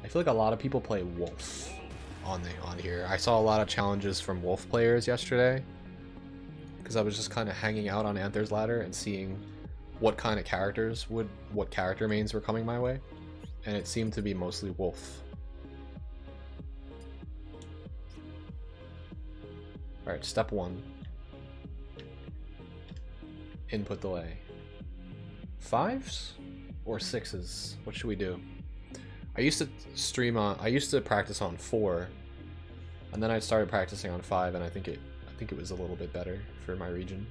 feel like a lot of people play Wolf on here. I saw a lot of challenges from Wolf players yesterday because I was just kind of hanging out on Anther's ladder and seeing what kind of what character mains were coming my way, and it seemed to be mostly Wolf. Alright, step 1. Input delay. 5s or 6s? What should we do? I used to practice on 4, and then I started practicing on 5, and I think it was a little bit better for my region.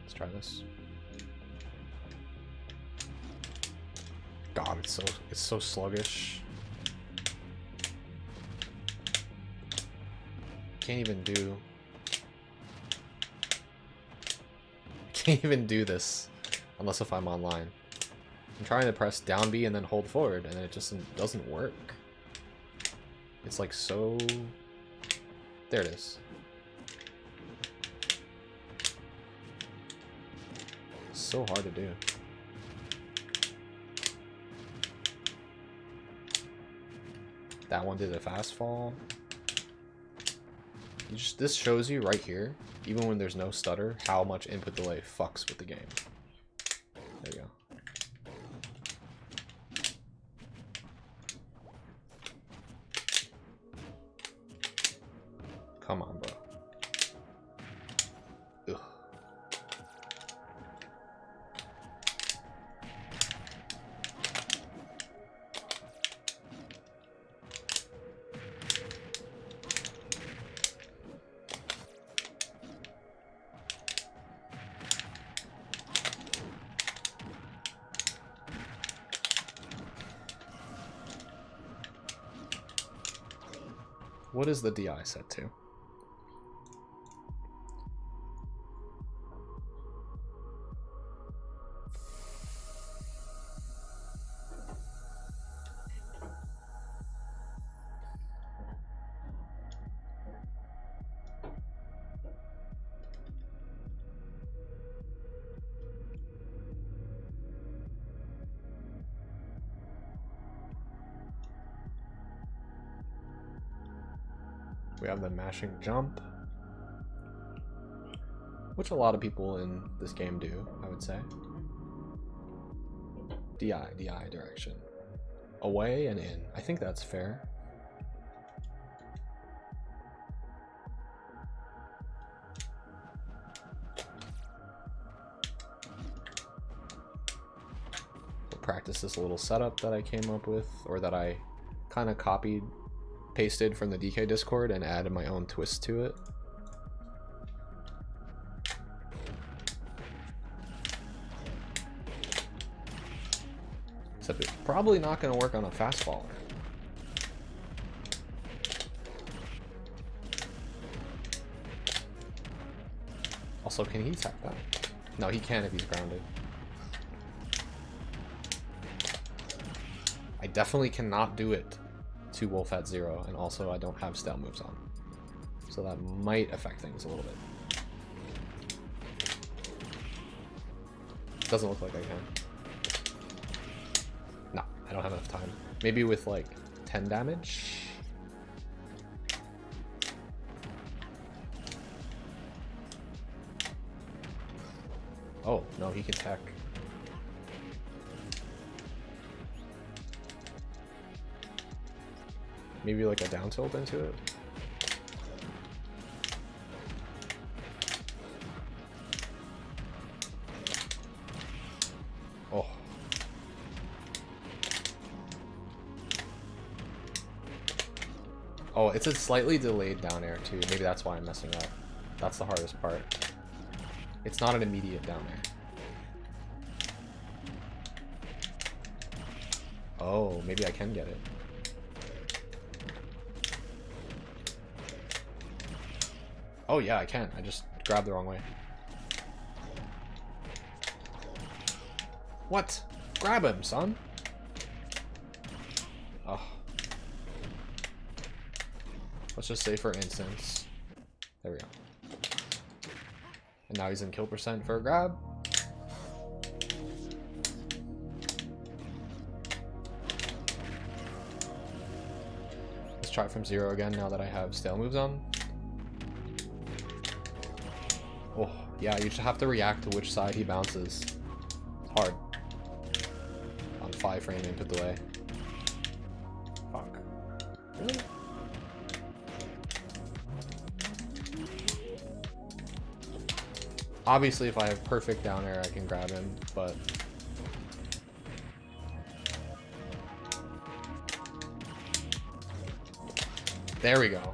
Let's try this. God, it's so sluggish. Can't even do this unless if I'm online. I'm trying to press down B and then hold forward, and it just doesn't work. It's like so... There it is. So hard to do. That one did a fast fall. This shows you right here, even when there's no stutter, how much input delay fucks with the game. There you go. Come on, bro. Ugh. What is the DI set to? We have the mashing jump, which a lot of people in this game do, I would say. DI direction. Away and in. I think that's fair. We'll practice this little setup that I came up with, or that I kind of pasted from the DK Discord and added my own twist to it. Except it's probably not going to work on a fast faller. Also, can he attack that? No, he can if he's grounded. I definitely cannot do it to Wolf at 0, and also I don't have stale moves on, so that might affect things a little bit. Doesn't look like I can. No, I don't have enough time. Maybe with like 10 damage. Oh no, he can tech. Maybe like a down tilt into it. Oh. Oh, it's a slightly delayed down air too. Maybe that's why I'm messing up. That's the hardest part. It's not an immediate down air. Oh, maybe I can get it. Oh yeah, I can. I just grabbed the wrong way. What? Grab him, son. Oh. Let's just say for instance. There we go. And now he's in kill percent for a grab. try from 0 again now that I have stale moves on. Oh, yeah, you just have to react to which side he bounces. It's hard. On 5-frame input delay. Fuck. Really? Obviously, if I have perfect down air, I can grab him, but... There we go.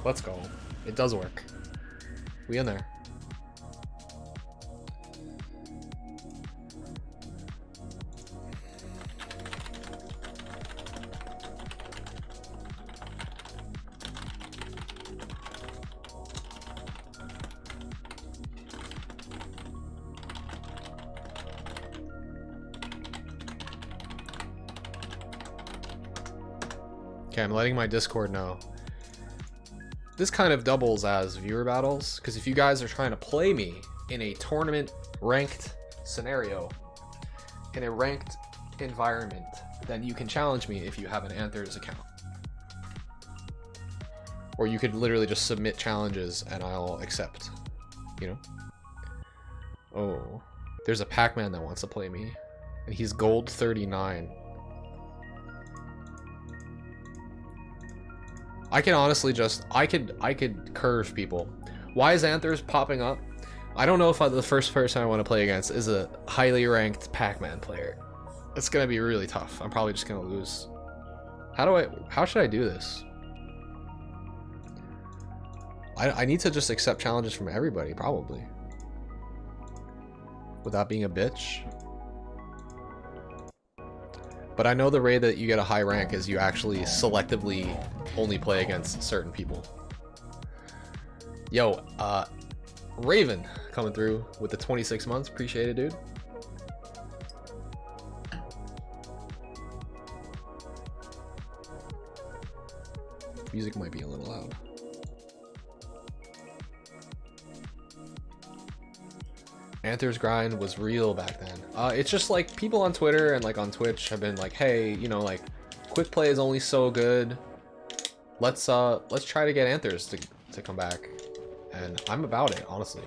Let's go. It does work. We in there. Okay, I'm letting my Discord know. This kind of doubles as viewer battles, because if you guys are trying to play me in a tournament ranked scenario, in a ranked environment, then you can challenge me if you have an Anther's account. Or you could literally just submit challenges and I'll accept, you know? Oh, there's a Pac-Man that wants to play me, and he's gold 39. I can honestly just, I could curve people. Why is Anther's popping up? I don't know if the first person I want to play against is a highly ranked Pac-Man player. It's gonna be really tough. I'm probably just gonna lose. How should I do this? I need to just accept challenges from everybody, probably. Without being a bitch. But I know the way that you get a high rank is you actually selectively only play against certain people. Yo, Raven coming through with the 26 months. Appreciate it, dude. Music might be a little loud. Anther's grind was real back then. It's just like people on Twitter and like on Twitch have been like, hey, you know, like quick play is only so good. Let's try to get Anther's to come back. And I'm about it, honestly.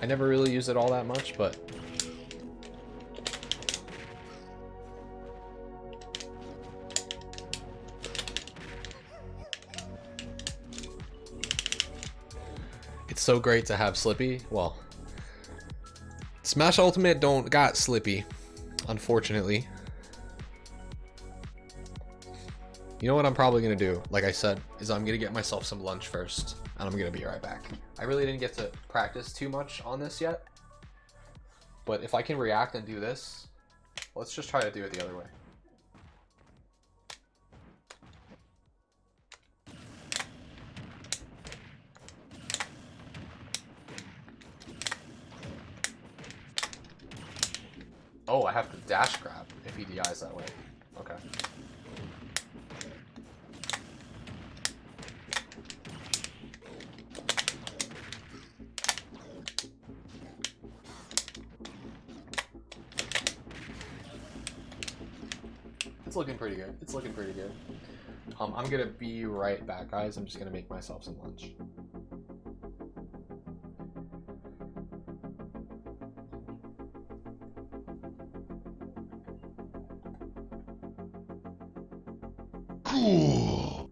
I never really use it all that much, but it's so great to have Slippy. Well, Smash Ultimate don't got Slippy, unfortunately. You know what I'm probably gonna do, like I said, is I'm gonna get myself some lunch first, and I'm gonna be right back. I really didn't get to practice too much on this yet, but if I can react and do this, let's just try to do it the other way. Oh, I have to dash grab if he DIs that way. Okay. It's looking pretty good. It's looking pretty good. I'm gonna be right back, guys. I'm just gonna make myself some lunch. Cool.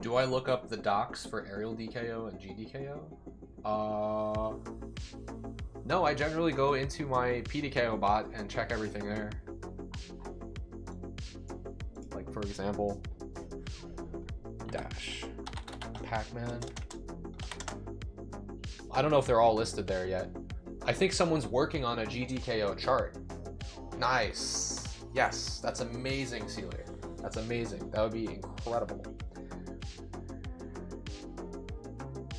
Do I look up the docs for aerial DKO and GDKO? No, I generally go into my PDKO bot and check everything there. Like, for example, dash, Pac-Man. I don't know if they're all listed there yet. I think someone's working on a GDKO chart. Nice. Yes, that's amazing, Sealer. That's amazing. That would be incredible.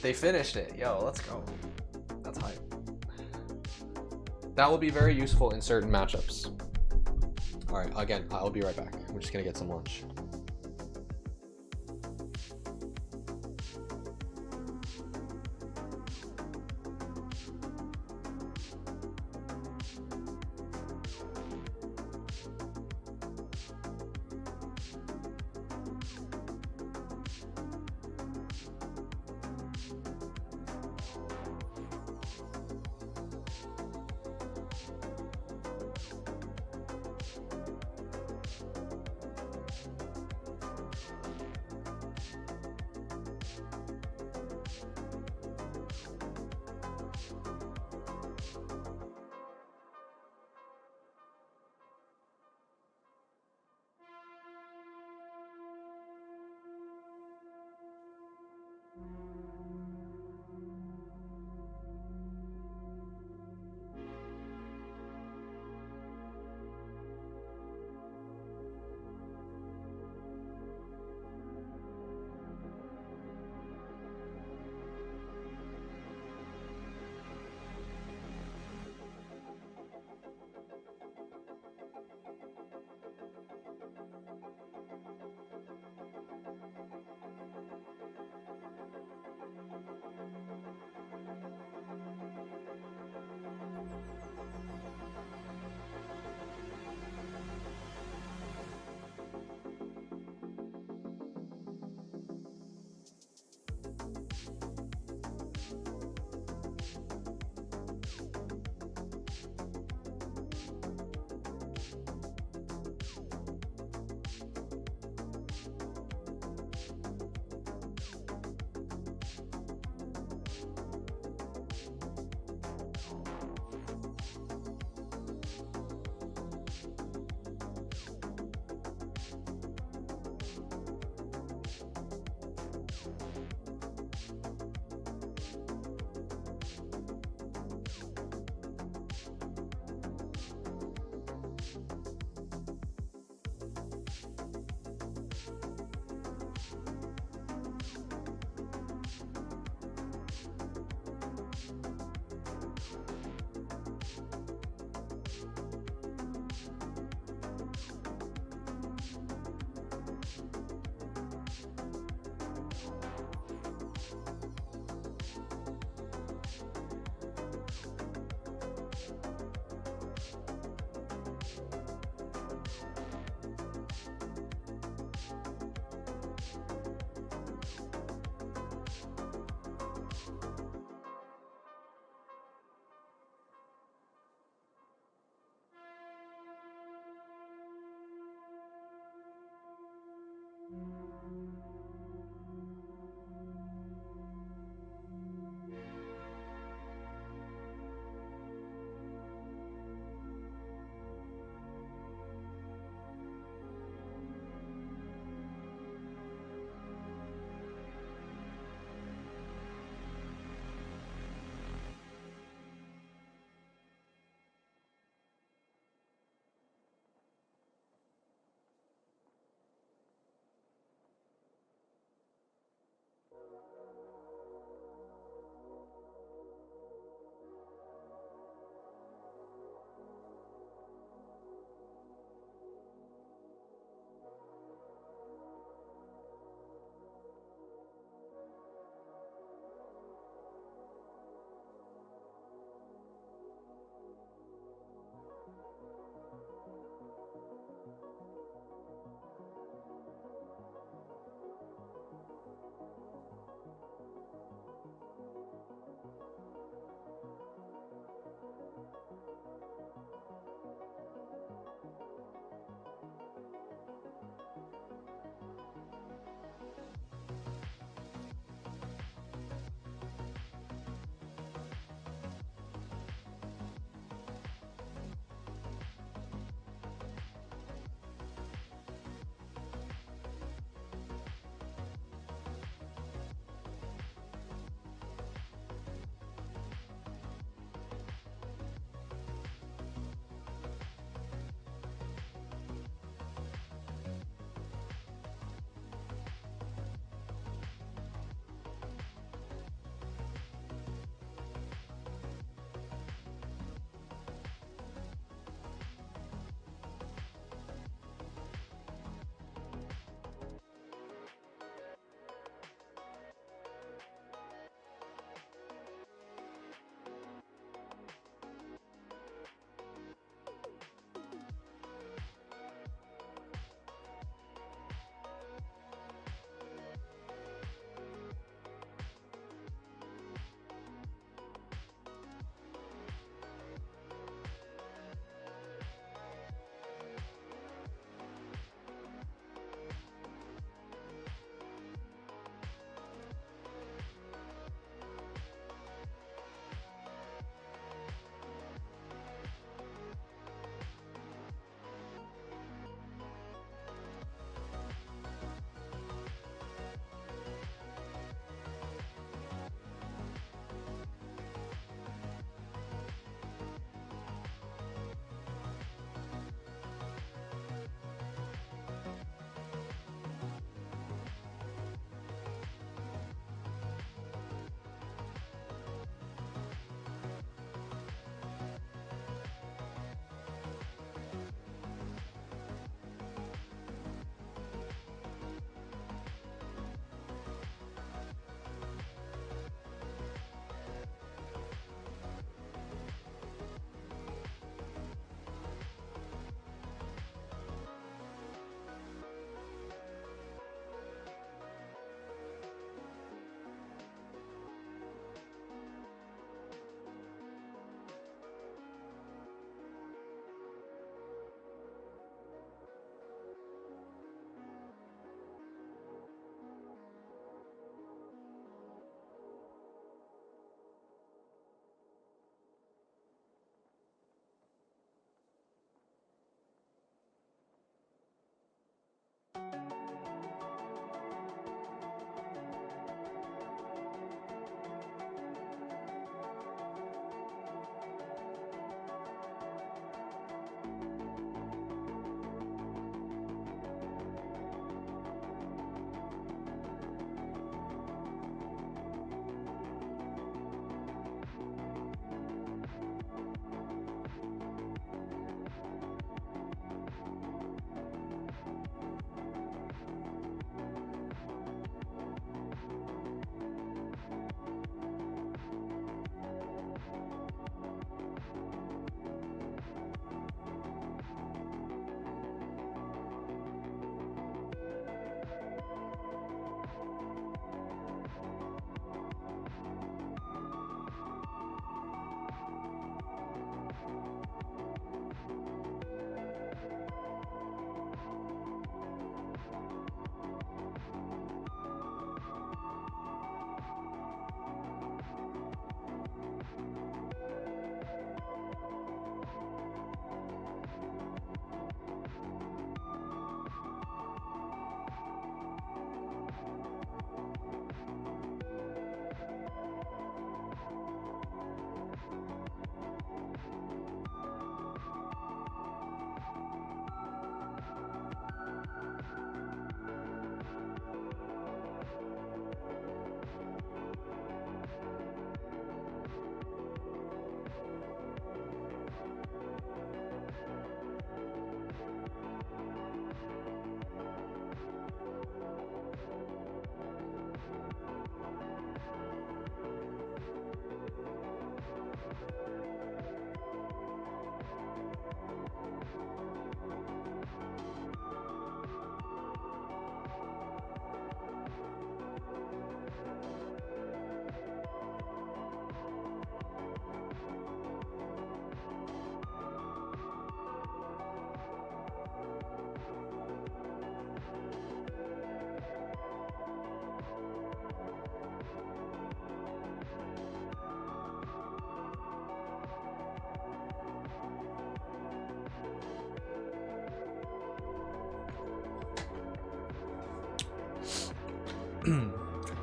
They finished it. Yo, let's go. That's hype. That will be very useful in certain matchups. All right, again, I'll be right back. We're just gonna get some lunch.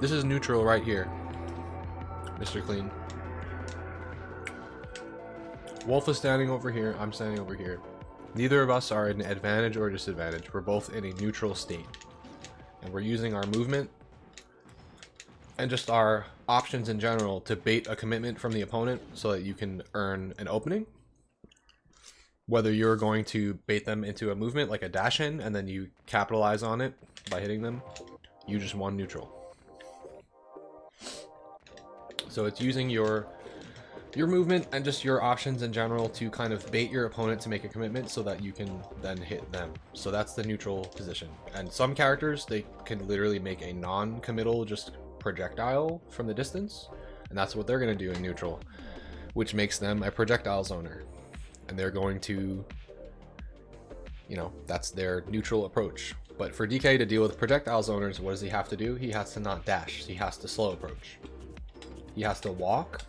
This is neutral right here, Mr. Clean. Wolf is standing over here, I'm standing over here. Neither of us are in advantage or disadvantage. We're both in a neutral state. And we're using our movement and just our options in general to bait a commitment from the opponent so that you can earn an opening. Whether you're going to bait them into a movement like a dash in and then you capitalize on it by hitting them, you just won neutral. So it's using your movement and just your options in general to kind of bait your opponent to make a commitment so that you can then hit them. So that's the neutral position. And some characters, they can literally make a non-committal just projectile from the distance, and that's what they're going to do in neutral, which makes them a projectile zoner. And they're going to, you know, that's their neutral approach. But for DK to deal with projectile zoners, what does he have to do? He has to not dash. He has to slow approach. He has to walk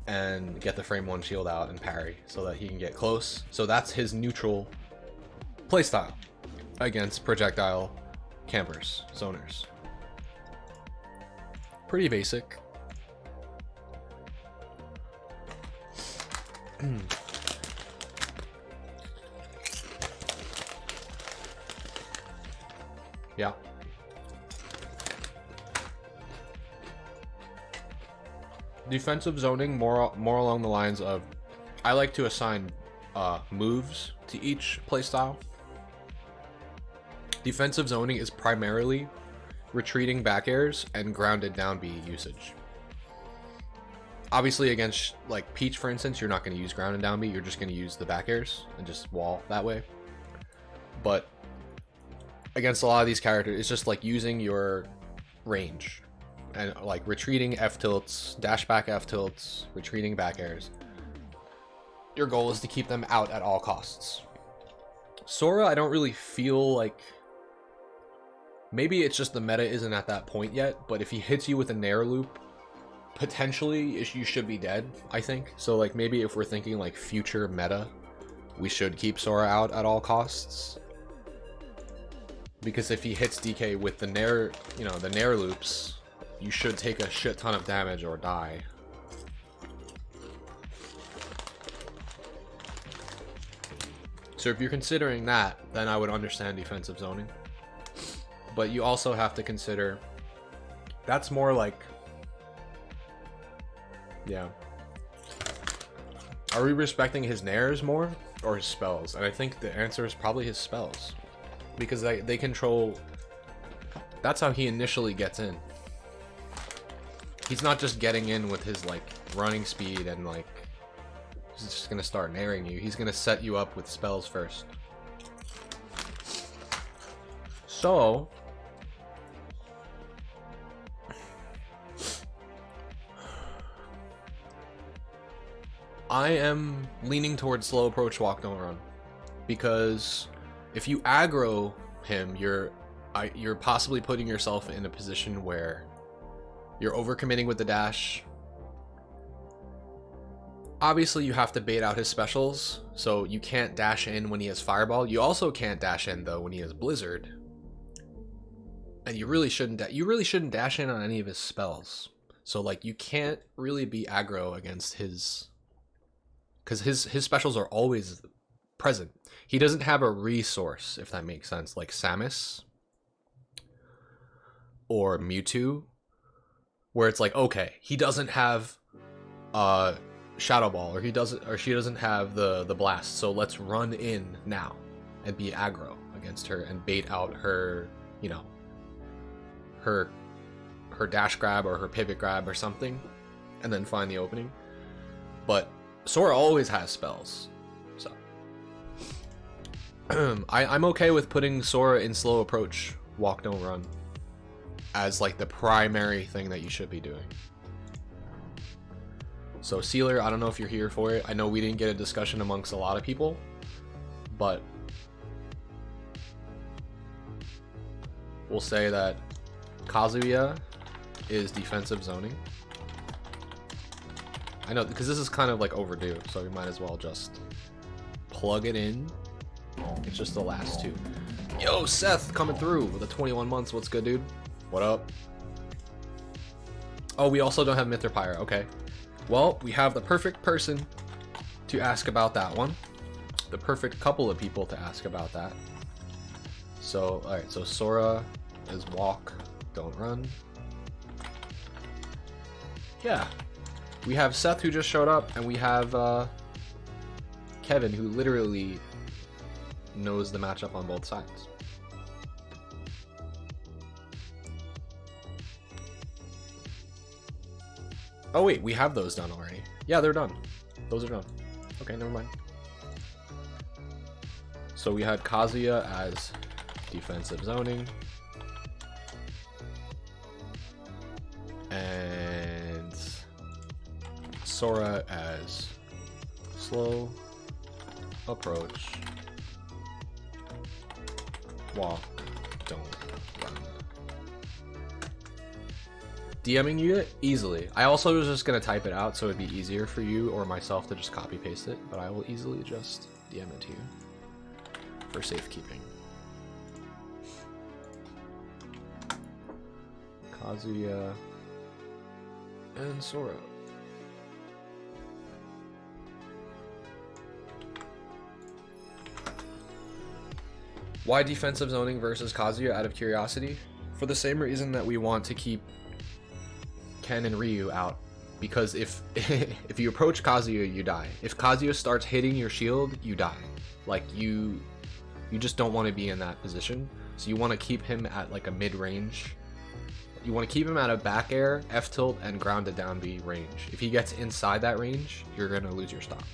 and get the frame 1 shield out and parry so that he can get close. So that's his neutral playstyle against projectile campers, zoners. Pretty basic. Yeah. Defensive zoning, more along the lines of, I like to assign moves to each playstyle. Defensive zoning is primarily retreating back airs and grounded down B usage. Obviously against like Peach, for instance, you're not going to use ground and down B, you're just going to use the back airs and just wall that way. But against a lot of these characters, it's just like using your range and like retreating F tilts, dash back F tilts, retreating back airs. Your goal is to keep them out at all costs. Sora, I don't really feel like, maybe it's just the meta isn't at that point yet, but if he hits you with a Nair loop, potentially you should be dead, I think. So like maybe if we're thinking like future meta, we should keep Sora out at all costs. Because if he hits DK with the Nair, you know, the Nair loops, you should take a shit ton of damage or die. So if you're considering that, then I would understand defensive zoning. But you also have to consider, that's more like, yeah. Are we respecting his Nairs more or his spells? And I think the answer is probably his spells. Because they control, that's how he initially gets in. He's not just getting in with his like running speed and like, he's just gonna start nairing you. He's gonna set you up with spells first. So, I am leaning towards slow approach, walk, don't run. Because if you aggro him, you're possibly putting yourself in a position where you're overcommitting with the dash. Obviously, you have to bait out his specials, so you can't dash in when he has Fireball. You also can't dash in though when he has Blizzard. And you really shouldn't dash in on any of his spells. So like you can't really be aggro against his, because his specials are always present. He doesn't have a resource, if that makes sense, like Samus or Mewtwo, where it's like, okay, he doesn't have Shadow Ball, or she doesn't have the blast, so let's run in now and be aggro against her and bait out her, you know, her dash grab or her pivot grab or something, and then find the opening. But Sora always has spells, so I'm okay with putting Sora in slow approach, walk, don't run, as like the primary thing that you should be doing. So Sealer, I don't know if you're here for it. I know we didn't get a discussion amongst a lot of people, but we'll say that Kazuya is defensive zoning. I know, because this is kind of like overdue, so we might as well just plug it in. It's just the last two. Yo, Seth coming through with the 21 months. What's good, dude? What up? Oh, we also don't have Myth or Pyre. Okay. Well, we have the perfect person to ask about that one. The perfect couple of people to ask about that. So, alright, so Sora is walk, don't run. Yeah. We have Seth who just showed up, and we have Kevin who literally knows the matchup on both sides. Oh wait, we have those done already. Yeah, they're done. Those are done. Okay, never mind. So we had Kazuya as defensive zoning. And Sora as slow approach, walk, don't run. DMing you it easily. I also was just gonna type it out so it'd be easier for you or myself to just copy paste it, but I will easily just DM it to you for safekeeping. Kazuya and Sora. Why defensive zoning versus Kazuya out of curiosity? For the same reason that we want to keep Ken and Ryu out. Because if if you approach Kazuya, you die. If Kazuya starts hitting your shield, you die. Like you just don't want to be in that position. So you want to keep him at like a mid-range. You want to keep him at a back air, F tilt, and grounded down B range. If he gets inside that range, you're gonna lose your stock.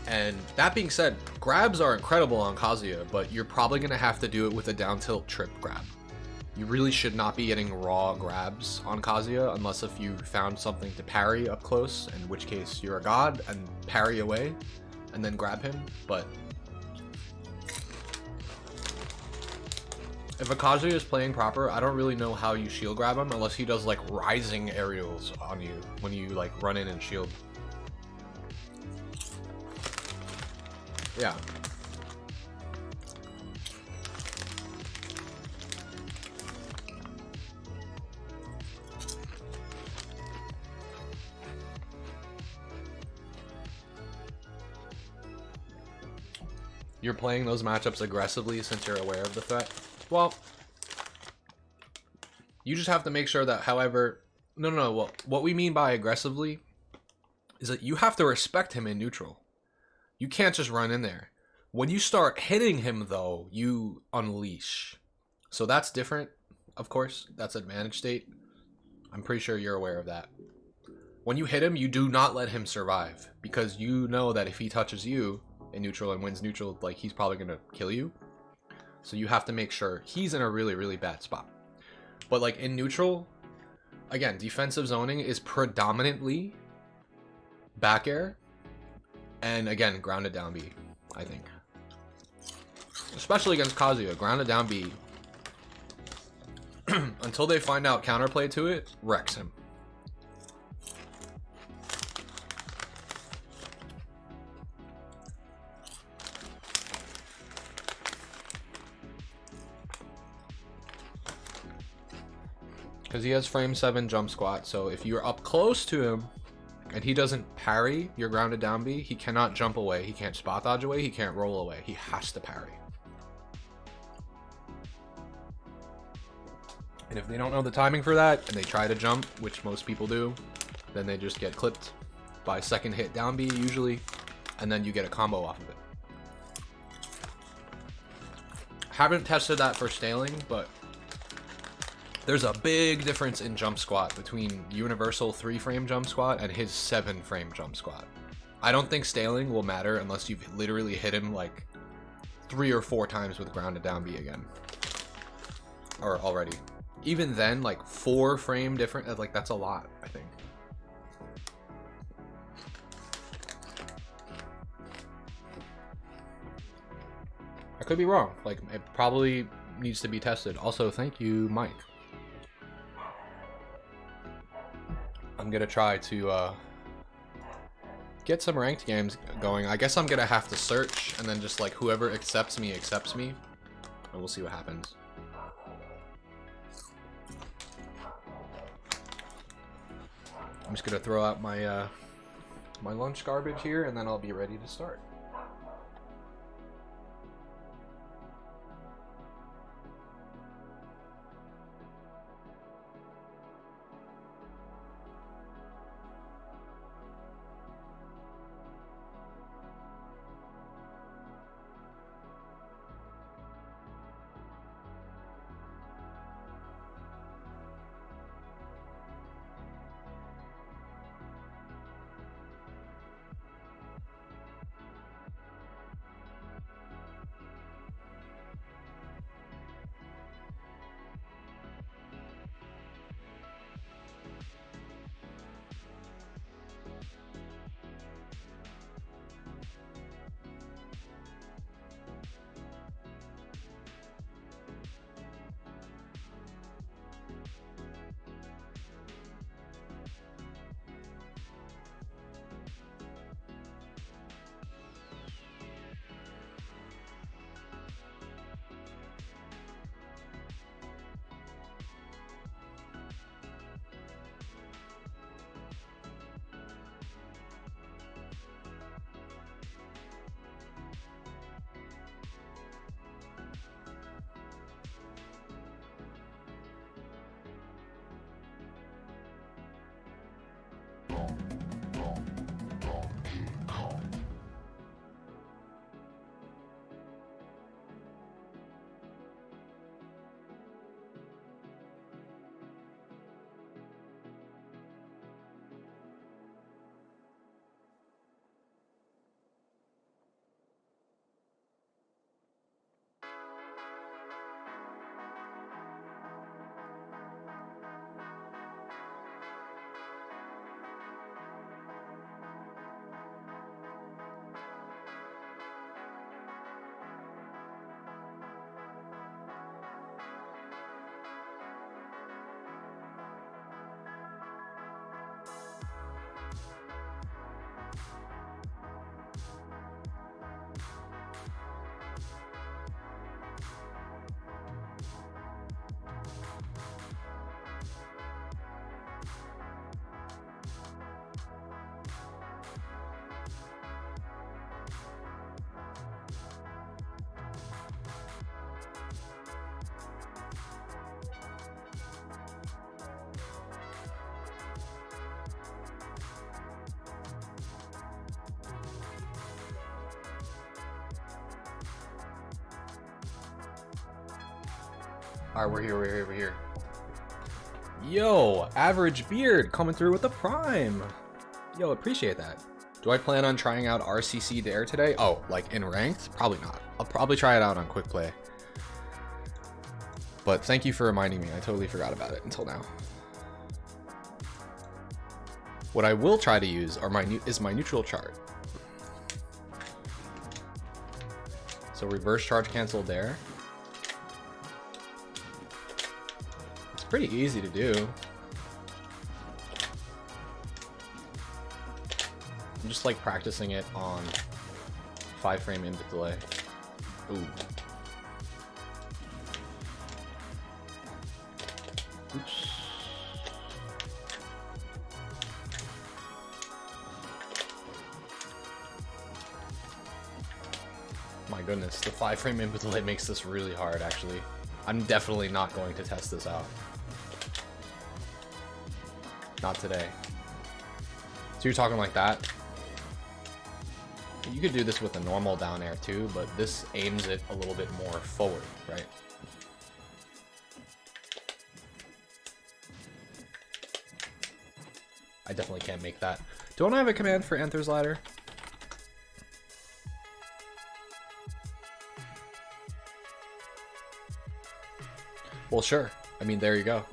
And that being said, grabs are incredible on Kazuya, but you're probably going to have to do it with a down tilt trip grab. You really should not be getting raw grabs on Kazuya unless if you found something to parry up close, in which case you're a god and parry away and then grab him. But if a Kazuya is playing proper, I don't really know how you shield grab him unless he does like rising aerials on you when you like run in and shield. Yeah. You're playing those matchups aggressively since you're aware of the threat? Well, you just have to make sure that, however... No, well, what we mean by aggressively is that you have to respect him in neutral. You can't just run in there. When you start hitting him, though, you unleash. So that's different, of course. That's advantage state. I'm pretty sure you're aware of that. When you hit him, you do not let him survive. Because you know that if he touches you in neutral and wins neutral, like, he's probably going to kill you. So you have to make sure he's in a really, really bad spot. But, like, in neutral, again, defensive zoning is predominantly back air. And again, grounded down B, I think. Especially against Kazuya, grounded down B, until they find out counterplay to it, wrecks him. Because he has frame 7 jump squat, so if you're up close to him, and he doesn't parry your grounded down B, he cannot jump away, he can't spot dodge away, he can't roll away, he has to parry. And if they don't know the timing for that, and they try to jump, which most people do, then they just get clipped by second hit down B usually, and then you get a combo off of it. Haven't tested that for staling, but there's a big difference in jump squat between universal 3-frame jump squat and his 7-frame jump squat. I don't think staling will matter unless you've literally hit him like 3 or 4 times with grounded down B again. Or already. Even then, like 4-frame different, like that's a lot, I think. I could be wrong. Like, it probably needs to be tested. Also, thank you, Mike. I'm gonna try to get some ranked games going. I guess I'm gonna have to search, and then just like whoever accepts me, and we'll see what happens. I'm just gonna throw out my my lunch garbage here, and then I'll be ready to start. All right, we're here. Yo, Average Beard coming through with a prime. Yo, appreciate that. Do I plan on trying out RCC Dare today? Oh, like in ranked? Probably not. I'll probably try it out on quick play. But thank you for reminding me. I totally forgot about it until now. What I will try to use are is my neutral chart. So reverse charge cancel Dare. It's pretty easy to do. I'm just like practicing it on 5-frame input delay. Ooh. Oops. My goodness, the 5-frame input delay makes this really hard, actually. I'm definitely not going to test this out. Not today. So you're talking like that? You could do this with a normal down air too, but this aims it a little bit more forward, right? I definitely can't make that. Don't I have a command for Anther's ladder? Well, sure. I mean, there you go.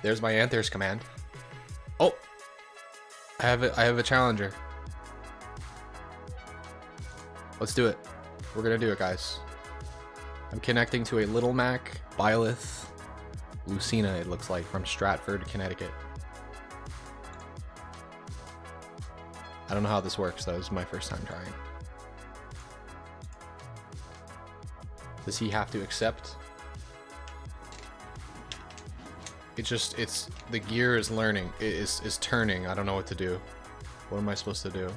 There's my Anther's command. Oh, I have a challenger. Let's do it. We're gonna do it, guys. I'm connecting to a Little Mac, Byleth, Lucina, it looks like, from Stratford, Connecticut. I don't know how this works though. This is my first time trying. Does he have to accept? It's the gear is learning. It is turning. I don't know what to do. What am I supposed to do?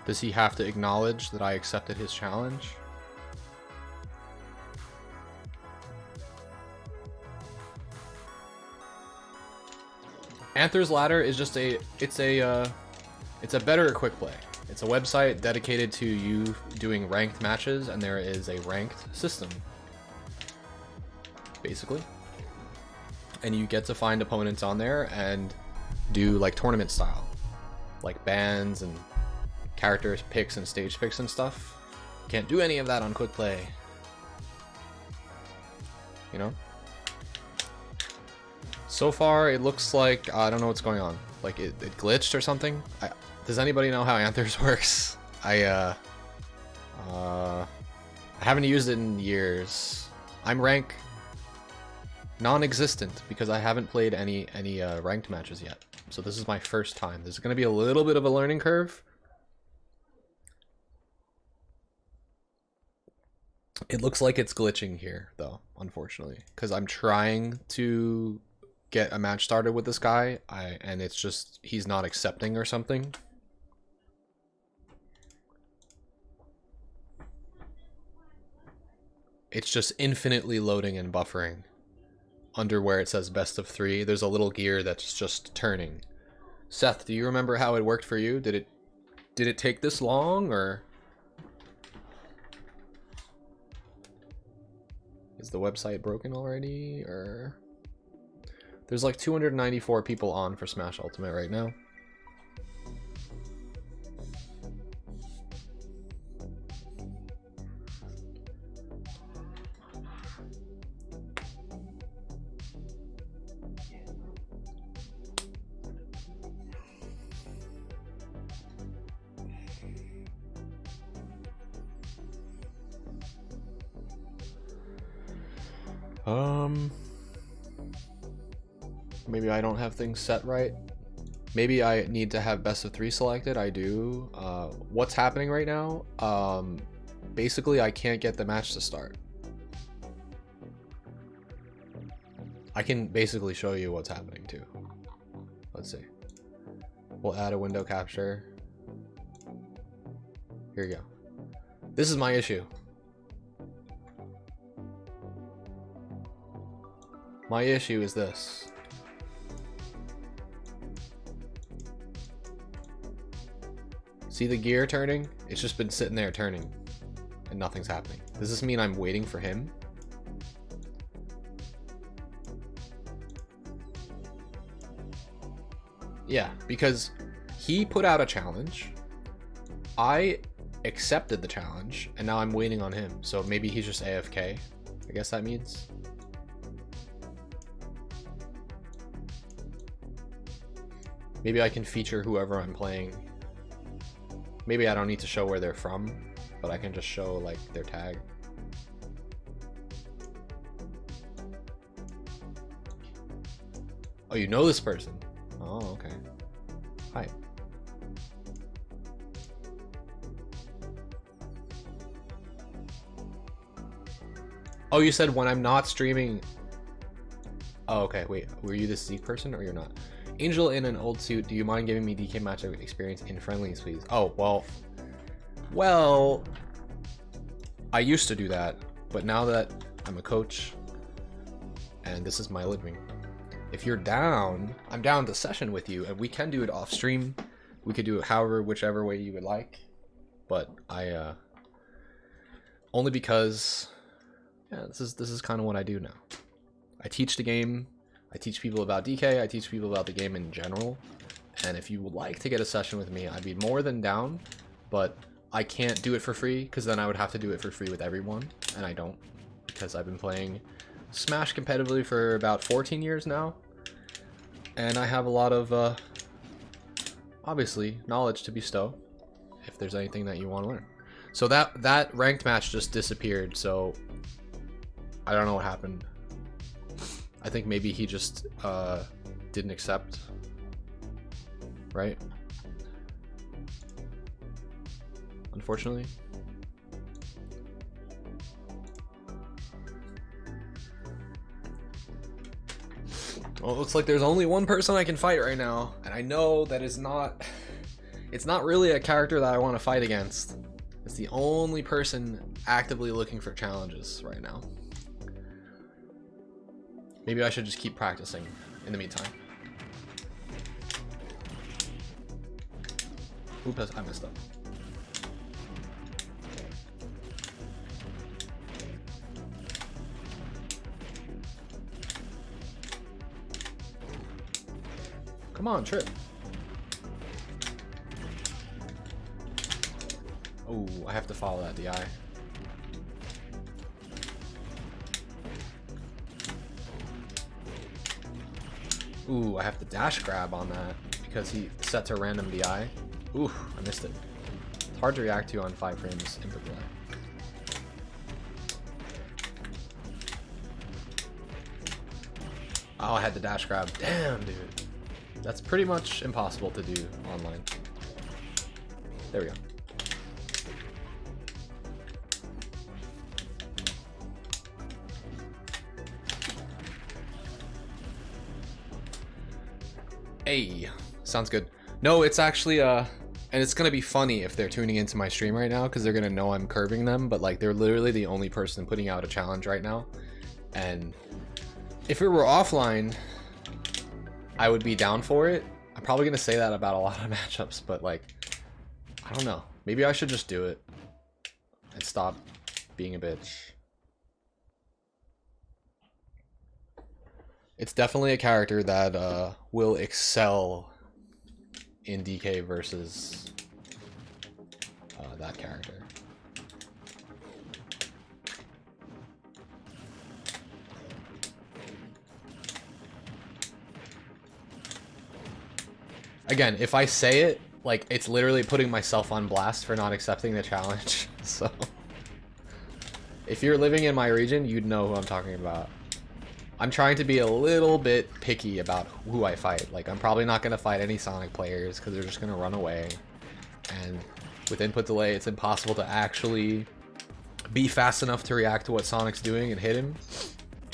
Does he have to acknowledge that I accepted his challenge? Anther's Ladder is just it's a better quick play. It's a website dedicated to you doing ranked matches, and there is a ranked system, basically. And you get to find opponents on there and do like tournament style, like bans and characters picks and stage picks and stuff. Can't do any of that on quick play, you know? So far, it looks like I don't know what's going on. Like it glitched or something. Does anybody know how Anthers works? I haven't used it in years. I'm rank non-existent because I haven't played any ranked matches yet. So this is my first time. There's going to be a little bit of a learning curve. It looks like it's glitching here, though, unfortunately, because I'm trying to get a match started with this guy, and it's just he's not accepting or something. It's just infinitely loading and buffering. Under where it says best of 3, there's a little gear that's just turning. Seth, do you remember how it worked for you? Did it take this long, or is the website broken already? Or there's like 294 people on for Smash Ultimate right now. Maybe I don't have things set right. Maybe I need to have best of 3 selected. I do. What's happening right now? Basically, I can't get the match to start. I can basically show you what's happening too. Let's see. We'll add a window capture. Here you go. This is my issue. My issue is this. See the gear turning? It's just been sitting there turning and nothing's happening. Does this mean I'm waiting for him? Yeah, because he put out a challenge. I accepted the challenge and now I'm waiting on him. So maybe he's just AFK. I guess that means. Maybe I can feature whoever I'm playing. Maybe I don't need to show where they're from, but I can just show like their tag. Oh, you know this person? Oh, okay. Hi. Oh, you said when I'm not streaming. Oh, okay. Wait, were you this Zeke person or you're not? Angel in an old suit, do you mind giving me DK matchup experience in friendlies, please? Oh, well, I used to do that, but now that I'm a coach and this is my living, if you're down, I'm down to session with you, and we can do it off stream. We could do it whichever way you would like, but I only because yeah, this is kind of what I do now. I teach the game. I teach people about DK, I teach people about the game in general, and if you would like to get a session with me, I'd be more than down, but I can't do it for free, because then I would have to do it for free with everyone, and I don't, because I've been playing Smash competitively for about 14 years now, and I have a lot of, obviously, knowledge to bestow, if there's anything that you want to learn. So that ranked match just disappeared, so I don't know what happened. I think maybe he just didn't accept, right? Unfortunately. Well, it looks like there's only one person I can fight right now, and I know that it's not really a character that I want to fight against. It's the only person actively looking for challenges right now. Maybe I should just keep practicing in the meantime. Oops, I messed up. Come on, trip. Oh, I have to follow that DI. Ooh, I have to dash grab on that because he set to random DI. Ooh, I missed it. It's hard to react to on 5 frames input delay. Oh, I had to dash grab. Damn, dude. That's pretty much impossible to do online. There we go. Hey, sounds good. No, it's actually and it's gonna be funny if they're tuning into my stream right now because they're gonna know I'm curbing them, but like they're literally the only person putting out a challenge right now. And if it were offline, I would be down for it. I'm probably gonna say that about a lot of matchups, but like, I don't know. Maybe I should just do it and stop being a bitch. It's definitely a character that will excel in DK versus that character. Again, if I say it, like, it's literally putting myself on blast for not accepting the challenge. So, if you're living in my region, you'd know who I'm talking about. I'm trying to be a little bit picky about who I fight. Like, I'm probably not going to fight any Sonic players because they're just going to run away. And with input delay, it's impossible to actually be fast enough to react to what Sonic's doing and hit him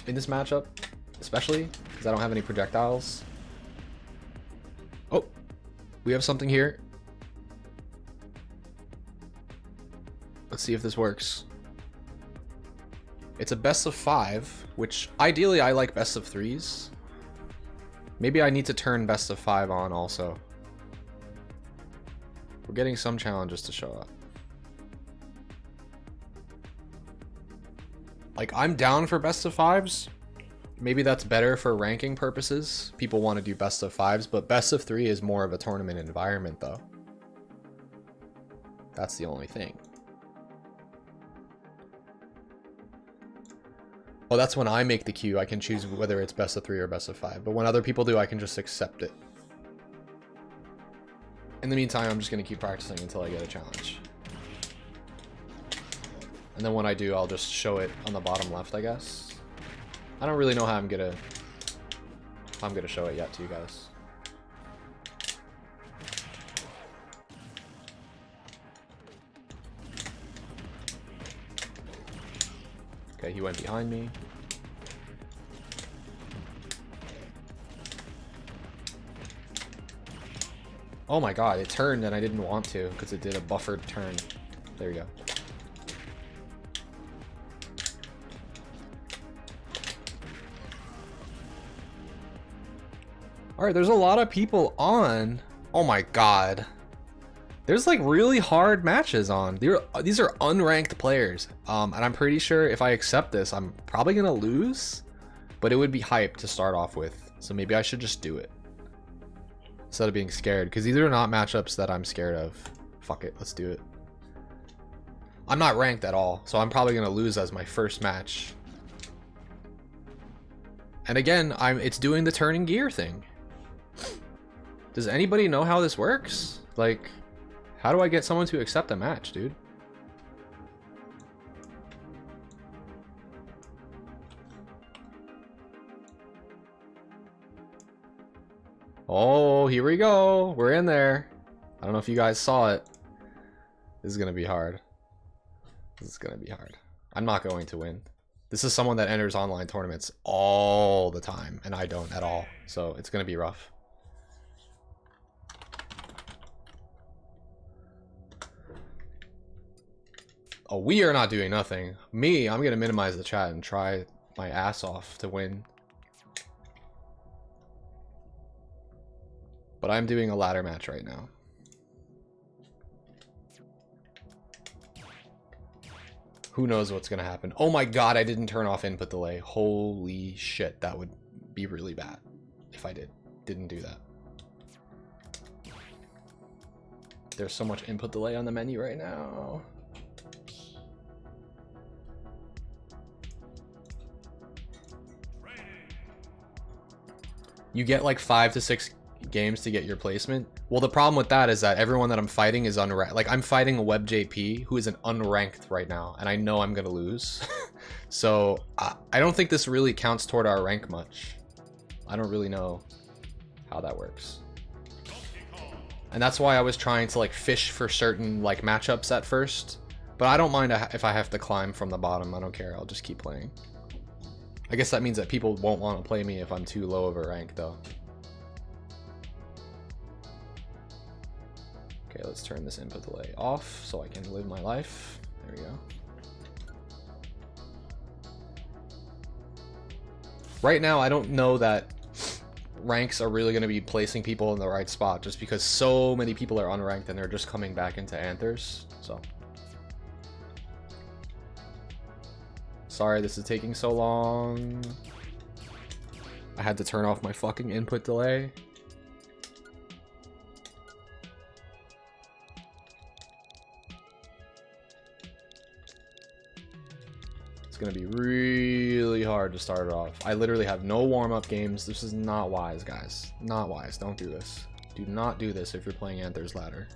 in this matchup, especially because I don't have any projectiles. Oh, we have something here. Let's see if this works. It's a best of 5, which ideally I like best of 3s. Maybe I need to turn best of 5 on also. We're getting some challenges to show up. Like, I'm down for best of 5s. Maybe that's better for ranking purposes. People want to do best of 5s, but best of 3 is more of a tournament environment though. That's the only thing. Oh, that's when I make the queue. I can choose whether it's best of 3 or best of 5. But when other people do, I can just accept it. In the meantime, I'm just going to keep practicing until I get a challenge. And then when I do, I'll just show it on the bottom left, I guess. I don't really know how I'm gonna show it yet to you guys. Okay, he went behind me. Oh my god, it turned and I didn't want to because it did a buffered turn. There you go. Alright, there's a lot of people on. Oh my god. There's like really hard matches on. These are unranked players. And I'm pretty sure if I accept this, I'm probably gonna lose. But it would be hype to start off with. So maybe I should just do it. Instead of being scared. Because these are not matchups that I'm scared of. Fuck it, let's do it. I'm not ranked at all. So I'm probably gonna lose as my first match. And again, it's doing the turning gear thing. Does anybody know how this works? Like, how do I get someone to accept a match, dude? Oh, here we go. We're in there. I don't know if you guys saw it. This is gonna be hard. This is gonna be hard. I'm not going to win. This is someone that enters online tournaments all the time, and I don't at all. So it's gonna be rough. Oh, we are not doing nothing. Me, I'm gonna minimize the chat and try my ass off to win. But I'm doing a ladder match right now. Who knows what's gonna happen? Oh my god, I didn't turn off input delay. Holy shit, that would be really bad if I didn't do that. There's so much input delay on the menu right now. You get like 5 to 6 games to get your placement. Well, the problem with that is that everyone that I'm fighting is unranked. Like, I'm fighting a WebJP who is an unranked right now, and I know I'm gonna lose. So I don't think this really counts toward our rank much. I don't really know how that works. And that's why I was trying to like fish for certain like matchups at first. But I don't mind if I have to climb from the bottom. I don't care. I'll just keep playing. I guess that means that people won't want to play me if I'm too low of a rank, though. Okay, let's turn this input delay off so I can live my life. There we go. Right now, I don't know that ranks are really going to be placing people in the right spot just because so many people are unranked and they're just coming back into Anthers. So, sorry this is taking so long. I had to turn off my fucking input delay. It's gonna be really hard to start it off. I literally have no warm-up games. This is not wise, guys. Not wise. Don't do this. Do not do this if you're playing Anther's Ladder.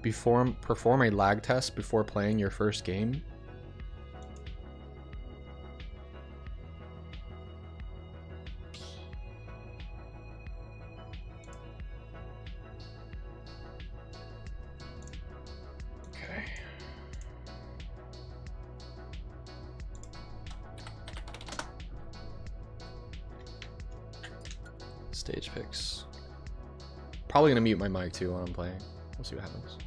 Perform a lag test before playing your first game. Okay. Stage picks. Probably gonna mute my mic too when I'm playing. We'll see what happens.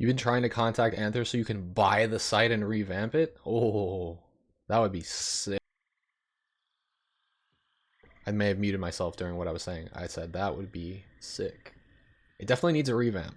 You've been trying to contact Anther so you can buy the site and revamp it? Oh, that would be sick. I may have muted myself during what I was saying. I said that would be sick. It definitely needs a revamp.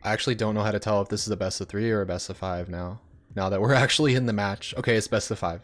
I actually don't know how to tell if this is a best of 3 or a best of 5 now. Now that we're actually in the match. Okay, it's best of 5.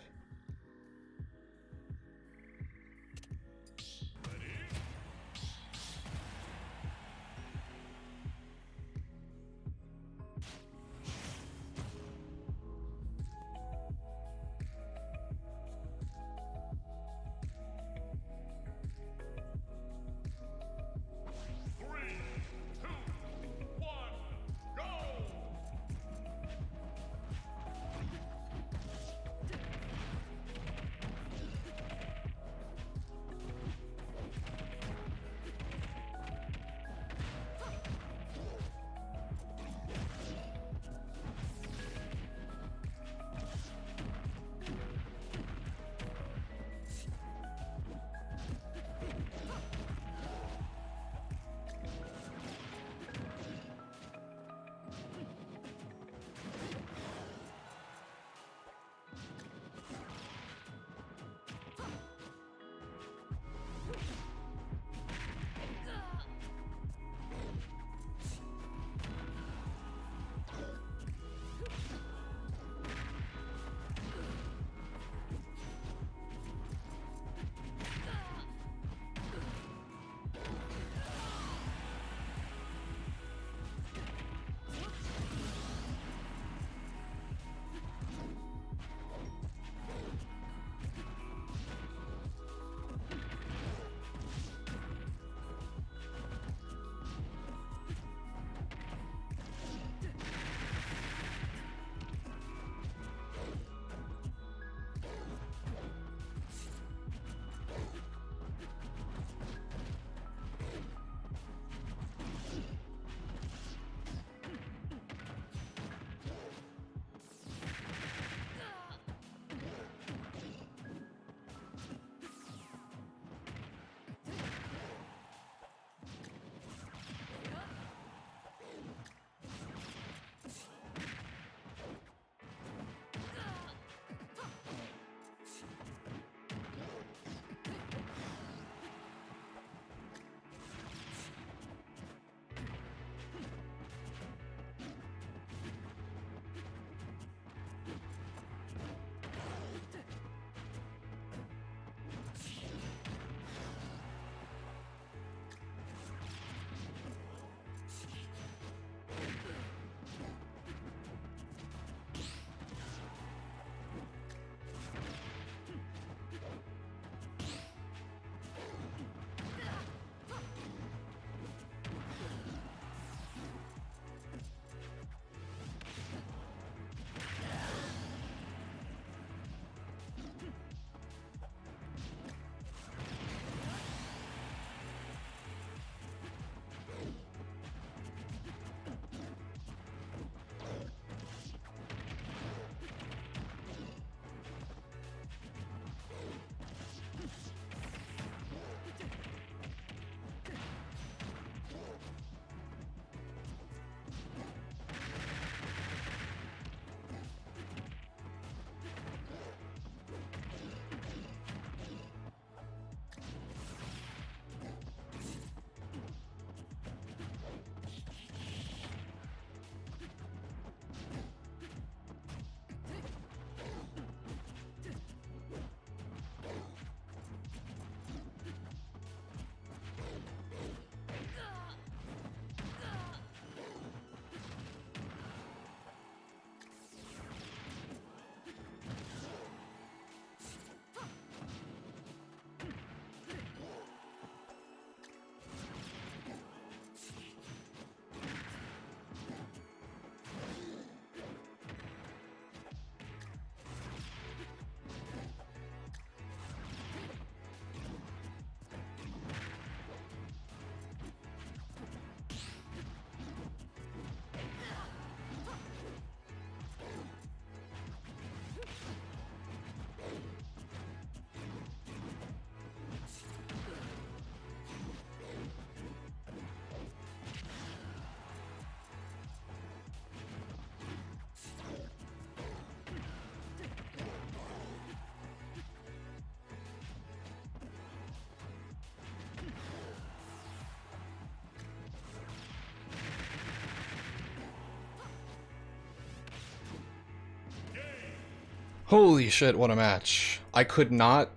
Holy shit, what a match. I could not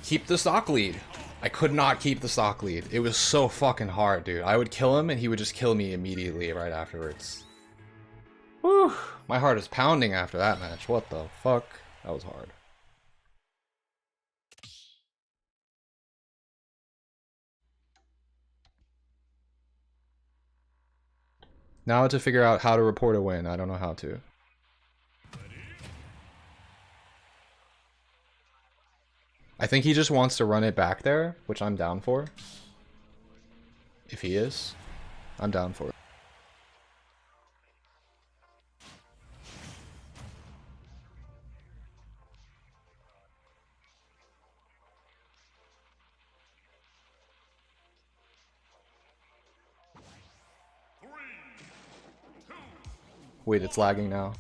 keep the stock lead. I could not keep the stock lead. It was so fucking hard, dude. I would kill him and he would just kill me immediately right afterwards. Whew. My heart is pounding after that match. What the fuck? That was hard. Now to figure out how to report a win. I don't know how to. I think he just wants to run it back there, which I'm down for. If he is, I'm down for it. Wait, it's lagging now.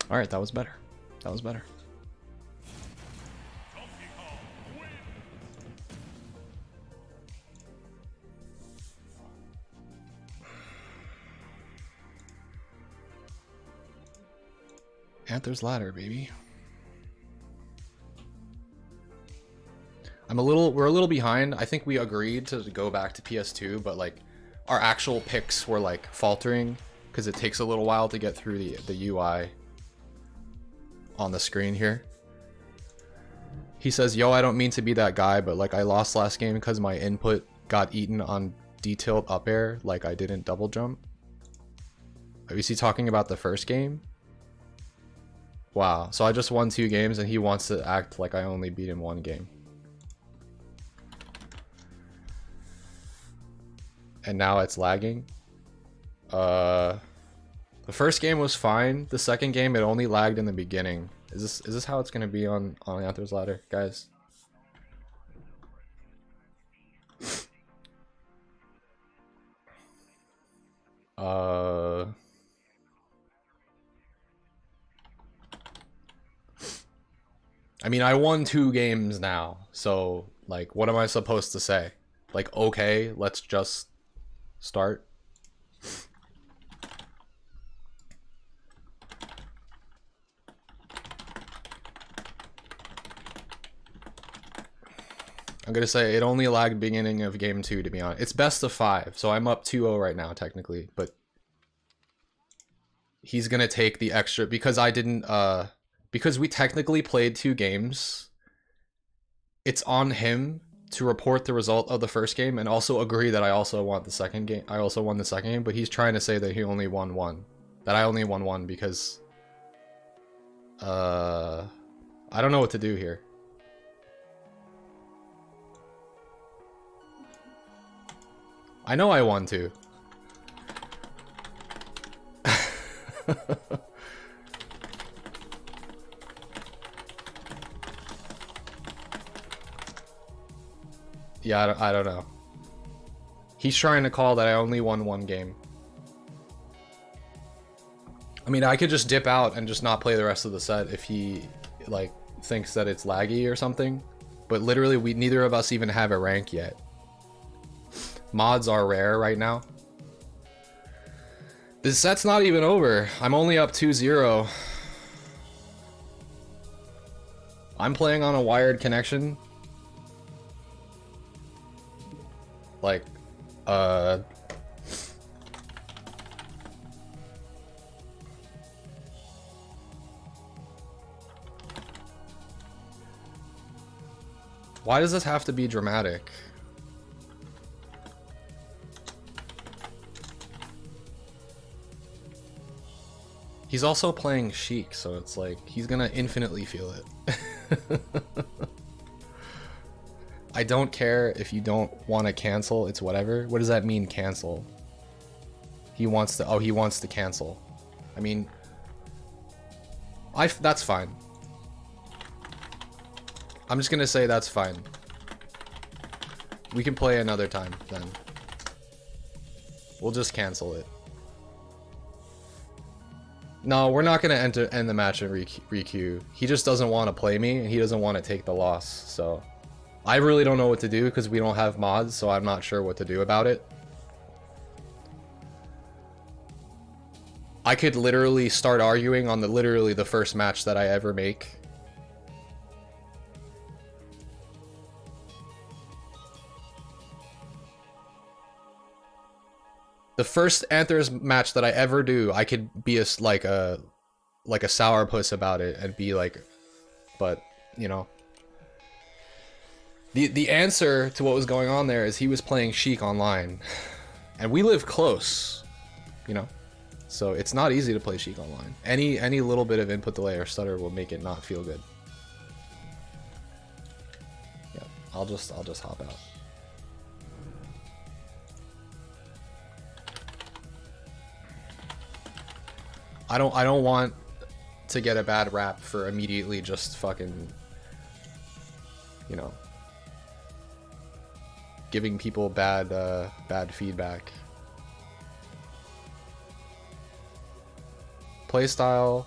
Alright, that was better. That was better. Anther's ladder, baby. We're a little behind. I think we agreed to go back to PS2, but like our actual picks were like faltering because it takes a little while to get through the UI on the screen here. He says, yo, I don't mean to be that guy, but like I lost last game because my input got eaten on D-tilt up air, like I didn't double jump. Is he talking about the first game? Wow, so I just won 2 games and he wants to act like I only beat him 1 game. And now it's lagging. The first game was fine. The second game, it only lagged in the beginning. Is this how it's gonna be on Anther's ladder, guys? I mean, I won 2 games now, so like, what am I supposed to say? Like, okay, let's just start. I'm gonna say it only lagged beginning of game 2, to be honest. It's best of 5, so I'm up 2-0 right now, technically, but he's gonna take the extra because I didn't because we technically played 2 games. It's on him to report the result of the first game and also agree that I also want the second game. I also won the second game, but he's trying to say that he only won 1. That I only won 1 because I don't know what to do here. I know I won 2. Yeah, I don't know. He's trying to call that I only won 1 game. I mean, I could just dip out and just not play the rest of the set if he, like, thinks that it's laggy or something. But literally, neither of us even have a rank yet. Mods are rare right now. This set's not even over. I'm only up 2-0. I'm playing on a wired connection. Like, why does this have to be dramatic? He's also playing Sheik, so it's like, he's gonna infinitely feel it. I don't care if you don't want to cancel, it's whatever. What does that mean, cancel? He wants to, oh, he wants to cancel. I mean, that's fine. I'm just gonna say that's fine. We can play another time, then. We'll just cancel it. No, we're not gonna end the match in requeue. He just doesn't want to play me, and he doesn't want to take the loss, so... I really don't know what to do because we don't have mods, so I'm not sure what to do about it. I could literally start arguing on literally the first match that I ever make. The first Anther's match that I ever do, I could be like a sourpuss about it and be like, but, you know. The answer to what was going on there is he was playing Sheik online. And we live close, you know? So it's not easy to play Sheik online. Any little bit of input delay or stutter will make it not feel good. Yeah, I'll just hop out. I don't want to get a bad rap for immediately just fucking, you know, giving people bad feedback. Playstyle.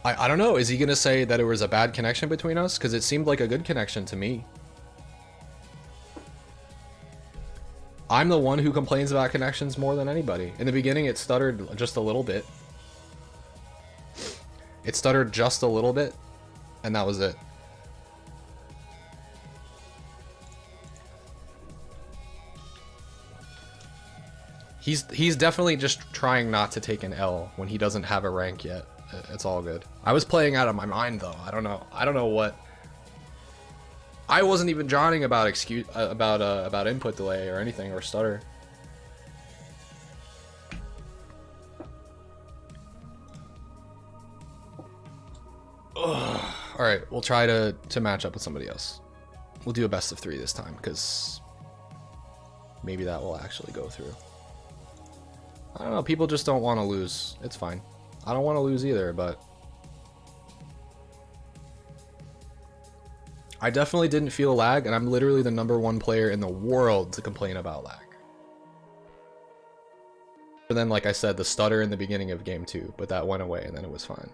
I don't know. Is he gonna say that it was a bad connection between us? Because it seemed like a good connection to me. I'm the one who complains about connections more than anybody. In the beginning, it stuttered just a little bit. It stuttered just a little bit, and that was it. He's definitely just trying not to take an L when he doesn't have a rank yet. It's all good. I was playing out of my mind though. I don't know what. I wasn't even jawing about about input delay or anything or stutter. Ugh. All right, we'll try to match up with somebody else. We'll do a best of 3 this time because maybe that will actually go through. I don't know, people just don't want to lose. It's fine. I don't want to lose either, but I definitely didn't feel lag, and I'm literally the #1 player in the world to complain about lag. And then, like I said, the stutter in the beginning of game 2, but that went away and then it was fine.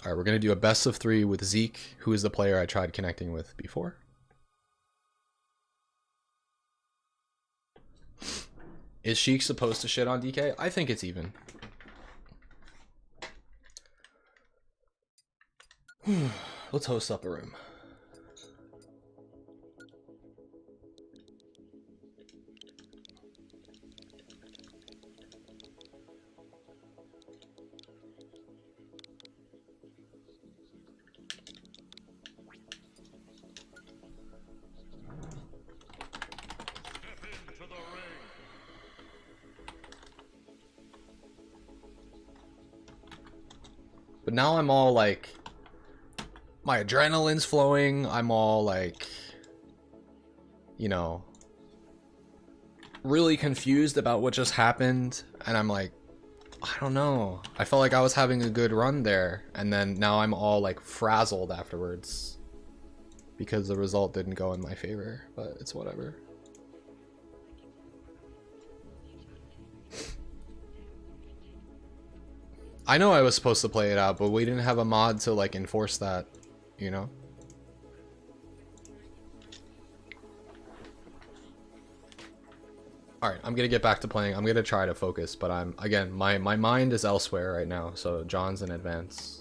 Alright, we're going to do a best of 3 with Zeke, who is the player I tried connecting with before. Is Sheik supposed to shit on DK? I think it's even. Let's host up a room. But now I'm all like, my adrenaline's flowing. I'm all like, you know, really confused about what just happened. And I'm like, I don't know. I felt like I was having a good run there. And then now I'm all like frazzled afterwards because the result didn't go in my favor, but it's whatever. I know I was supposed to play it out, but we didn't have a mod to like enforce that, you know? Alright, I'm gonna get back to playing. I'm gonna try to focus, but again, my mind is elsewhere right now, so John's in advance.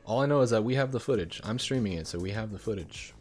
All I know is that we have the footage. I'm streaming it, so we have the footage.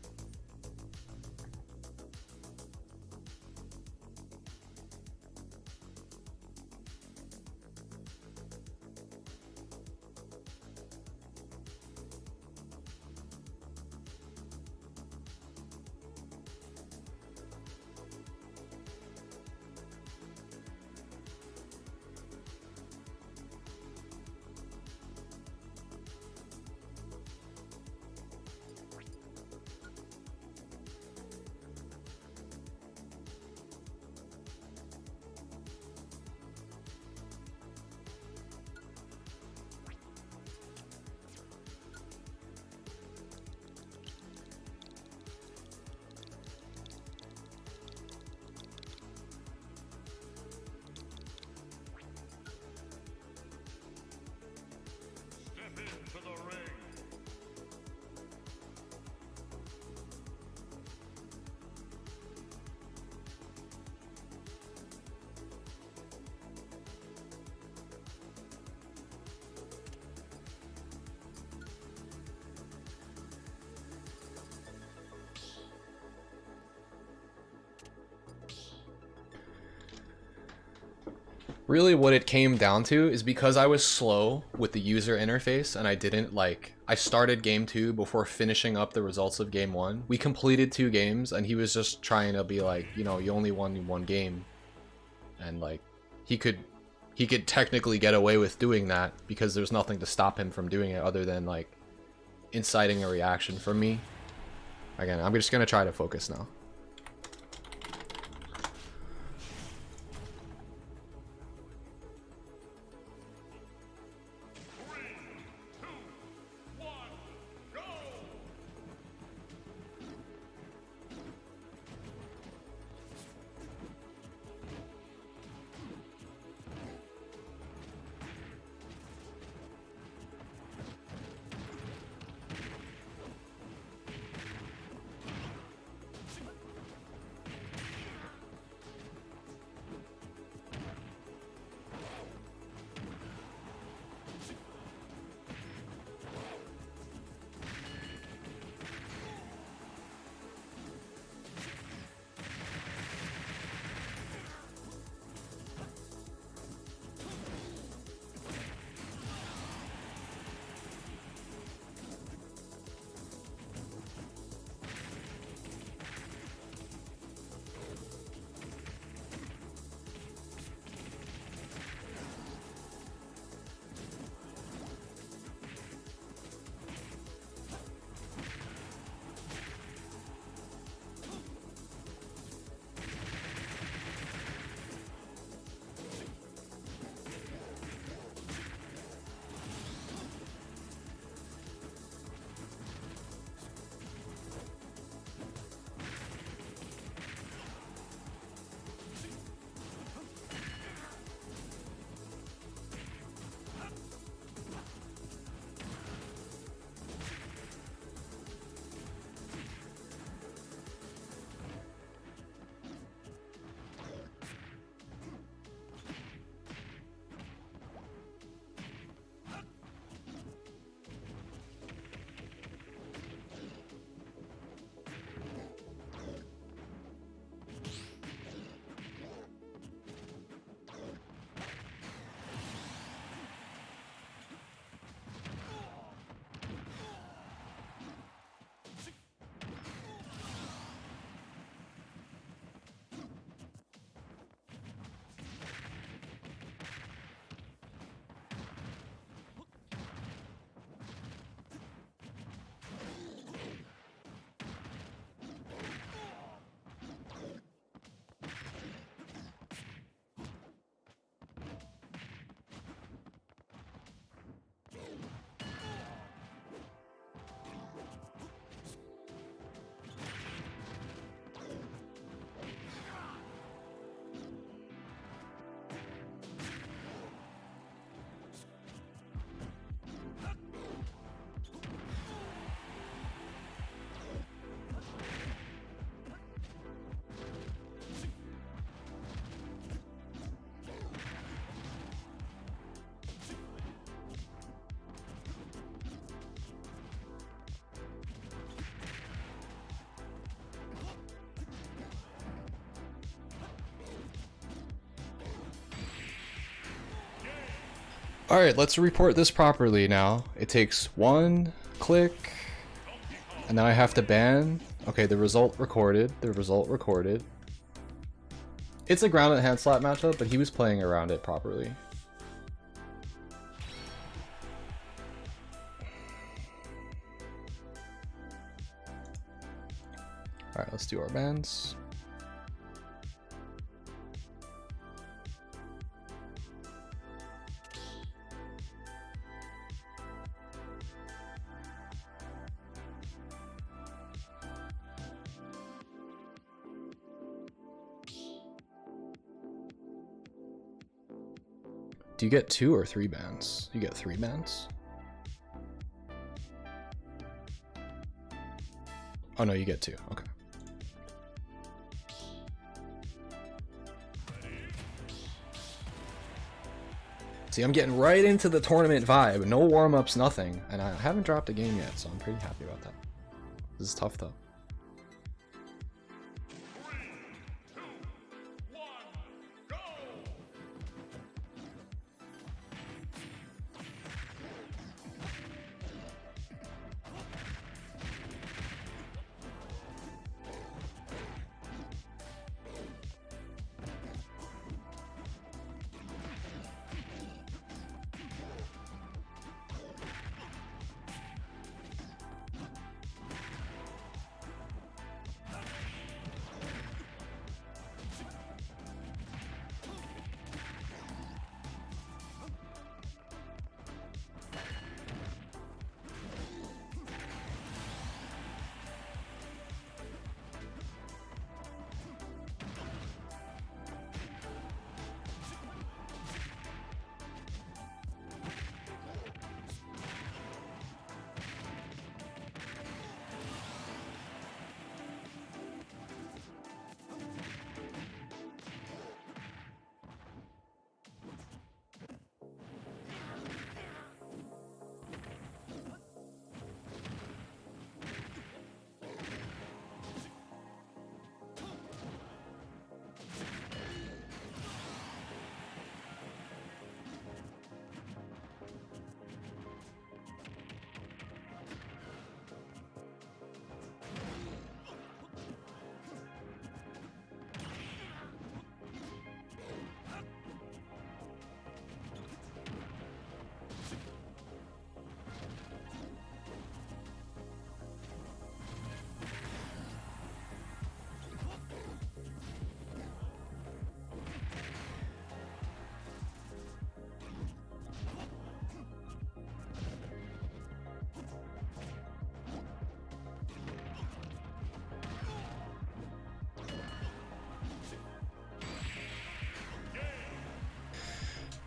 Really what it came down to is because I was slow with the user interface and I didn't like, I started game 2 before finishing up the results of game 1. We completed 2 games and he was just trying to be like, you know, you only won 1 game. And like, he could technically get away with doing that because there's nothing to stop him from doing it other than like inciting a reaction from me. Again, I'm just gonna try to focus now. Alright, let's report this properly now. It takes one click, and then I have to ban. Okay, the result recorded. The result recorded. It's a grounded hand slap matchup, but he was playing around it properly. Alright, let's do our bans. Do you get 2 or 3 bans? You get 3 bans? Oh no, you get 2. Okay. See, I'm getting right into the tournament vibe. No warm-ups, nothing. And I haven't dropped a game yet, so I'm pretty happy about that. This is tough though.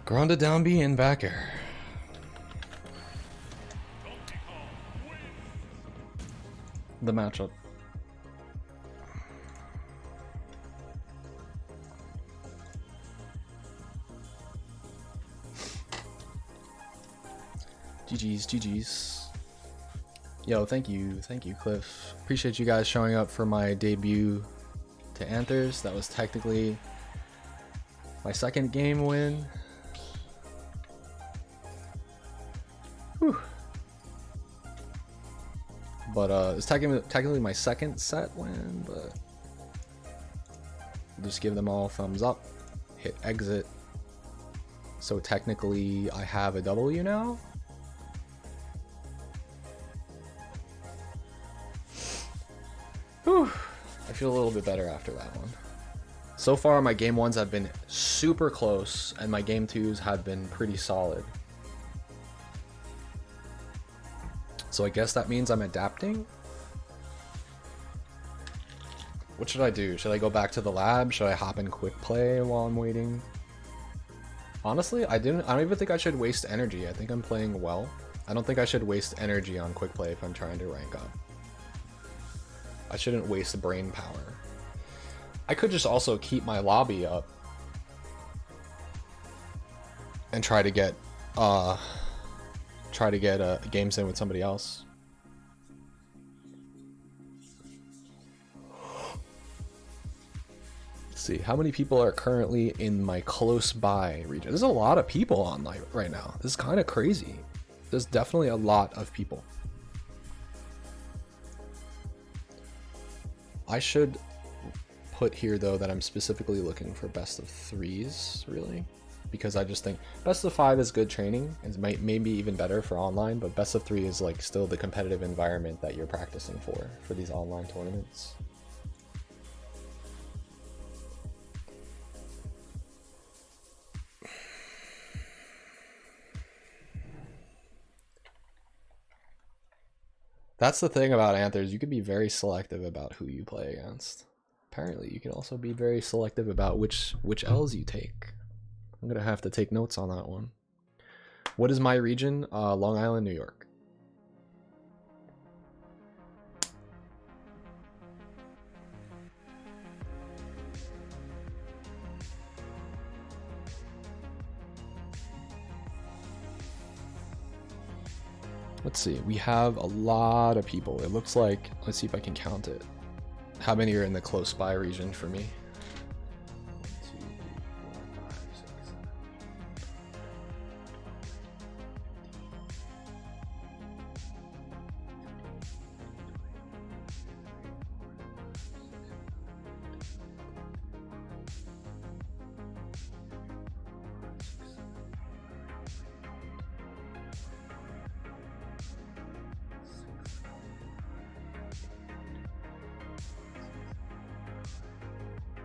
Grounded down B and back air. The matchup. GG's, GG's. Yo, thank you, Cliff. Appreciate you guys showing up for my debut to Anthers. That was technically my second game win. Whew. But it's technically my second set win, but I'll just give them all thumbs up, hit exit. So technically I have a W now. Whew. I feel a little bit better after that one. So far my game ones have been super close and my game twos have been pretty solid. So I guess that means I'm adapting. What should I do? Should I go back to the lab? Should I hop in quick play while I'm waiting? Honestly, I don't even think I should waste energy. I think I'm playing well. I don't think I should waste energy on quick play if I'm trying to rank up. I shouldn't waste brain power. I could just also keep my lobby up and try to get games in with somebody else. Let's see, how many people are currently in my close by region? There's a lot of people online right now. This is kind of crazy. There's definitely a lot of people. I should put here though that I'm specifically looking for best of 3s, really, because I just think best of 5 is good training and maybe even better for online, but best of 3 is like still the competitive environment that you're practicing for these online tournaments. That's the thing about Anthers, you can be very selective about who you play against. Apparently, you can also be very selective about which L's you take. I'm gonna have to take notes on that one. What is my region? Long Island, New York. Let's see, we have a lot of people. It looks like, let's see if I can count it. How many are in the close by region for me? 1, 2, 3, 4, 5, 6, 7.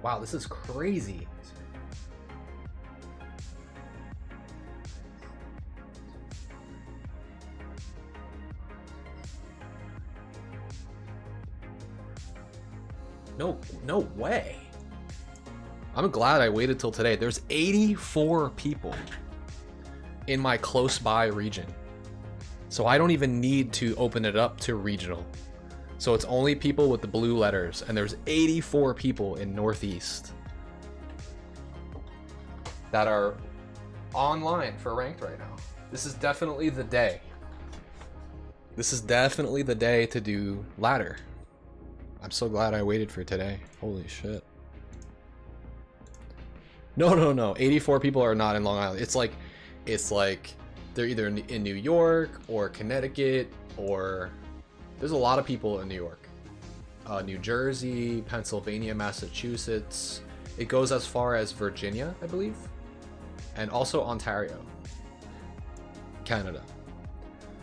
Wow, this is crazy. No way. I'm glad I waited till today. There's 84 people in my close by region. So I don't even need to open it up to regional. So it's only people with the blue letters, and there's 84 people in Northeast that are online for ranked right now. This is definitely the day. This is definitely the day to do ladder. I'm so glad I waited for today. Holy shit. No. 84 people are not in Long Island. It's like they're either in New York or Connecticut, or there's a lot of people in New York, New Jersey, Pennsylvania, Massachusetts. It goes as far as Virginia, I believe, and also Ontario, Canada.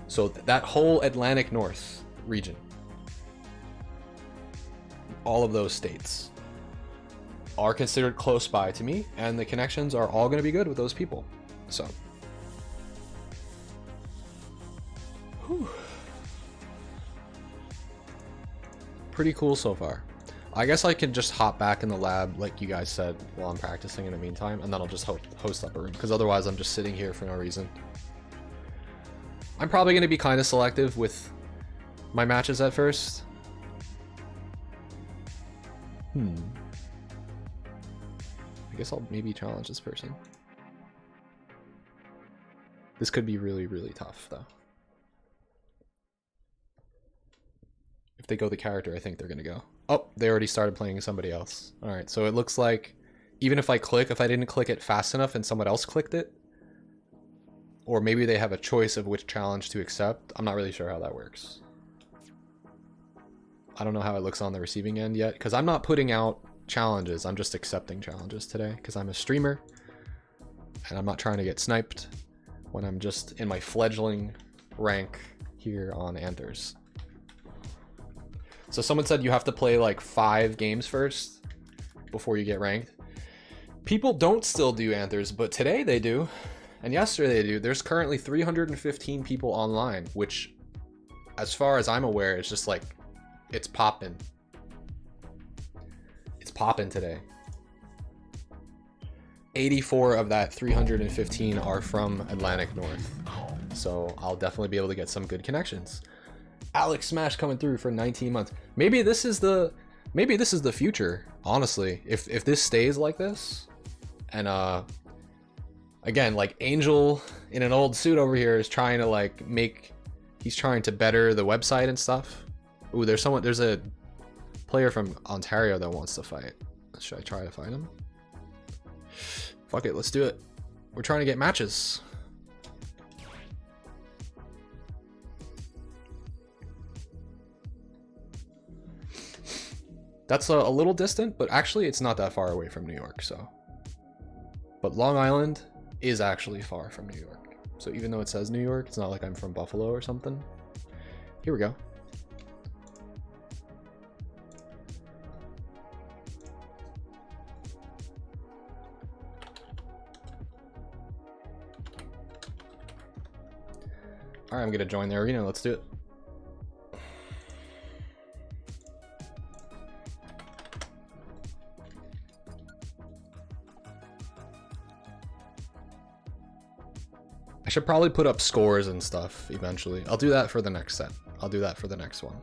So that whole Atlantic North region, all of those states are considered close by to me, and the connections are all going to be good with those people. So, whew. Pretty cool so far. I guess I can just hop back in the lab like you guys said while I'm practicing in the meantime, and then I'll just host up a room, because otherwise I'm just sitting here for no reason. I'm probably going to be kind of selective with my matches at first. I guess I'll maybe challenge this person. This could be really, really tough though. If they go the character, I think they're gonna go. Oh, they already started playing somebody else. All right, so it looks like even if I didn't click it fast enough and someone else clicked it, or maybe they have a choice of which challenge to accept. I'm not really sure how that works. I don't know how it looks on the receiving end yet, because I'm not putting out challenges. I'm just accepting challenges today, because I'm a streamer, and I'm not trying to get sniped when I'm just in my fledgling rank here on Anthers. So someone said you have to play like 5 games first before you get ranked. People don't still do Anthers, but today they do. And yesterday they do. There's currently 315 people online, which as far as I'm aware, it's just like, it's popping. It's popping today. 84 of that 315 are from Atlantic North. So I'll definitely be able to get some good connections. Alex Smash coming through for 19 months. Maybe this is the future, honestly. If this stays like this, and again, like Angel in an old suit over here is trying to like he's trying to better the website and stuff. Ooh, there's a player from Ontario that wants to fight. Should I try to find him? Fuck it, let's do it. We're trying to get matches. That's a little distant, but actually it's not that far away from New York, so. But Long Island is actually far from New York. So even though it says New York, it's not like I'm from Buffalo or something. Here we go. All right, I'm gonna join the arena. Let's do it. I should probably put up scores and stuff eventually. I'll do that for the next set. I'll do that for the next one.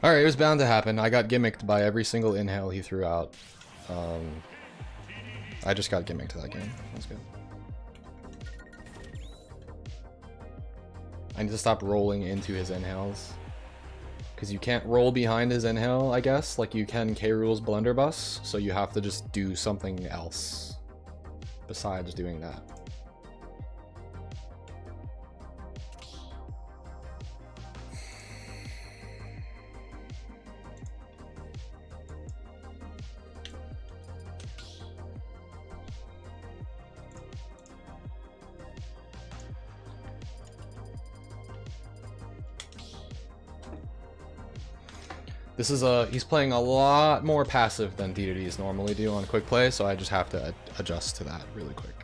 Alright, it was bound to happen. I got gimmicked by every single inhale he threw out. I just got gimmicked that game. That's good. I need to stop rolling into his inhales. Because you can't roll behind his inhale, I guess, like you can K-Rool's blunderbuss, so you have to just do something else besides doing that. This is he's playing a lot more passive than DDDs normally do on quick play, so I just have to adjust to that really quick.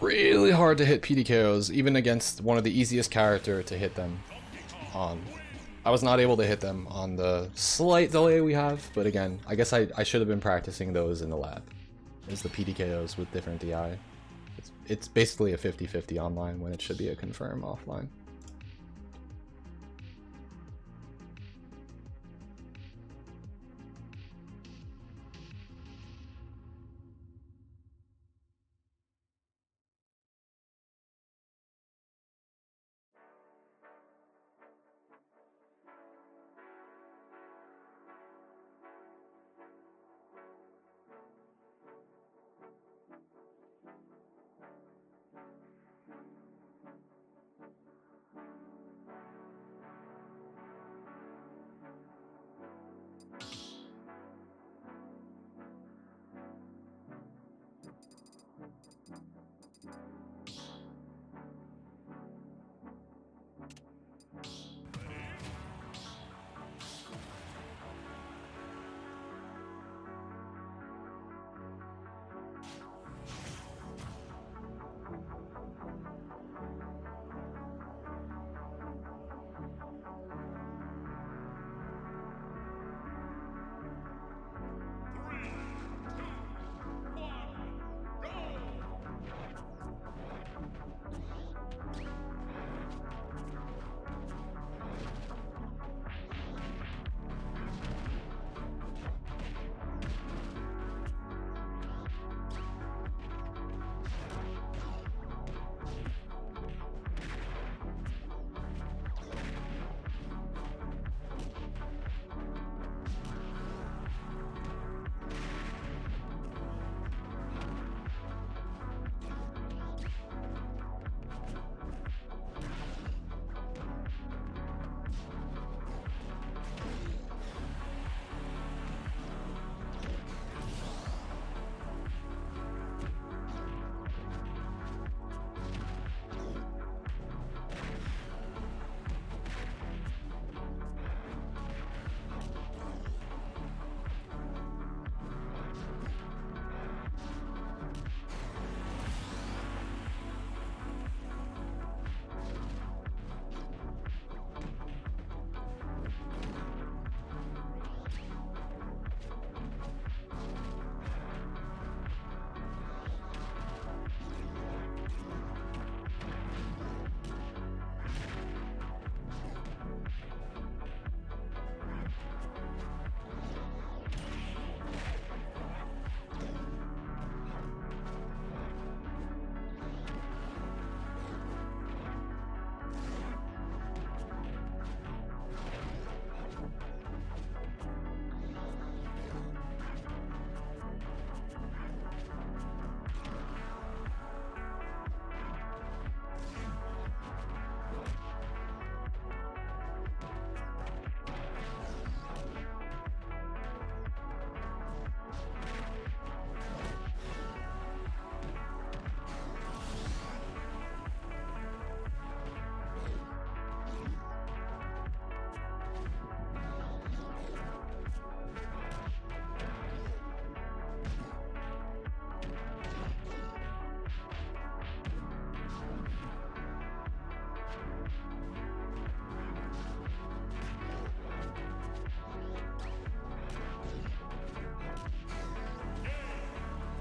really hard to hit PDKOs, even against one of the easiest character to hit them on. I was not able to hit them on the slight delay we have, but again, I guess I should have been practicing those in the lab. Is the PDKOs with different DI. It's basically a 50-50 online when it should be a confirm offline.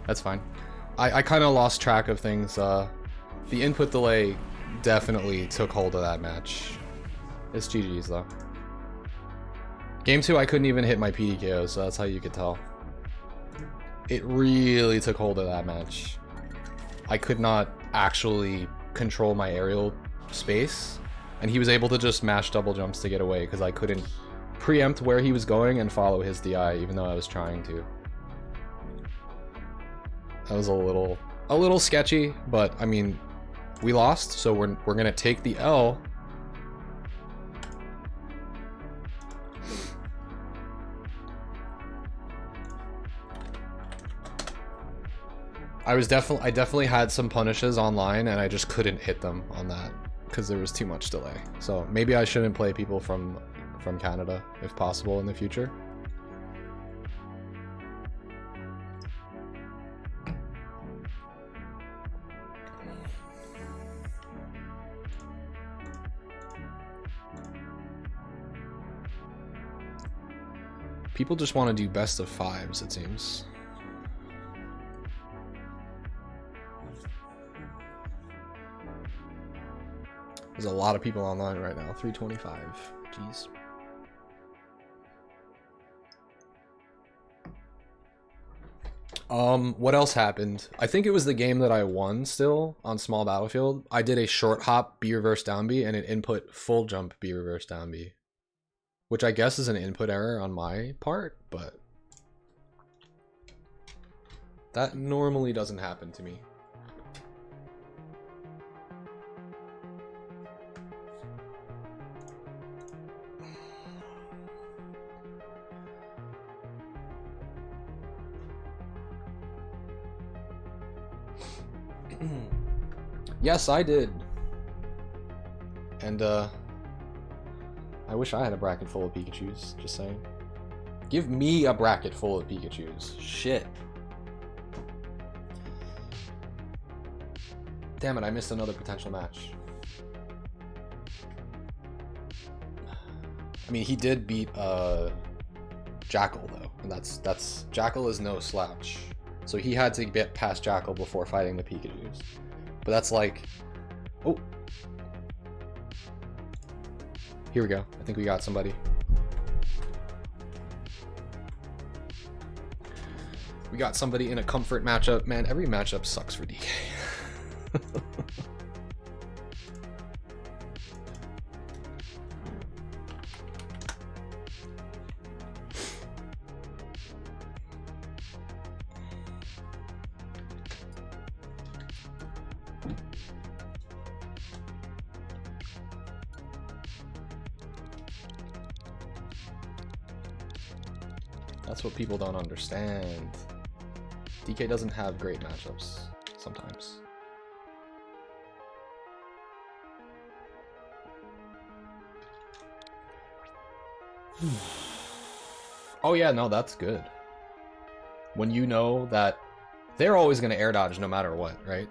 That's fine. I kind of lost track of things. The input delay definitely took hold of that match. It's GG's though. Game 2, I couldn't even hit my PDKO, so that's how you could tell. It really took hold of that match. I could not actually control my aerial space, and he was able to just mash double jumps to get away because I couldn't preempt where he was going and follow his DI, even though I was trying to. That was a little sketchy, but I mean, we lost, so we're gonna take the L. I definitely had some punishes online, and I just couldn't hit them on that because there was too much delay. So maybe I shouldn't play people from Canada if possible in the future. People just want to do best of 5s, it seems. There's a lot of people online right now. 325. Jeez. What else happened? I think it was the game that I won still on small battlefield. I did a short hop B reverse down B and an input full jump B reverse down B. Which I guess is an input error on my part, but that normally doesn't happen to me. Yes, I did. And I wish I had a bracket full of Pikachus, just saying. Give me a bracket full of Pikachus. Shit. Damn it, I missed another potential match. I mean, he did beat Jackal though, and that's Jackal is no slouch. So he had to get past Jackal before fighting the Pikachus. But that's like, oh, here we go. I think we got somebody. We got somebody in a comfort matchup. Man, every matchup sucks for DK. That's what people don't understand. DK doesn't have great matchups sometimes. Oh yeah, no, that's good. When you know that they're always going to air dodge no matter what, right?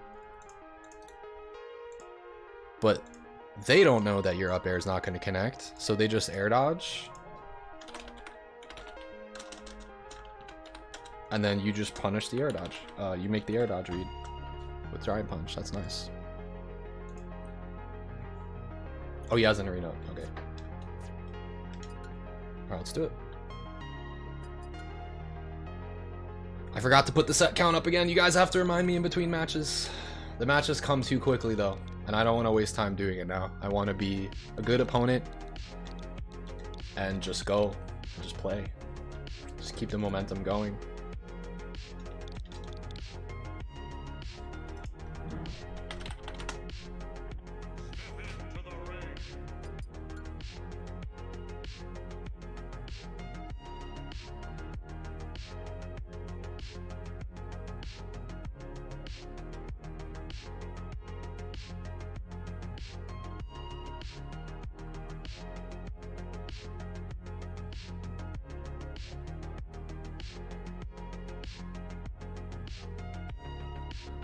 But they don't know that your up air is not going to connect, so they just air dodge. And then you just punish the air dodge. You make the air dodge read with Giant Punch. That's nice. Oh, he has an arena. Okay. Alright, let's do it. I forgot to put the set count up again. You guys have to remind me in between matches. The matches come too quickly though, and I don't want to waste time doing it now. I want to be a good opponent and just go and just play. Just keep the momentum going.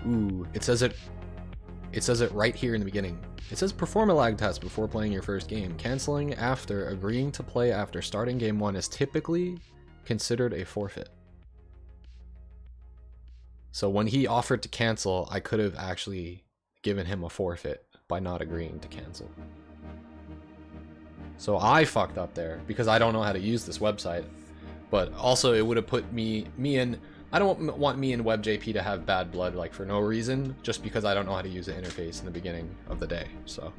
Ooh, it says it right here in the beginning. It says perform a lag test before playing your first game. Canceling after agreeing to play after starting game 1 is typically considered a forfeit. So when he offered to cancel, I could have actually given him a forfeit by not agreeing to cancel. So I fucked up there because I don't know how to use this website. But also it would have put me in... I don't want me and WebJP to have bad blood like for no reason, just because I don't know how to use the interface in the beginning of the day, so.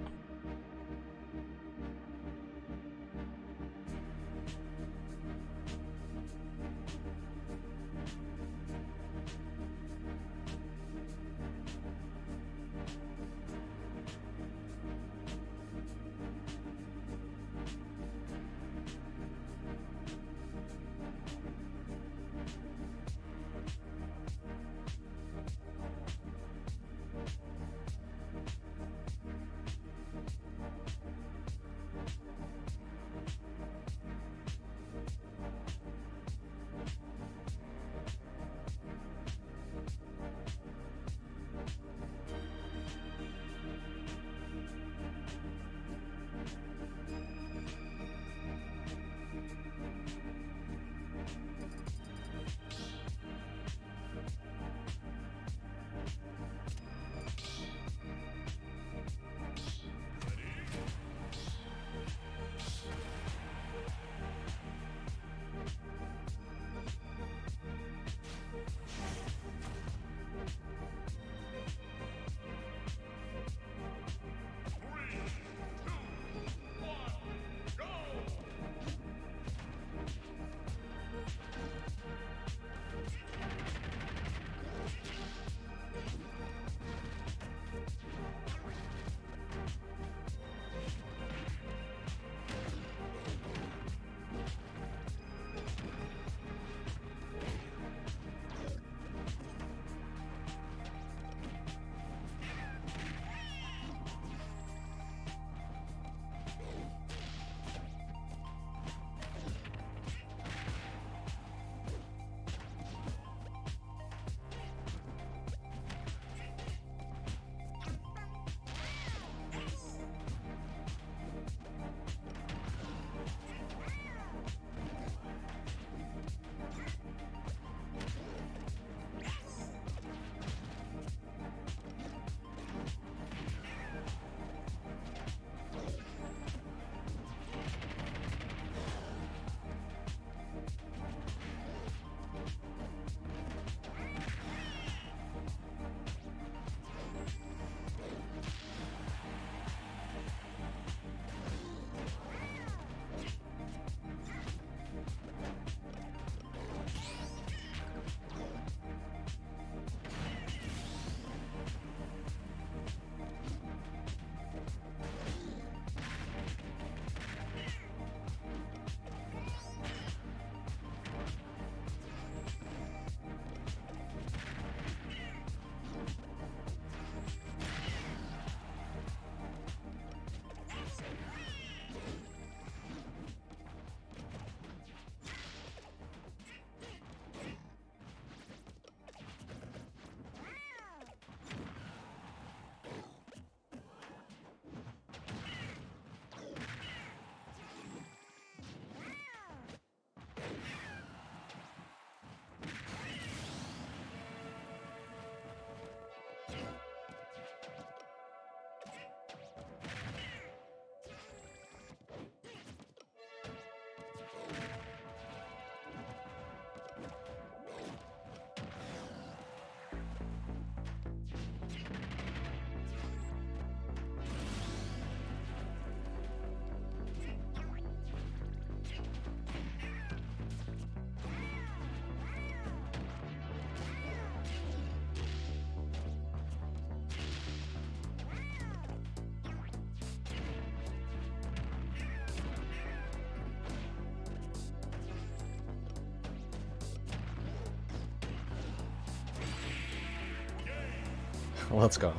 Let's go.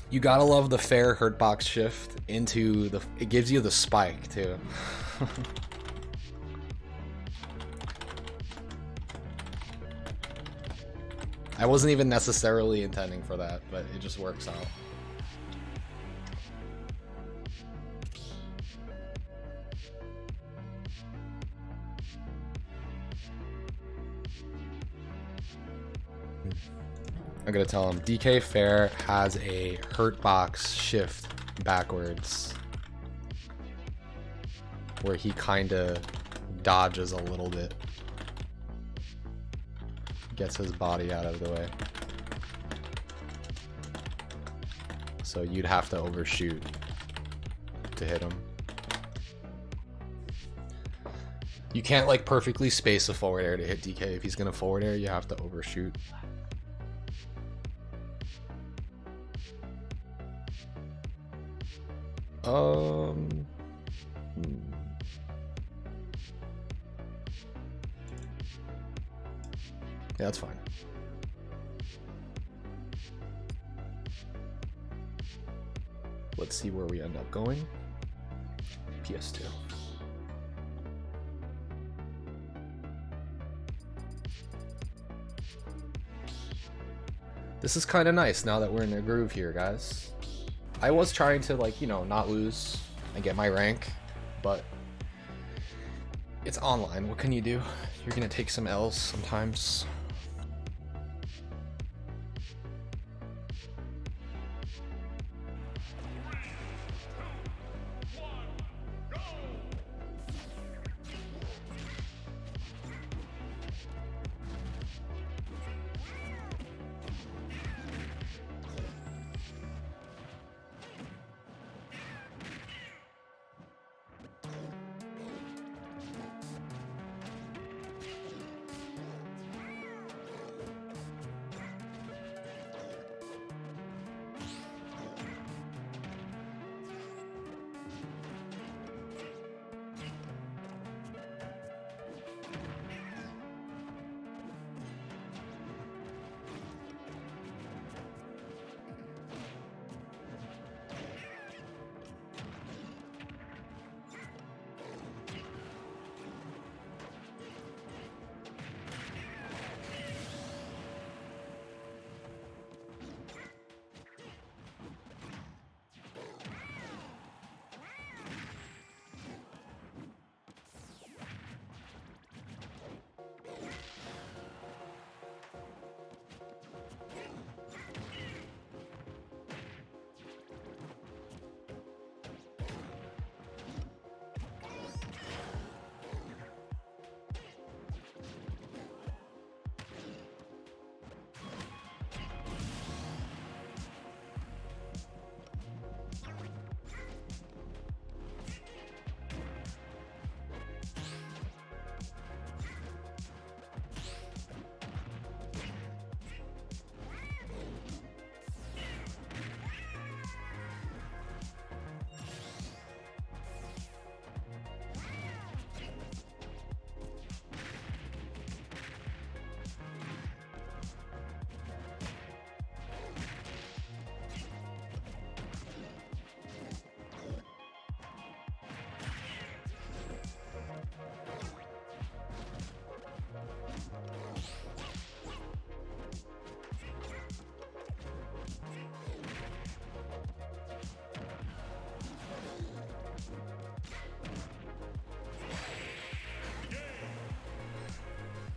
You gotta love the fair hurtbox shift into the... It gives you the spike, too. I wasn't even necessarily intending for that, but it just works out. I'm gonna tell him DK Fair has a hurt box shift backwards where he kinda dodges a little bit, gets his body out of the way, so you'd have to overshoot to hit him. You can't like perfectly space a forward air to hit DK. If he's gonna forward air, you have to overshoot. Yeah, that's fine. Let's see where we end up going. PS2. This is kind of nice now that we're in a groove here, guys. I was trying to, like, you know, not lose and get my rank, but it's online. What can you do? You're gonna take some L's sometimes.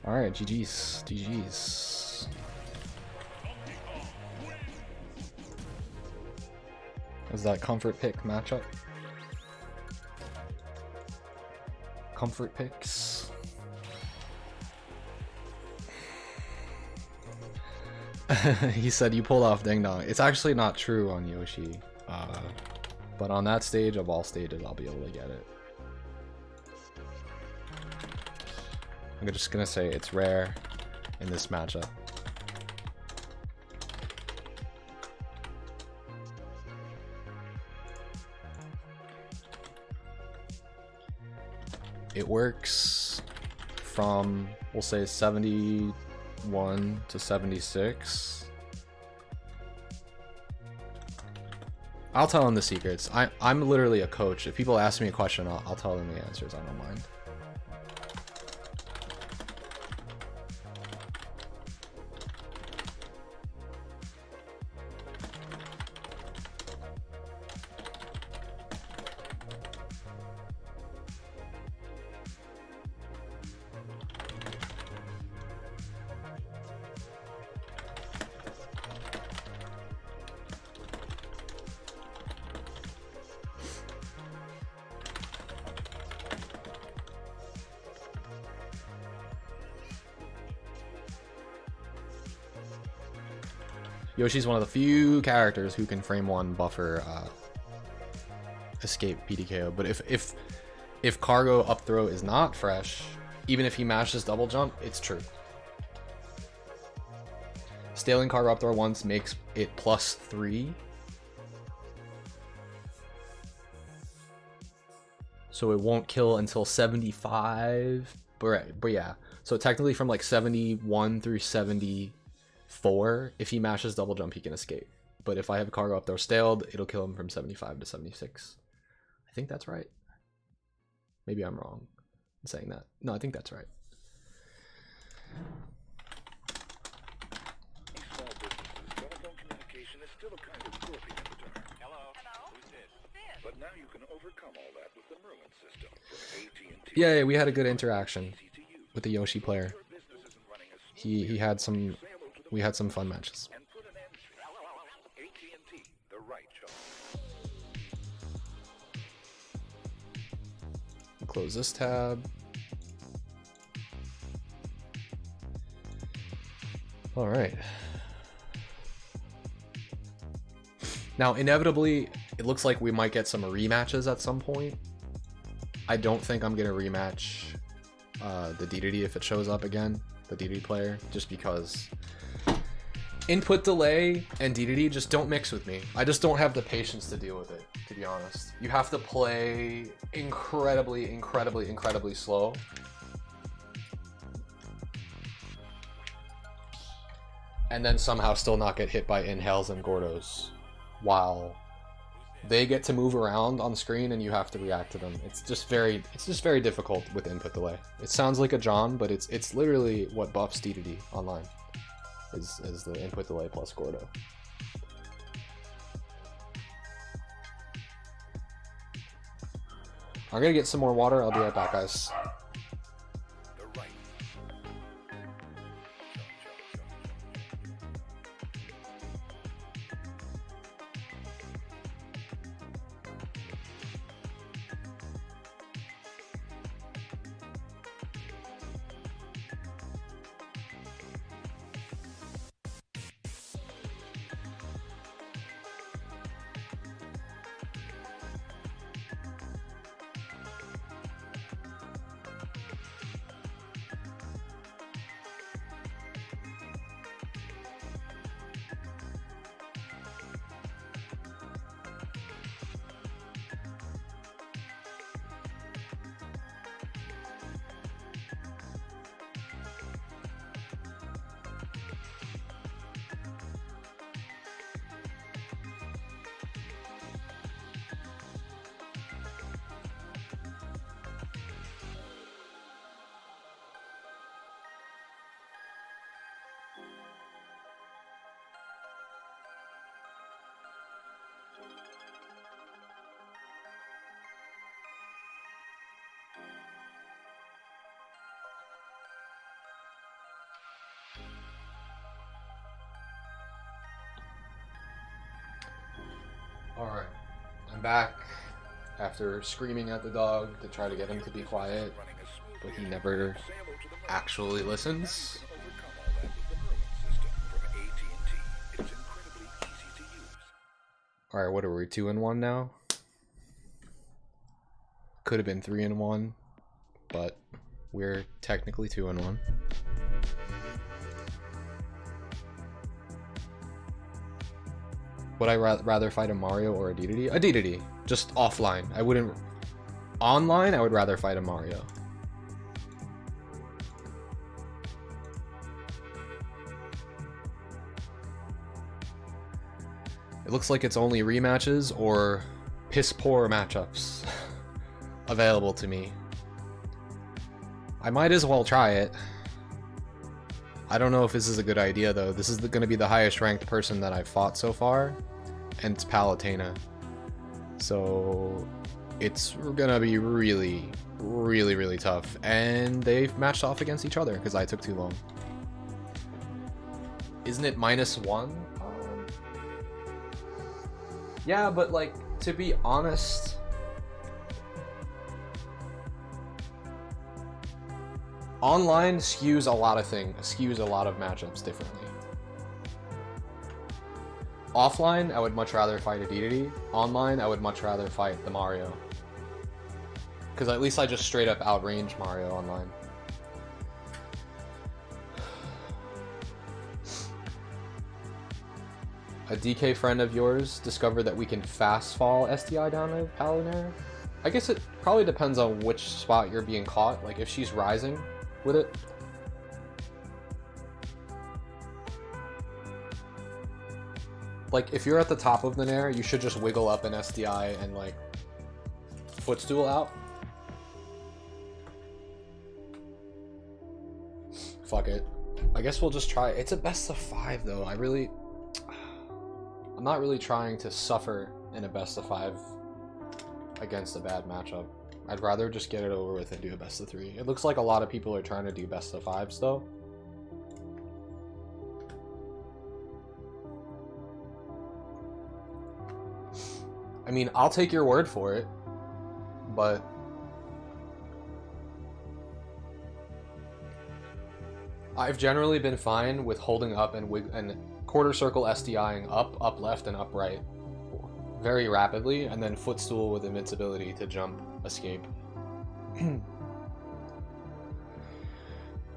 Alright, GG's. GG's. Is that comfort pick matchup? Comfort picks. He said you pulled off Ding Dong. It's actually not true on Yoshi. But on that stage of all stages, I'll be able to get it. I'm just gonna say it's rare in this matchup. It works from, we'll say 71 to 76. I'll tell them the secrets. I'm literally a coach. If people ask me a question, I'll tell them the answers. I don't mind. Yoshi's one of the few characters who can frame one buffer escape PDKO, but if cargo up throw is not fresh, even if he mashes double jump, it's true. Staling cargo up throw once makes it +3. So it won't kill until 75, but yeah. So technically from like 71 through 74, if he mashes double jump, he can escape. But if I have cargo up throw staled, it'll kill him from 75 to 76. I think that's right. Maybe I'm wrong in saying that. No, I think that's right. But now you can overcome all that with the Merlin system from AT&T. Yeah, we had a good interaction with the Yoshi player. He had some, we had some fun matches. AT&T, the right choice. Close this tab. All right. Now, inevitably, it looks like we might get some rematches at some point. I don't think I'm gonna rematch the DDD if it shows up again, the DDD player, just because input delay and DDD just don't mix with me. I just don't have the patience to deal with it, to be honest. You have to play incredibly, incredibly, incredibly slow. And then somehow still not get hit by inhales and Gordos while they get to move around on screen and you have to react to them. It's just very difficult with input delay. It sounds like a John, but it's literally what buffs DDD online is the input delay plus Gordo. I'm gonna get some more water. I'll be right back, guys. Alright, I'm back after screaming at the dog to try to get him to be quiet, but he never actually listens. Alright, what are we, 2-1 now? Could have been 3-1, but we're technically 2-1. Would I rather fight a Mario or a DDD? A DDD, just offline. I wouldn't... Online, I would rather fight a Mario. It looks like it's only rematches or piss poor matchups available to me. I might as well try it. I don't know if this is a good idea though. This is going to be the highest ranked person that I've fought so far, and it's Palutena. So it's gonna be really, really, really tough. And they've matched off against each other because I took too long. Isn't it -1? Yeah, but like, to be honest, online skews a lot of things, skews a lot of matchups differently. Offline, I would much rather fight a DDD. Online, I would much rather fight the Mario. Because at least I just straight up outrange Mario online. A DK friend of yours discovered that we can fast fall SDI down to Palutena. I guess it probably depends on which spot you're being caught. Like if she's rising with it. Like if you're at the top of the Nair, you should just wiggle up an SDI and like footstool out. Fuck it. I guess we'll just try. It's a best of 5 though. I'm not really trying to suffer in a best of 5 against a bad matchup. I'd rather just get it over with and do a best of 3. It looks like a lot of people are trying to do best of 5s though. I mean, I'll take your word for it, but I've generally been fine with holding up and quarter circle SDIing up left, and up right very rapidly, and then footstool with invincibility to jump, escape.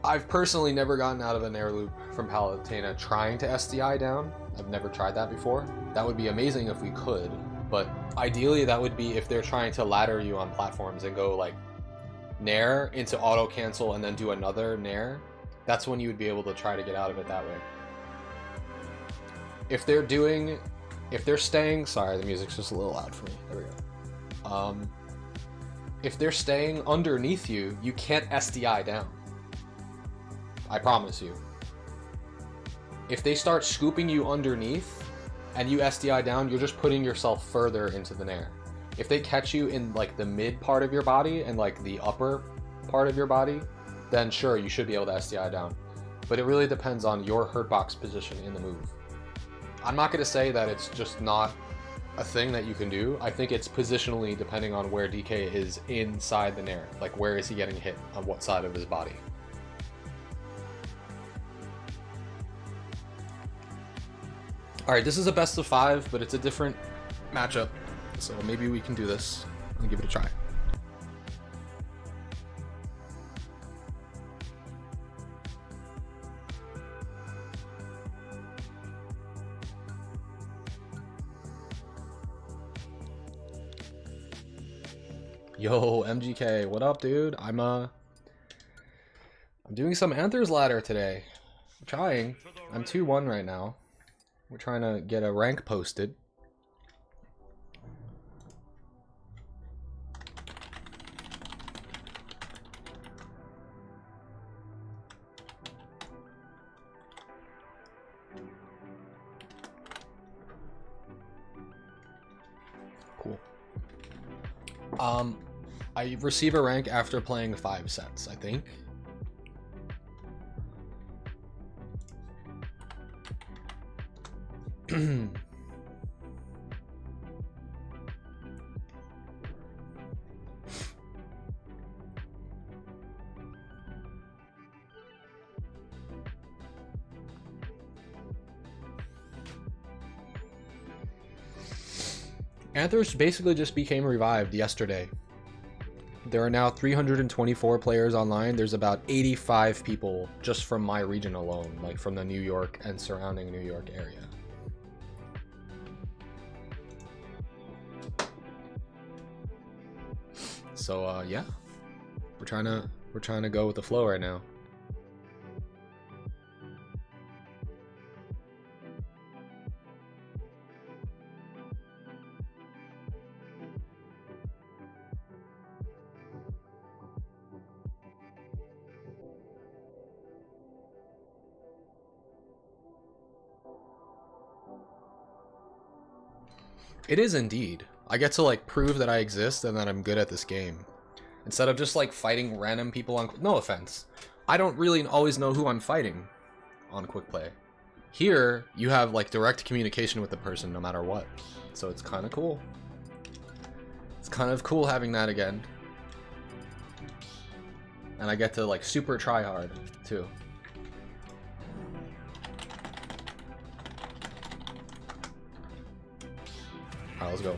I've personally never gotten out of an air loop from Palutena trying to SDI down. I've never tried that before. That would be amazing if we could, but ideally that would be if they're trying to ladder you on platforms and go like Nair into auto cancel and then do another Nair. That's when you would be able to try to get out of it that way. If they're staying, sorry, the music's just a little loud for me. There we go. If they're staying underneath you, you can't SDI down. I promise you. If they start scooping you underneath and you SDI down, you're just putting yourself further into the Nair. If they catch you in like the mid part of your body and like the upper part of your body, then sure, you should be able to SDI down. But it really depends on your hurtbox position in the move. I'm not going to say that it's just not a thing that you can do. I think it's positionally depending on where DK is inside the Nair. Like where is he getting hit on what side of his body. Alright, this is a best of 5, but it's a different matchup. So maybe we can do this and give it a try. Yo, MGK, what up, dude? I'm doing some Anther's ladder today. I'm trying. I'm 2-1 right now. We're trying to get a rank posted. Cool. I receive a rank after playing 5 sets, I think. Anthers basically just became revived yesterday. There are now 324 players online. There's about 85 people just from my region alone, like from the New York and surrounding New York area. So yeah, we're trying to go with the flow right now. It is indeed. I get to like prove that I exist and that I'm good at this game. Instead of just like fighting random people on... No offense. I don't really always know who I'm fighting on quick play. Here, you have like direct communication with the person no matter what. So it's kind of cool. It's kind of cool having that again. And I get to like super try hard too. Alright, let's go.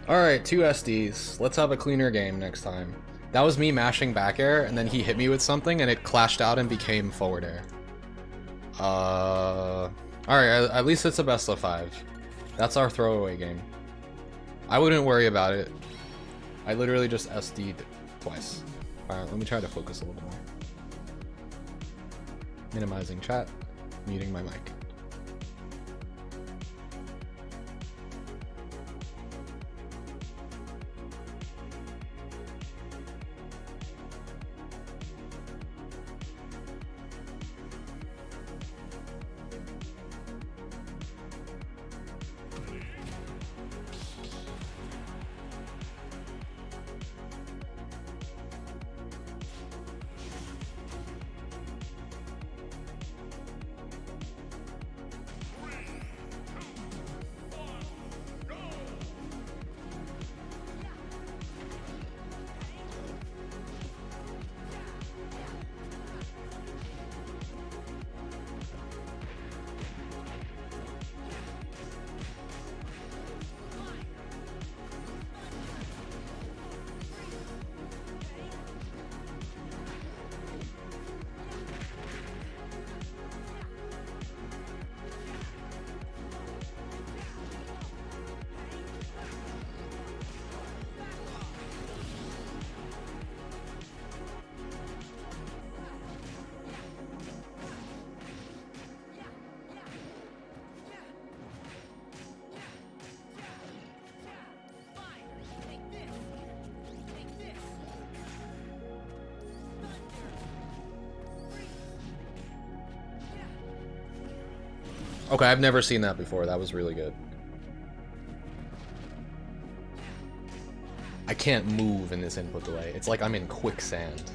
Alright, 2 SDs. Let's have a cleaner game next time. That was me mashing back air, and then he hit me with something, and it clashed out and became forward air. Alright, at least it's a best of 5. That's our throwaway game. I wouldn't worry about it. I literally just SD'd twice. Alright, let me try to focus a little more. Minimizing chat, muting my mic. Okay, I've never seen that before. That was really good. I can't move in this input delay. It's like I'm in quicksand.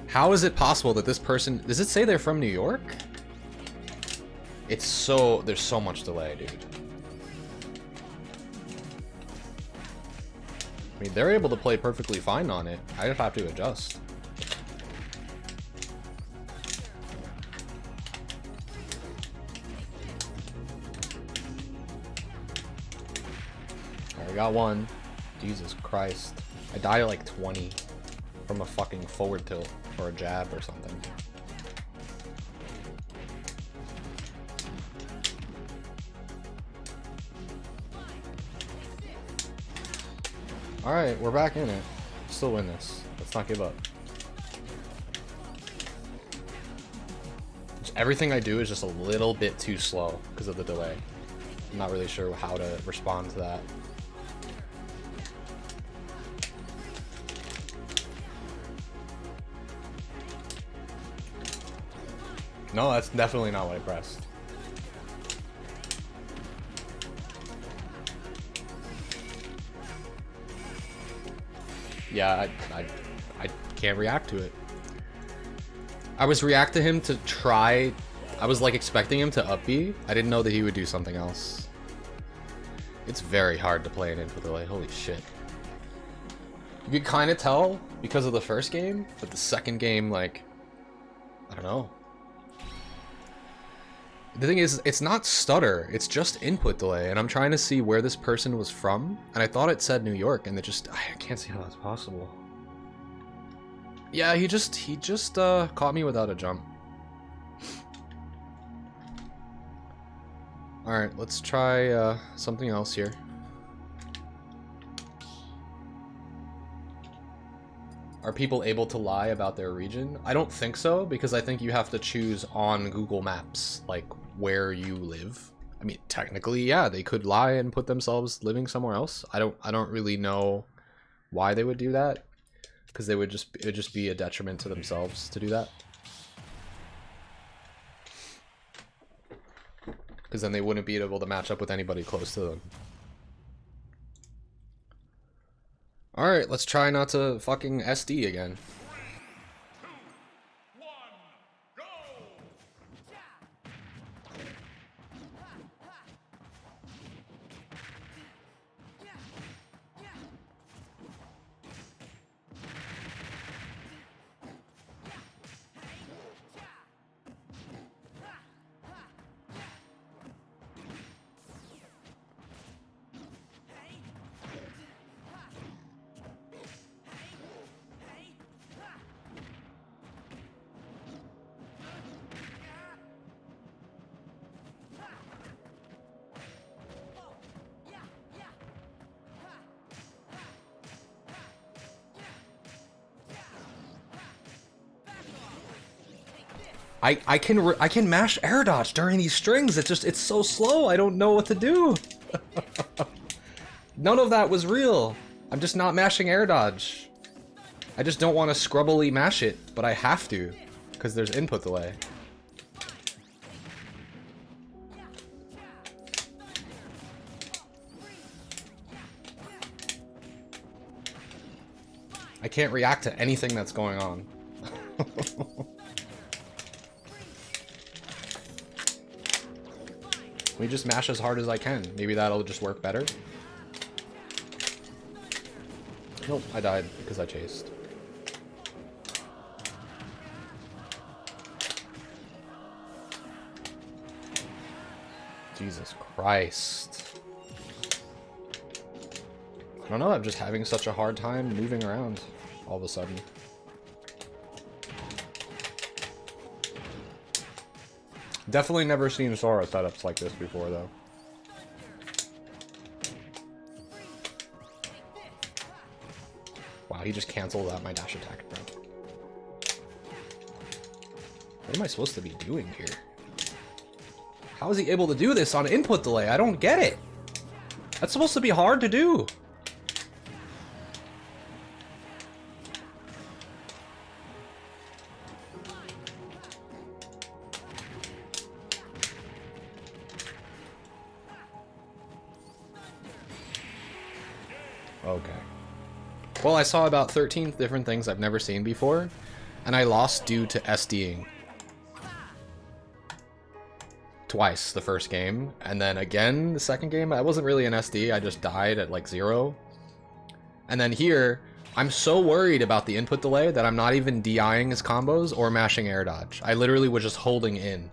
How is it possible that this person... Does it say they're from New York? It's so... There's so much delay, dude. I mean, they're able to play perfectly fine on it. I just have to adjust. Alright, we got one. Jesus Christ. I died at like 20 from a fucking forward tilt or a jab or something. Alright, we're back in it. Still win this. Let's not give up. Everything I do is just a little bit too slow because of the delay. I'm not really sure how to respond to that. No, that's definitely not what I pressed. Yeah, I can't react to it. I was react to him to try. I was like expecting him to up B. I didn't know that he would do something else. It's very hard to play an input delay. Holy shit. You could kind of tell because of the first game, but the second game, like, I don't know. The thing is, it's not stutter, it's just input delay, and I'm trying to see where this person was from, and I thought it said New York, and I can't see how that's possible. Yeah, he just caught me without a jump. Alright, let's try something else here. Are people able to lie about their region? I don't think so, because I think you have to choose on Google Maps, like, where you live. I mean, technically, yeah, they could lie and put themselves living somewhere else. I don't really know why they would do that, because it would just be a detriment to themselves to do that. Because then they wouldn't be able to match up with anybody close to them. Alright, let's try not to fucking SD again. I can mash air dodge during these strings. It's so slow. I don't know what to do. None of that was real. I'm just not mashing air dodge. I just don't want to scrubbily mash it, but I have to because there's input delay. I can't react to anything that's going on. We just mash as hard as I can. Maybe that'll just work better. Nope, I died because I chased. Jesus Christ. I don't know, I'm just having such a hard time moving around all of a sudden. Definitely never seen Sora setups like this before, though. Wow, he just canceled out my dash attack, bro. What am I supposed to be doing here? How is he able to do this on input delay? I don't get it. That's supposed to be hard to do. Okay. Well, I saw about 13 different things I've never seen before, and I lost due to SDing. Twice the first game, and then again the second game. I wasn't really an SD, I just died at like 0. And then here, I'm so worried about the input delay that I'm not even DIing his combos or mashing air dodge. I literally was just holding in.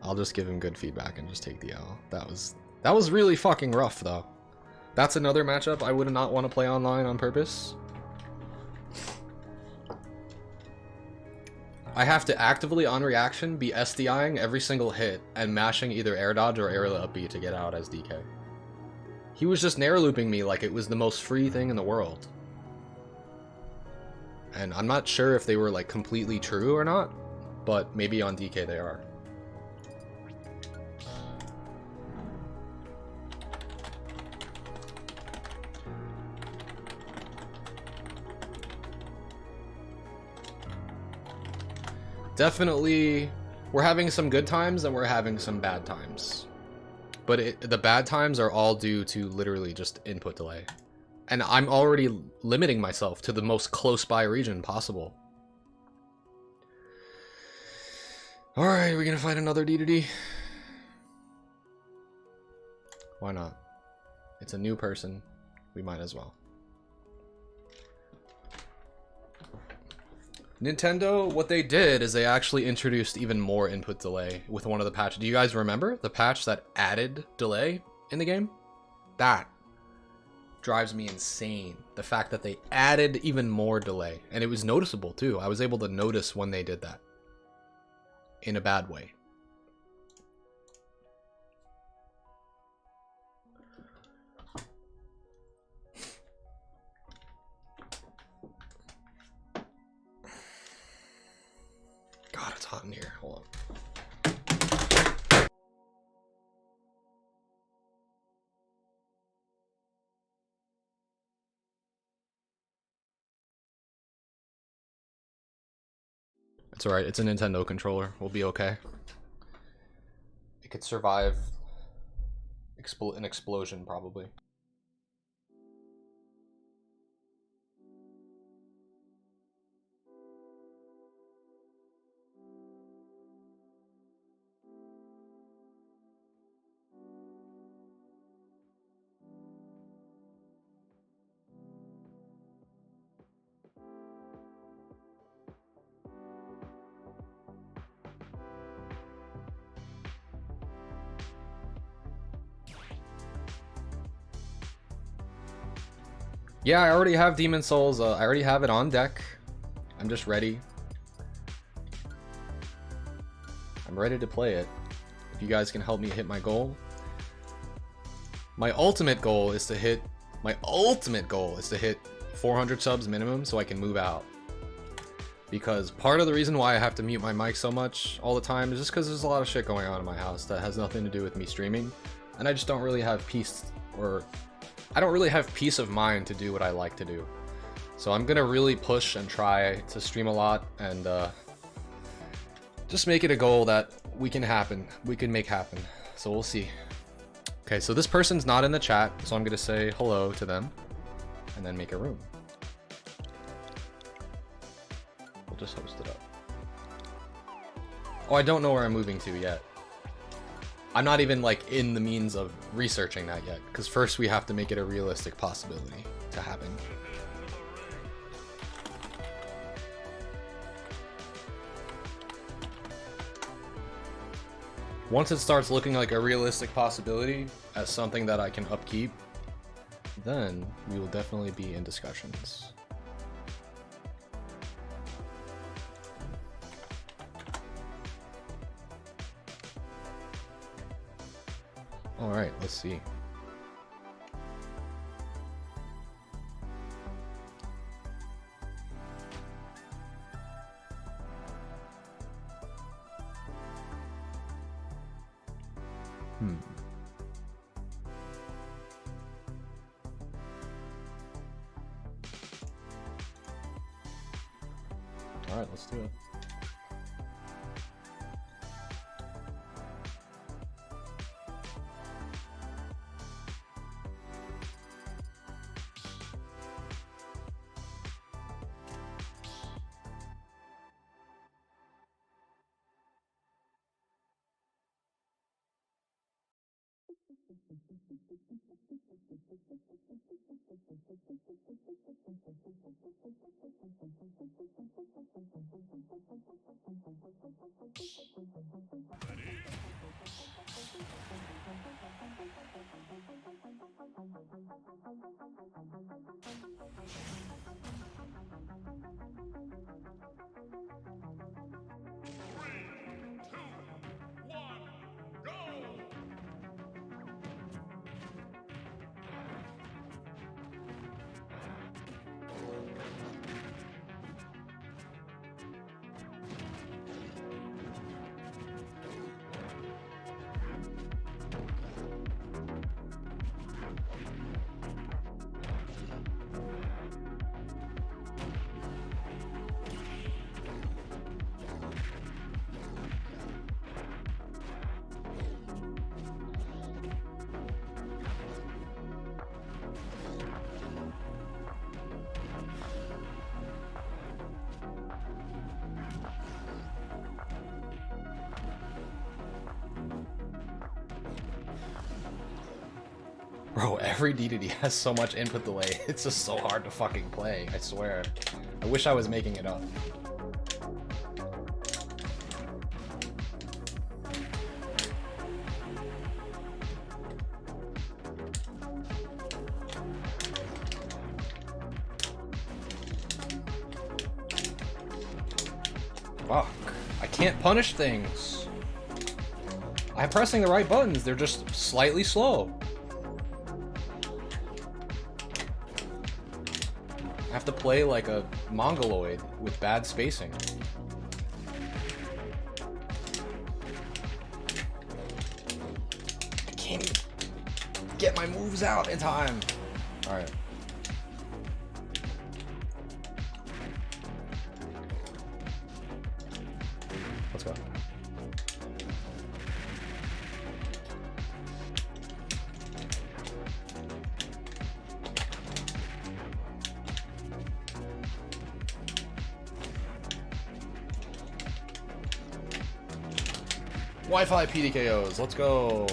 I'll just give him good feedback and just take the L. That was really fucking rough though. That's another matchup I would not want to play online on purpose. I have to actively on reaction be SDIing every single hit and mashing either air dodge or aerial up B to get out as DK. He was just nair looping me like it was the most free thing in the world. And I'm not sure if they were like completely true or not, but maybe on DK they are. Definitely, we're having some good times and we're having some bad times. But the bad times are all due to literally just input delay. And I'm already limiting myself to the most close by region possible. Alright, we're gonna find another D to D. Why not? It's a new person. We might as well. Nintendo, what they did is they actually introduced even more input delay with one of the patches. Do you guys remember the patch that added delay in the game? That drives me insane. The fact that they added even more delay. And it was noticeable too. I was able to notice when they did that. In a bad way. God, it's hot in here. Hold on. It's alright. It's a Nintendo controller. We'll be okay. It could survive an explosion, probably. Yeah, I already have Demon Souls. I already have it on deck. I'm just ready. I'm ready to play it. If you guys can help me hit my goal. My ultimate goal is to hit 400 subs minimum so I can move out. Because part of the reason why I have to mute my mic so much all the time is just because there's a lot of shit going on in my house that has nothing to do with me streaming. And I just don't really have peace of mind to do what I like to do. So I'm gonna really push and try to stream a lot and just make it a goal that we can make happen. So we'll see. Okay, so this person's not in the chat, so I'm gonna say hello to them and then make a room. We'll just host it up. Oh, I don't know where I'm moving to yet. I'm not even like in the means of researching that yet, because first we have to make it a realistic possibility to happen. Once it starts looking like a realistic possibility as something that I can upkeep, then we will definitely be in discussions. All right, let's see. All right, let's do it. Bro, every DDD has so much input delay. It's just so hard to fucking play, I swear. I wish I was making it up. Fuck. I can't punish things. I'm pressing the right buttons, they're just slightly slow. I have to play like a mongoloid with bad spacing. I can't even get my moves out in time. Alright. Let's go. Wi-Fi PDKOs, let's go.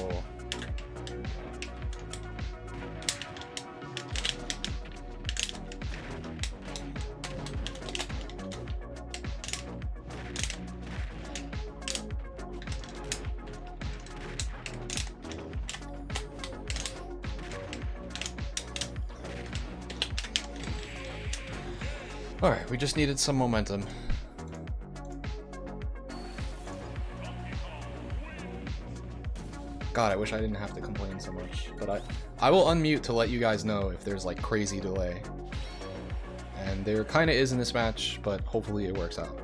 All right, we just needed some momentum. God, I wish I didn't have to complain so much, but I will unmute to let you guys know if there's like crazy delay. And there kind of is in this match, but hopefully it works out.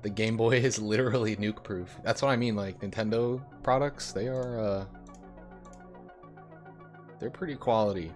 The Game Boy is literally nuke proof. That's what I mean, like Nintendo products, they are they're pretty quality.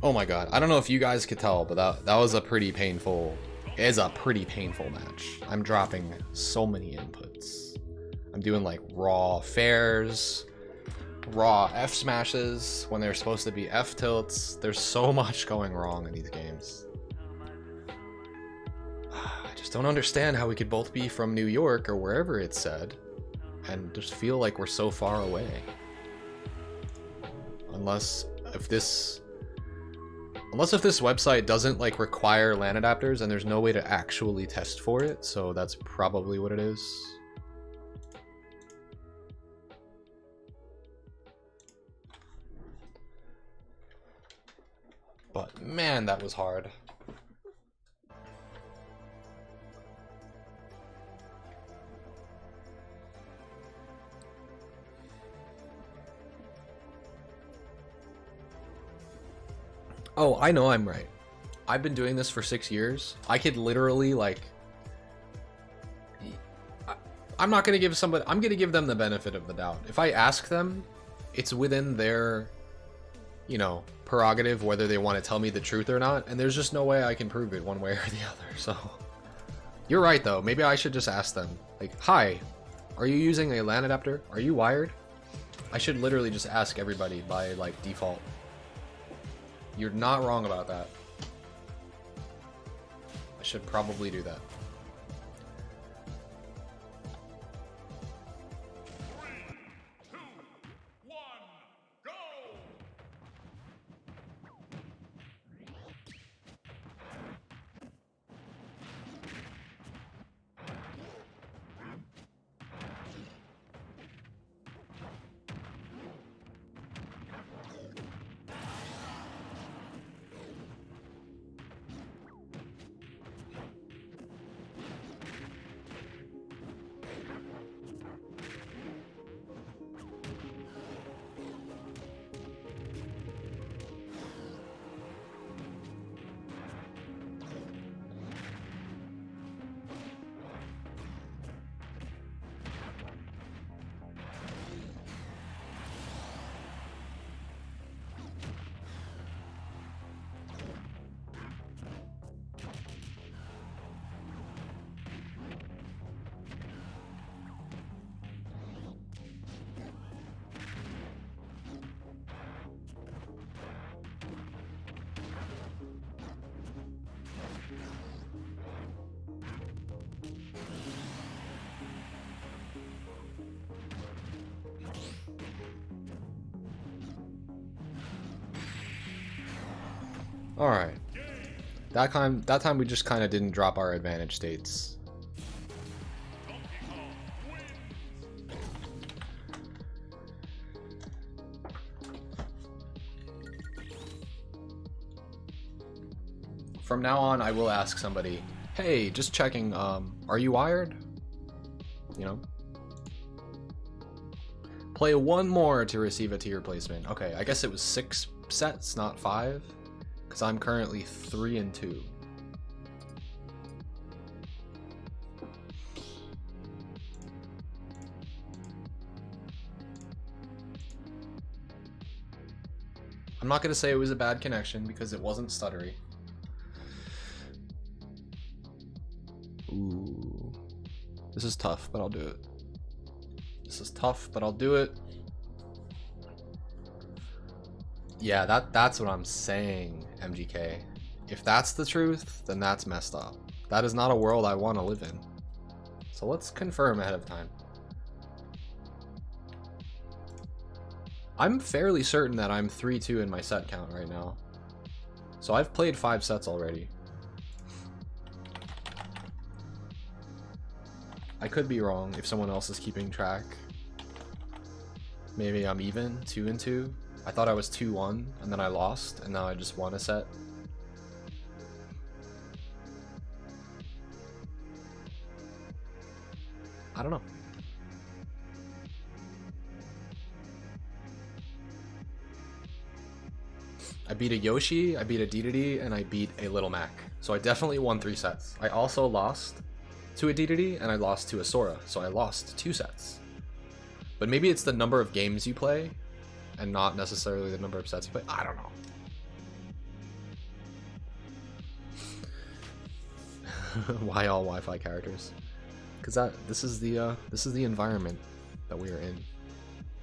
Oh my god, I don't know if you guys could tell, but that was a pretty painful, is a pretty painful match. I'm dropping so many inputs. I'm doing like raw fairs, raw F smashes when they're supposed to be F tilts. There's so much going wrong in these games. I just don't understand how we could both be from New York or wherever it's said and just feel like we're so far away. Unless if this website doesn't like require LAN adapters and there's no way to actually test for it, so that's probably what it is. But man, that was hard. Oh, I know I'm right. I've been doing this for 6 years. I could literally like... I'm not going to give somebody... I'm going to give them the benefit of the doubt. If I ask them, it's within their, you know, prerogative whether they want to tell me the truth or not. And there's just no way I can prove it one way or the other. So, you're right though. Maybe I should just ask them. Like, hi, are you using a LAN adapter? Are you wired? I should literally just ask everybody by like default. You're not wrong about that. I should probably do that. Alright. That time we just kind of didn't drop our advantage states. From now on, I will ask somebody, hey, just checking, are you wired? You know? Play one more to receive a tier placement. Okay, I guess it was 6 sets, not 5. Because I'm currently 3-2. I'm not going to say it was a bad connection because it wasn't stuttery. Ooh. This is tough, but I'll do it. This is tough, but I'll do it. Yeah, that's what I'm saying, MGK. If that's the truth, then that's messed up. That is not a world I want to live in. So let's confirm ahead of time. I'm fairly certain that I'm 3-2 in my set count right now. So I've played 5 sets already. I could be wrong if someone else is keeping track. Maybe I'm even, 2-2. I thought I was 2-1, and then I lost, and now I just won a set. I don't know. I beat a Yoshi, I beat a DDD, and I beat a Little Mac. So I definitely won 3 sets. I also lost to a DDD, and I lost to a Sora, so I lost 2 sets. But maybe it's the number of games you play, and not necessarily the number of sets you play. I don't know. Why all Wi-Fi characters? Because this is the environment that we are in.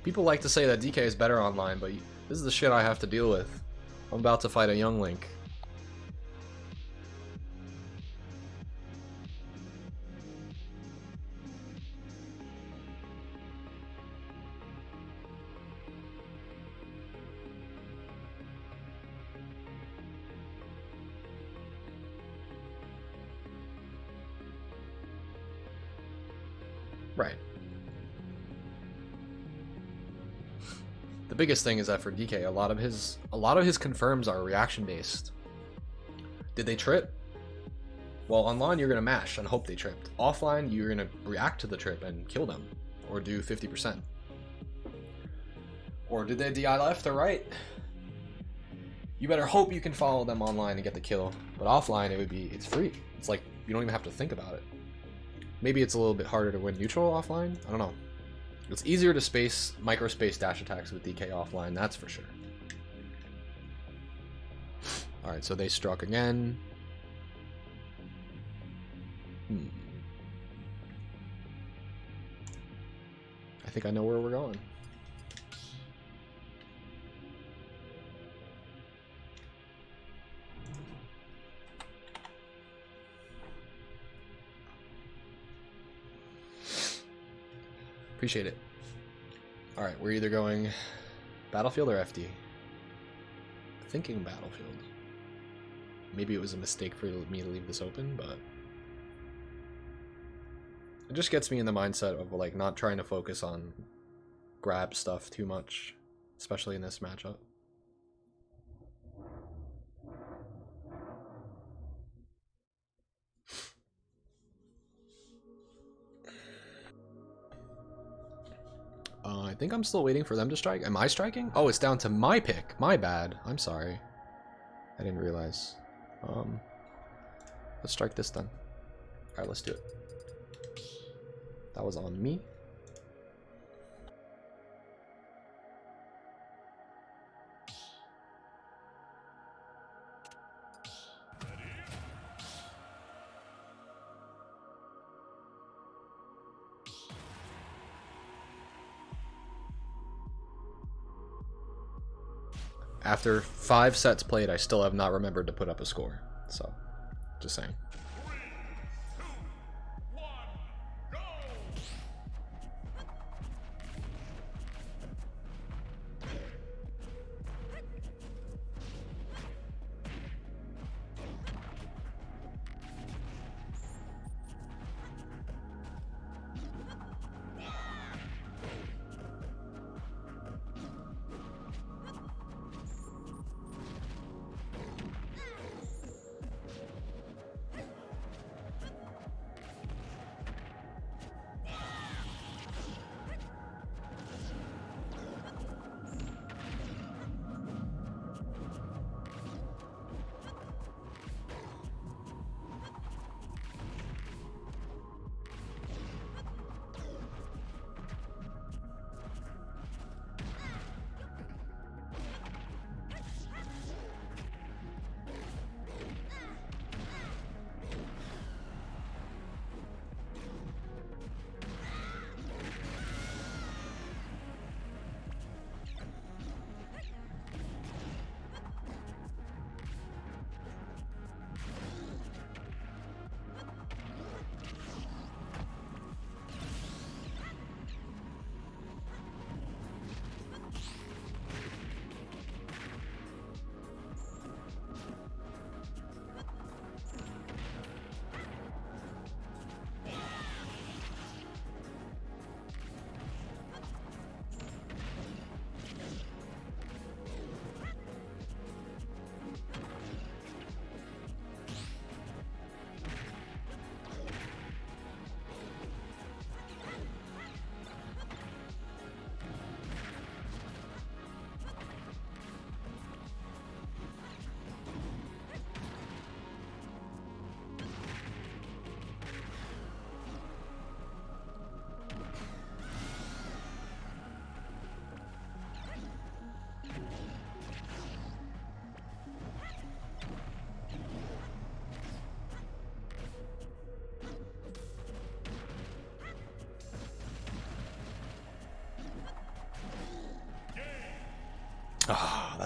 People like to say that DK is better online, but this is the shit I have to deal with. I'm about to fight a young Link. Right. The biggest thing is that for DK, a lot of his confirms are reaction based. Did they trip? Well, online you're gonna mash and hope they tripped. Offline you're gonna react to the trip and kill them, or do 50%. Or did they DI left or right? You better hope you can follow them online and get the kill. But offline it's free. It's like you don't even have to think about it. Maybe it's a little bit harder to win neutral offline. I don't know. It's easier to space microspace dash attacks with DK offline, that's for sure. Alright, so they struck again. I think I know where we're going. Appreciate it. Alright, we're either going Battlefield or FD. Thinking Battlefield. Maybe it was a mistake for me to leave this open, but it just gets me in the mindset of like not trying to focus on grab stuff too much, especially in this matchup. I think I'm still waiting for them to strike. Am I striking? Oh, it's down to my pick. My bad. I'm sorry. I didn't realize. Let's strike this then. Alright, let's do it. That was on me. After 5 sets played, I still have not remembered to put up a score. So, just saying. 3, 2, 1, go!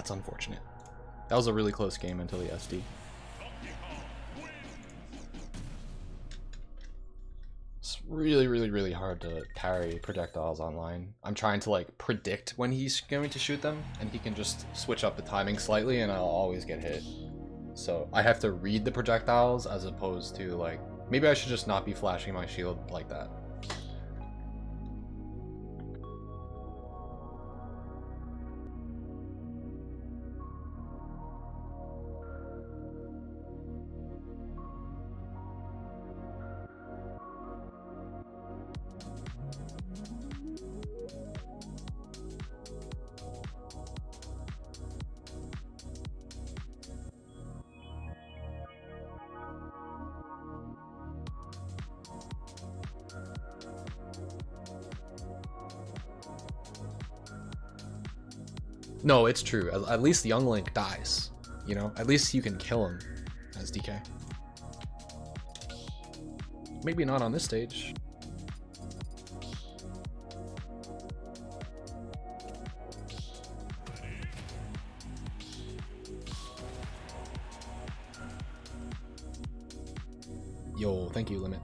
That's unfortunate. That was a really close game until the SD. It's really, really, really hard to parry projectiles online. I'm trying to like predict when he's going to shoot them, and he can just switch up the timing slightly and I'll always get hit. So I have to read the projectiles as opposed to like, maybe I should just not be flashing my shield like that. No, it's true. At least Young Link dies. You know? At least you can kill him as DK. Maybe not on this stage. Yo, thank you, Limit.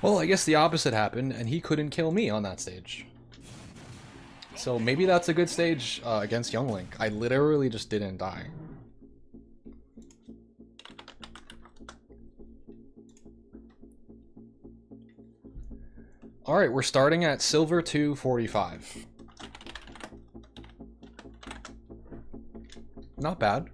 Well, I guess the opposite happened, and he couldn't kill me on that stage. So maybe that's a good stage against Young Link. I literally just didn't die. Alright, we're starting at Silver 245. Not bad.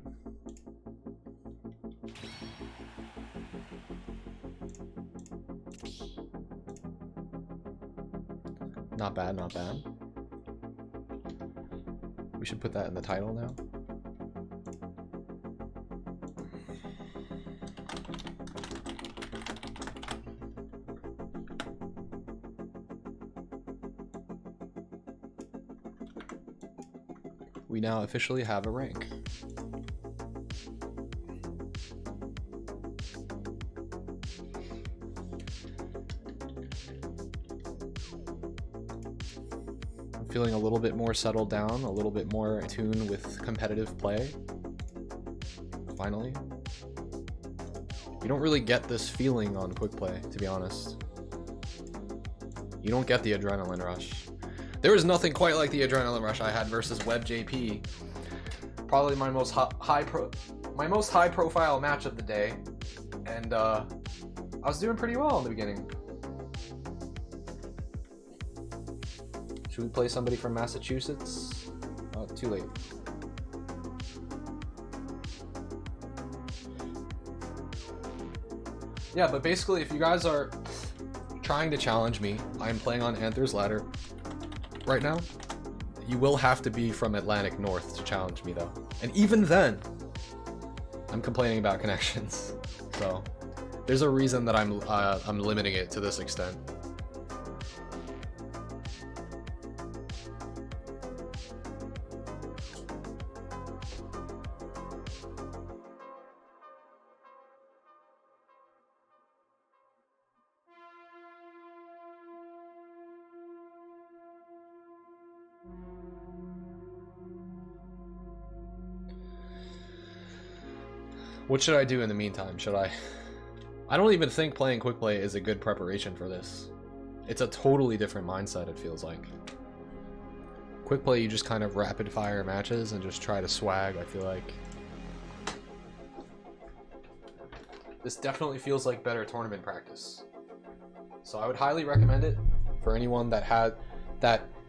Not bad, not bad. We should put that in the title now. We now officially have a rank. Feeling a little bit more settled down, a little bit more in tune with competitive play. finally. You don't really get this feeling on quick play, to be honest. You don't get the adrenaline rush. There was nothing quite like the adrenaline rush I had versus WebJP. Probably my most high profile match of the day, and I was doing pretty well in the beginning. Should we play somebody from Massachusetts? Oh, too late. Yeah, but basically, if you guys are trying to challenge me, I'm playing on Anther's ladder right now. You will have to be from Atlantic North to challenge me, though. And even then, I'm complaining about connections. So there's a reason that I'm limiting it to this extent. What should I do in the meantime? Should I don't even think playing quick play is a good preparation for this. It's a totally different mindset, it feels like. Quick play, you just kind of rapid fire matches and just try to swag, I feel like. This definitely feels like better tournament practice. So I would highly recommend it for anyone that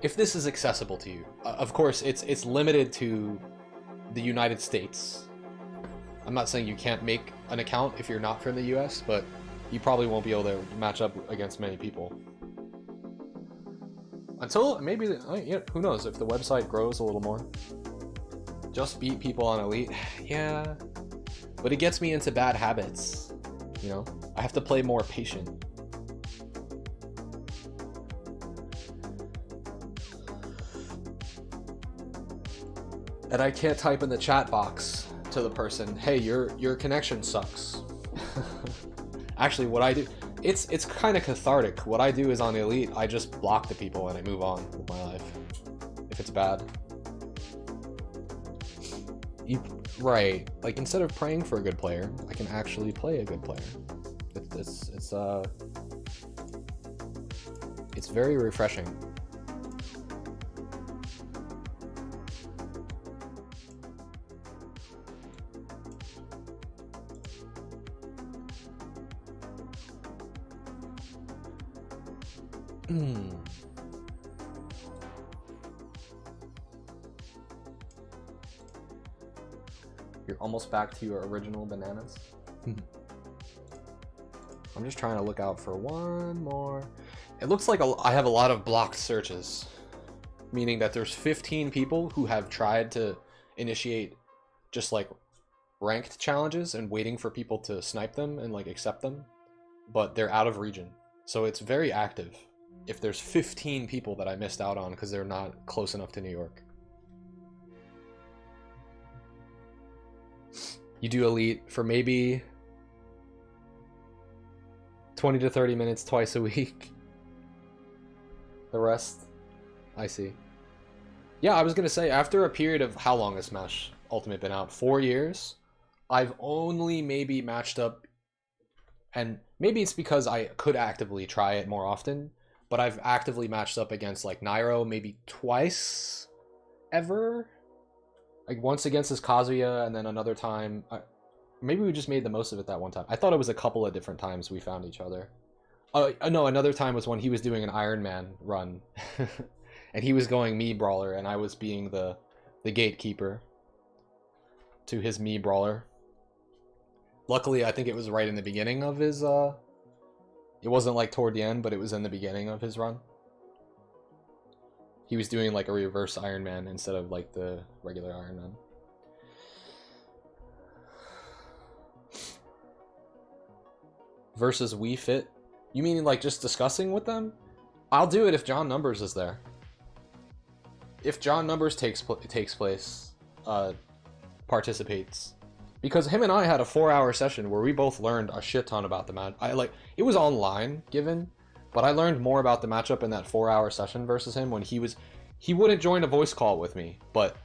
if this is accessible to you. Of course, it's limited to the United States. I'm not saying you can't make an account if you're not from the US, but you probably won't be able to match up against many people. Until maybe, who knows, if the website grows a little more. Just beat people on Elite, yeah. But it gets me into bad habits, you know? I have to play more patient. And I can't type in the chat box to the person, hey, your connection sucks. Actually, what I do, it's kind of cathartic. What I do is on Elite, I just block the people and I move on with my life. If it's bad. Right, like instead of praying for a good player, I can actually play a good player. It's very refreshing. You're almost back to your original bananas. I'm just trying to look out for one more. It looks like I have a lot of blocked searches, meaning that there's 15 people who have tried to initiate just like ranked challenges and waiting for people to snipe them and like accept them, but they're out of region. So it's very active. If there's 15 people that I missed out on because they're not close enough to New York. You do Elite for maybe 20 to 30 minutes twice a week. The rest, I see. Yeah, I was gonna say, after a period of, how long has Smash Ultimate been out? 4 years? I've only maybe matched up, and maybe it's because I could actively try it more often, but I've actively matched up against like Nairo maybe twice ever. Like once against his Kazuya, and then another time. Maybe we just made the most of it that one time. I thought it was a couple of different times we found each other. No, another time was when he was doing an Iron Man run. And he was going Mii Brawler, and I was being the gatekeeper to his Mii Brawler. Luckily, I think it was right in the beginning of his... It wasn't like toward the end, but it was in the beginning of his run. He was doing like a reverse Iron Man instead of like the regular Iron Man. Versus Wii Fit? You mean like just discussing with them? I'll do it if John Numbers is there. If John Numbers takes place, participates. Because him and I had a 4-hour session where we both learned a shit ton about the match. It was online, given, but I learned more about the matchup in that 4-hour session versus him when he wouldn't join a voice call with me, but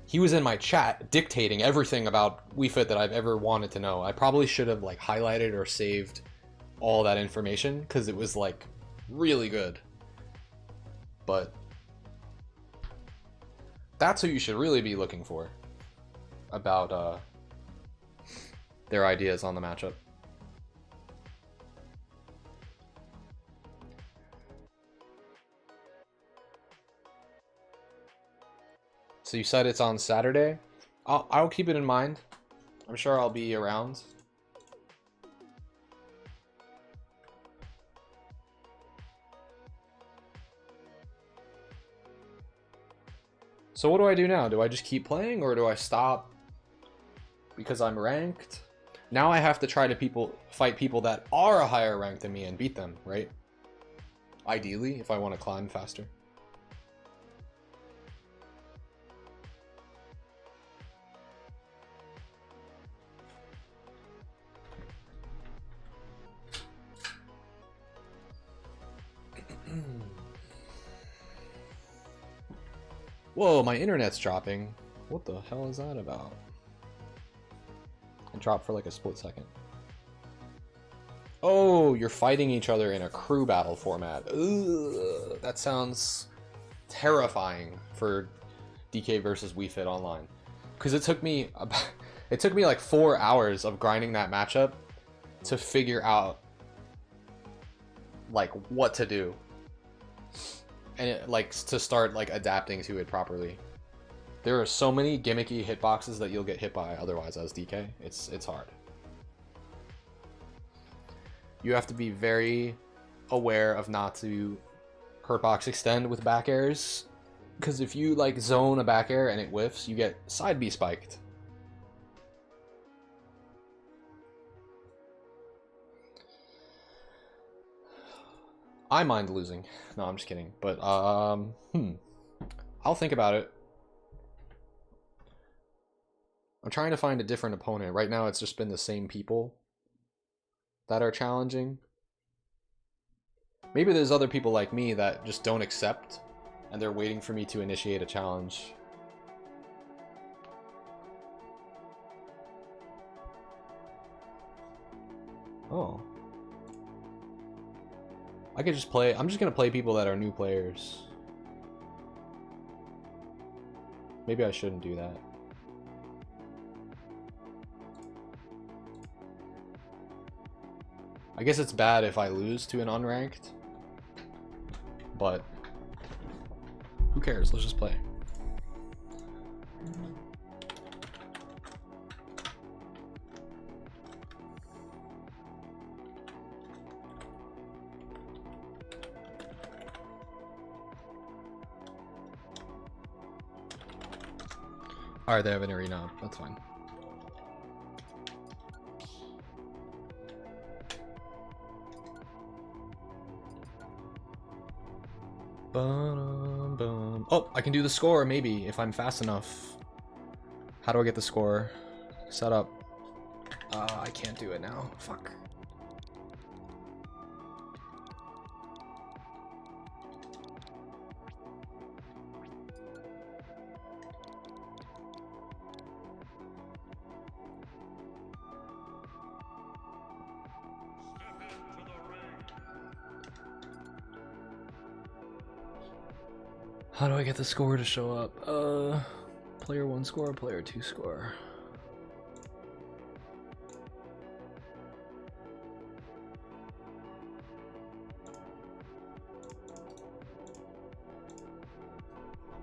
he was in my chat dictating everything about Wii Fit that I've ever wanted to know. I probably should have like highlighted or saved all that information because it was like really good. But that's who you should really be looking for about their ideas on the matchup. So you said it's on Saturday? I'll keep it in mind. I'm sure I'll be around. So what do I do now? Do I just keep playing or do I stop because I'm ranked? Now I have to try to fight people that are a higher rank than me and beat them, right? Ideally, if I want to climb faster. Whoa, my internet's dropping. What the hell is that about? It dropped for like a split second. Oh, you're fighting each other in a crew battle format. Ugh, that sounds terrifying for DK versus Wii Fit Online. Because it took me like 4 hours of grinding that matchup to figure out like what to do. And it, like to start like adapting to it properly. There are so many gimmicky hitboxes that you'll get hit by otherwise as DK. It's hard. You have to be very aware of not to hurtbox extend with back airs, because if you like zone a back air and it whiffs, you get side B spiked. I mind losing. No, I'm just kidding. But I'll think about it. I'm trying to find a different opponent. Right now it's just been the same people that are challenging. Maybe there's other people like me that just don't accept and they're waiting for me to initiate a challenge. Oh. I could just play. I'm just gonna play people that are new players. Maybe I shouldn't do that. I guess it's bad if I lose to an unranked, but who cares? Let's just play. Alright, they have an arena. That's fine. Oh, I can do the score, maybe, if I'm fast enough. How do I get the score? Set up. I can't do it now. Fuck. How do I get the score to show up? Player 1 score, player 2 score.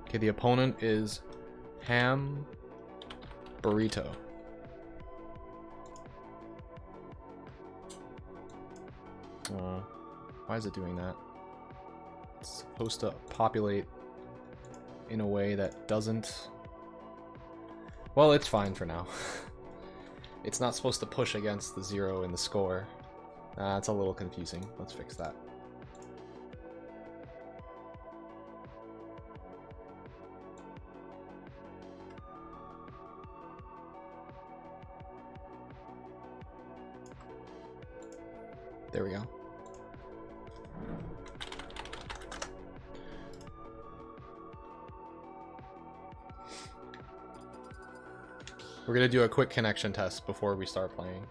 Okay, the opponent is Ham Burrito. Why is it doing that? It's supposed to populate in a way that doesn't... Well, it's fine for now. It's not supposed to push against the 0 in the score. It's a little confusing. Let's fix that. There we go. We're gonna do a quick connection test before we start playing.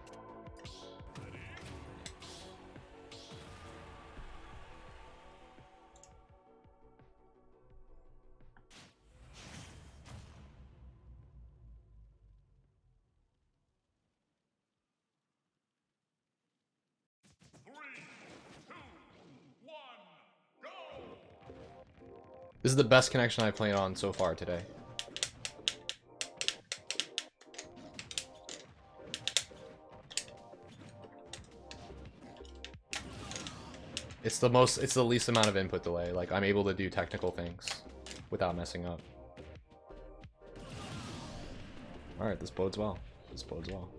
This is the best connection I've played on so far today. It's the least amount of input delay. Like, I'm able to do technical things without messing up. Alright, this bodes well. This bodes well.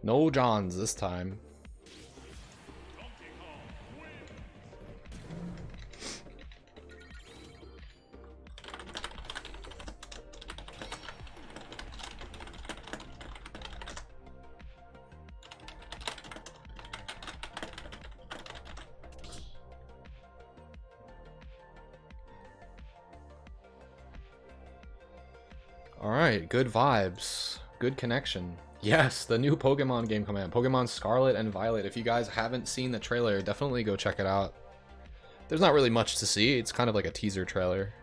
No Johns this time. Alright, good vibes. Good connection. Yes, the new Pokemon game coming out. Pokemon Scarlet and Violet. If you guys haven't seen the trailer, definitely go check it out. There's not really much to see. It's kind of like a teaser trailer.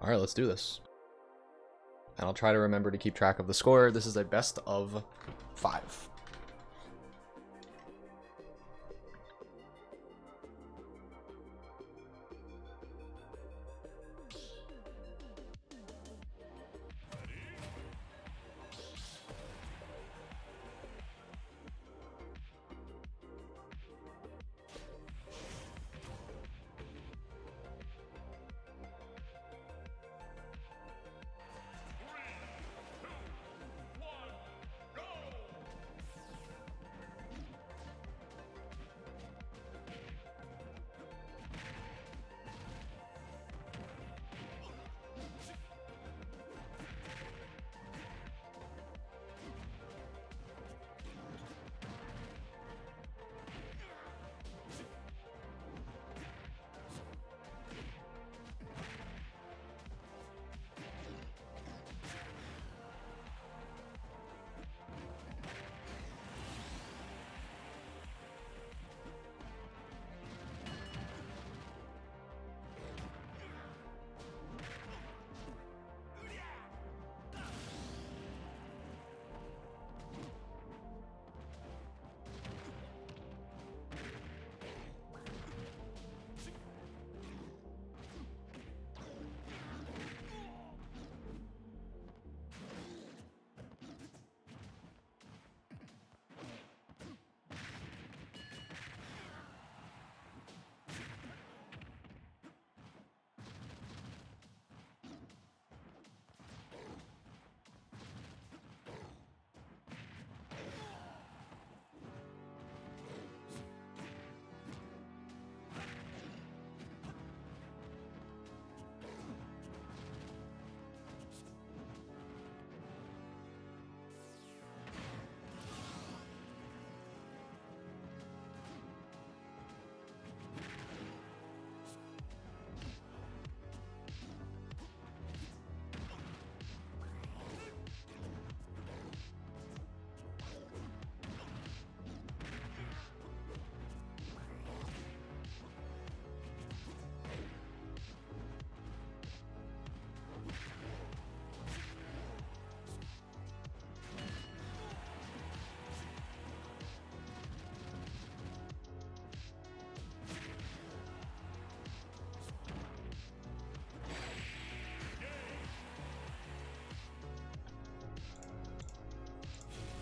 Alright, let's do this. And I'll try to remember to keep track of the score. This is a best of 5.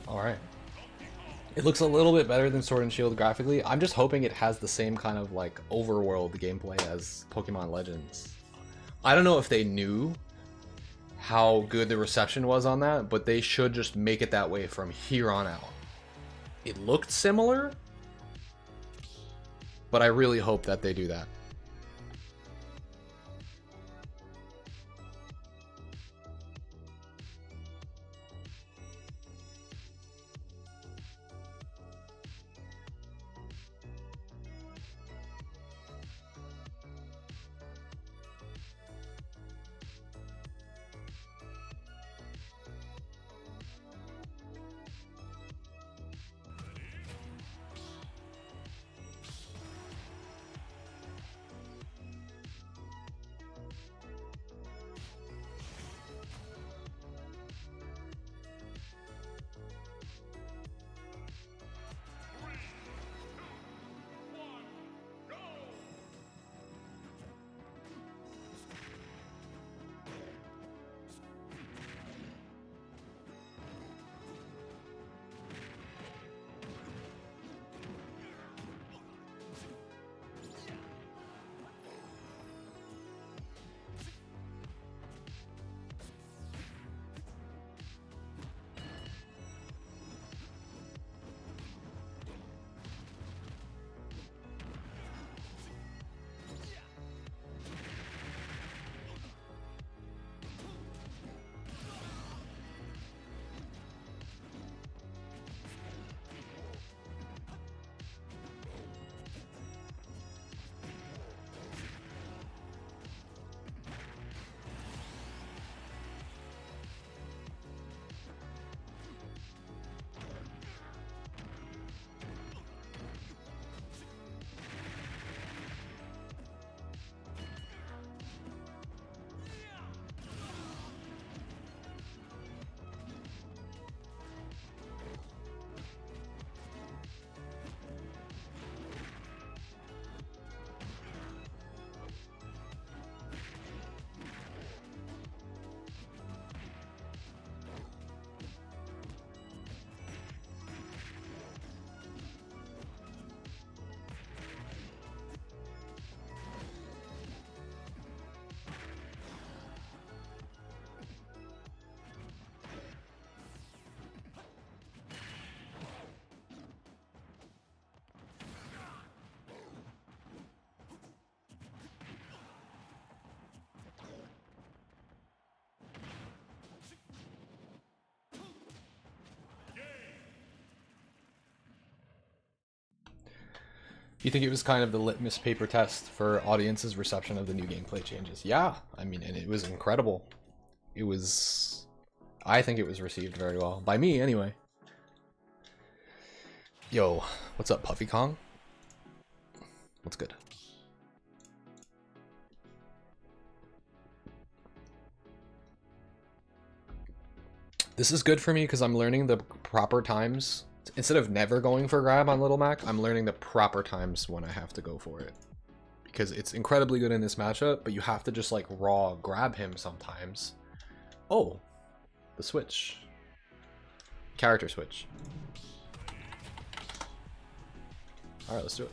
Alright. It looks a little bit better than Sword and Shield graphically. I'm just hoping it has the same kind of like overworld gameplay as Pokemon Legends. I don't know if they knew how good the reception was on that, but they should just make it that way from here on out. It looked similar, but I really hope that they do that. You think it was kind of the litmus paper test for audience's reception of the new gameplay changes? Yeah, I mean, and it was incredible. It was... I think it was received very well. By me, anyway. Yo, what's up, Puffy Kong? What's good? This is good for me because I'm learning the proper times. Instead of never going for grab on Little Mac, I'm learning the proper times when I have to go for it. Because it's incredibly good in this matchup, but you have to just like raw grab him sometimes. Oh, the switch. Character switch. Alright, let's do it.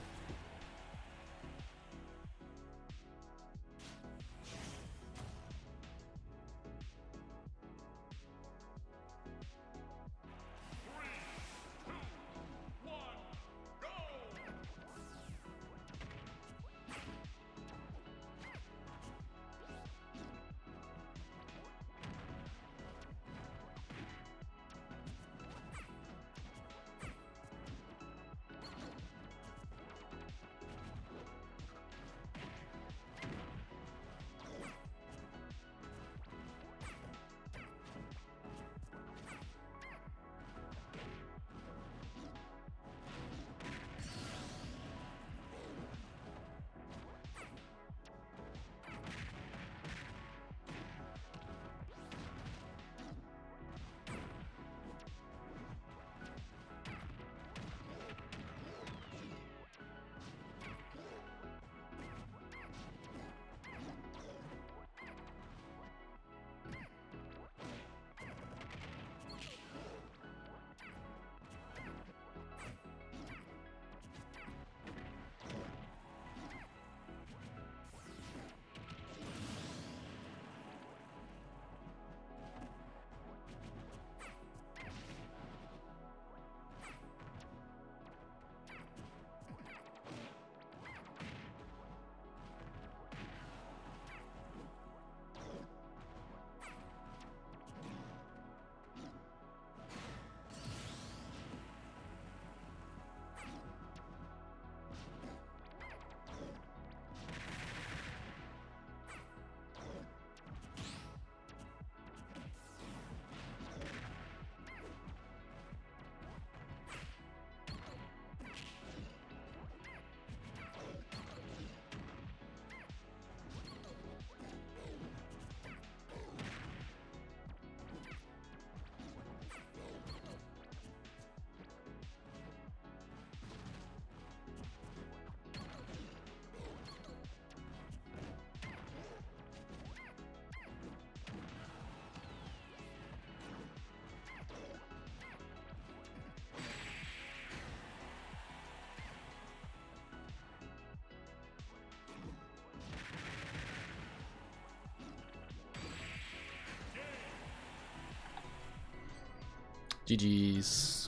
GG's.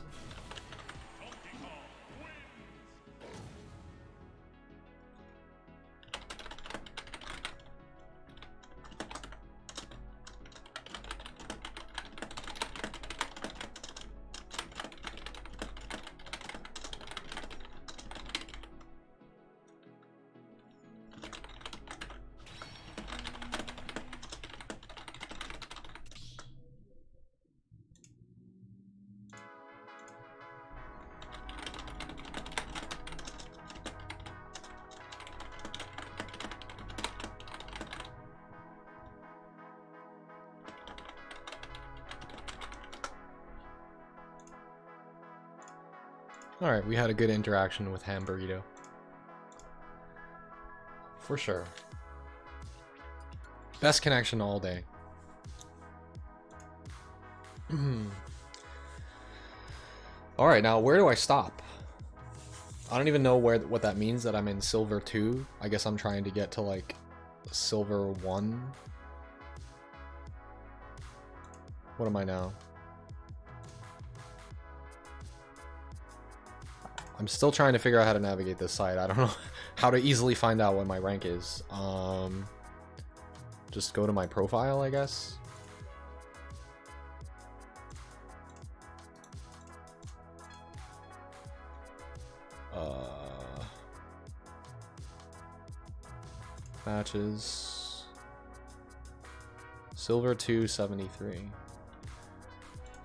Alright, we had a good interaction with Hamburrito. For sure. Best connection all day. Alright, now where do I stop? I don't even know what that means, that I'm in Silver 2. I guess I'm trying to get to like Silver 1. What am I now? I'm still trying to figure out how to navigate this site. I don't know how to easily find out what my rank is. Just go to my profile, I guess. Matches. Silver 273.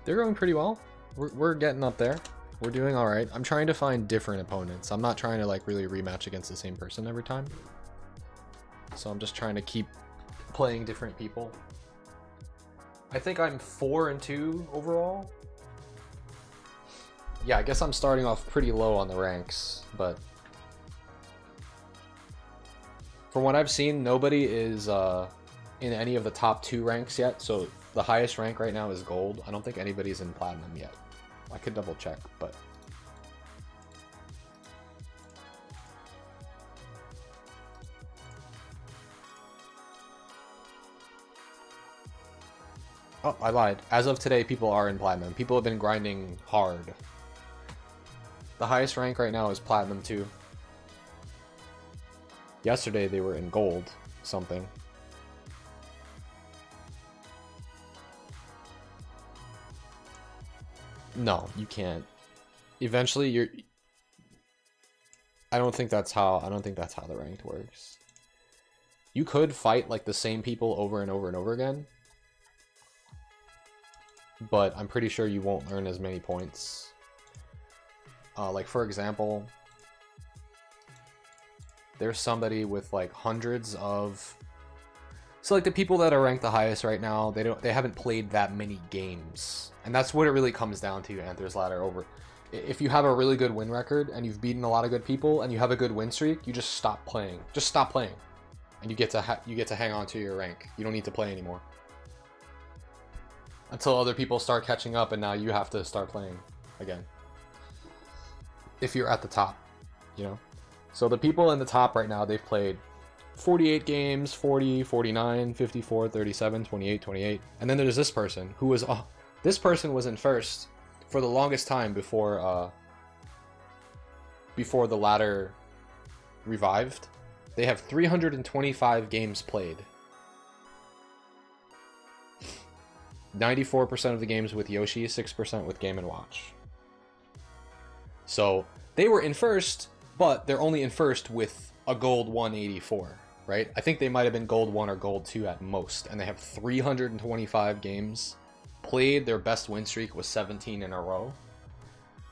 They're going pretty well. We're getting up there. We're doing alright. I'm trying to find different opponents. I'm not trying to like really rematch against the same person every time. So I'm just trying to keep playing different people. I think I'm 4-2 overall. Yeah, I guess I'm starting off pretty low on the ranks, but from what I've seen, nobody is in any of the top 2 ranks yet. So the highest rank right now is gold. I don't think anybody's in platinum yet. I could double check, but oh, I lied. As of today, people are in platinum. People have been grinding hard. The highest rank right now is platinum 2. Yesterday they were in gold something. No, you can't. Eventually you're I don't think that's how the ranked works. You could fight like the same people over and over and over again, but I'm pretty sure you won't earn as many points. Like for example, there's somebody with like hundreds of, so like the people that are ranked the highest right now, they haven't played that many games. And that's what it really comes down to, Anther's Ladder. Over, if you have a really good win record and you've beaten a lot of good people and you have a good win streak, you just stop playing. Just stop playing, and you get to hang on to your rank. You don't need to play anymore until other people start catching up, and now you have to start playing again. If you're at the top, you know. So the people in the top right now, they've played 48 games, 40, 49, 54, 37, 28, 28. And then there's this person who was, this person was in first for the longest time before the ladder revived. They have 325 games played. 94% of the games with Yoshi, 6% with Game & Watch. So they were in first, but they're only in first with a gold 184, right? I think they might have been gold 1 or gold 2 at most, and they have 325 games played. Their best win streak was 17 in a row.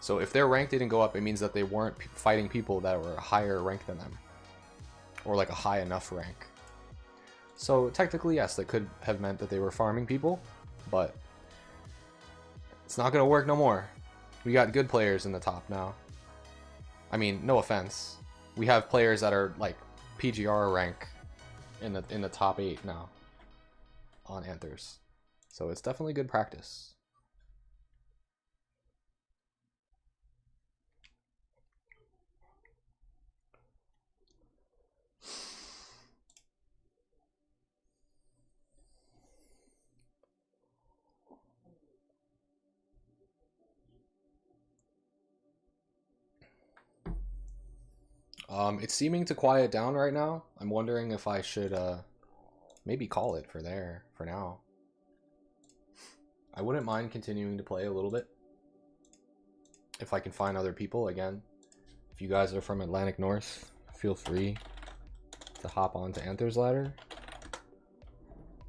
So if their rank didn't go up, it means that they weren't fighting people that were a higher rank than them, or like a high enough rank. So technically, yes, that could have meant that they were farming people, but it's not going to work no more. We got good players in the top now. I mean, no offense. We have players that are like PGR rank in the top 8 now on Anthers. So it's definitely good practice. It's seeming to quiet down right now. I'm wondering if I should maybe call it for now. I wouldn't mind continuing to play a little bit if I can find other people. Again, if you guys are from Atlantic North, feel free to hop on to Anther's ladder.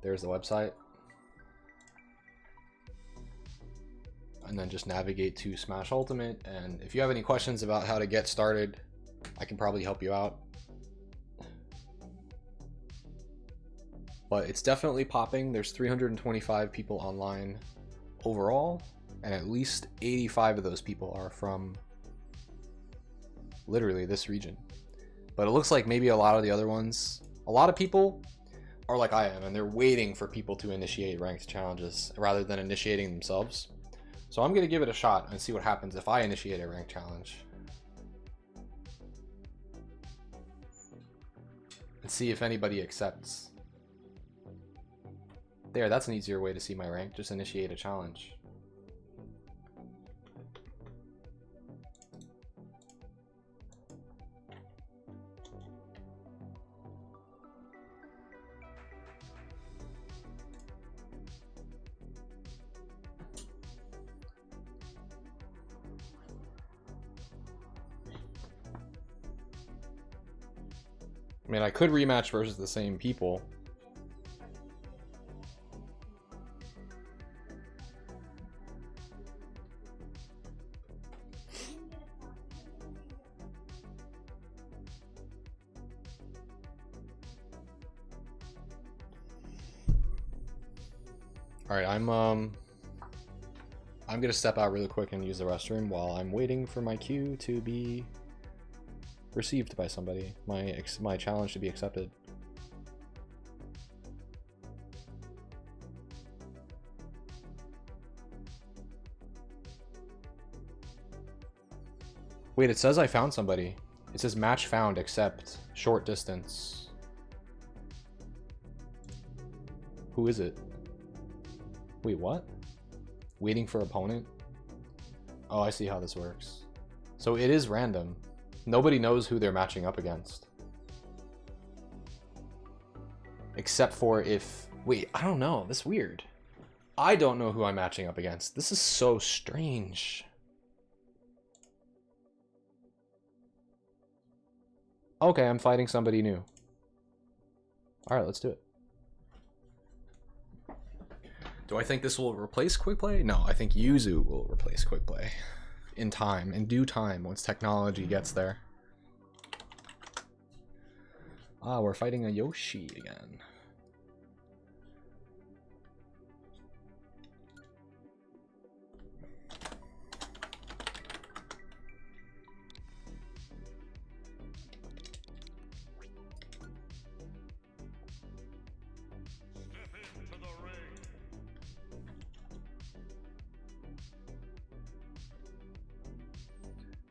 There's the website. And then just navigate to Smash Ultimate. And if you have any questions about how to get started, I can probably help you out. But it's definitely popping. There's 325 people online overall, and at least 85 of those people are from literally this region. But it looks like maybe a lot of the other ones, a lot of people are like I am, and they're waiting for people to initiate ranked challenges rather than initiating themselves. So I'm gonna give it a shot and see what happens if I initiate a ranked challenge. And see if anybody accepts. There, that's an easier way to see my rank. Just initiate a challenge. I mean, I could rematch versus the same people. All right, I'm gonna step out really quick and use the restroom while I'm waiting for my queue to be received by somebody. My challenge to be accepted. Wait, it says I found somebody. It says match found, accept, short distance. Who is it? Wait, what? Waiting for opponent? Oh, I see how this works. So it is random. Nobody knows who they're matching up against. Except for if... Wait, I don't know. That's weird. I don't know who I'm matching up against. This is so strange. Okay, I'm fighting somebody new. Alright, let's do it. Do I think this will replace quick play? No, I think Yuzu will replace quick play. In time, in due time, once technology gets there. Ah, we're fighting a Yoshi again.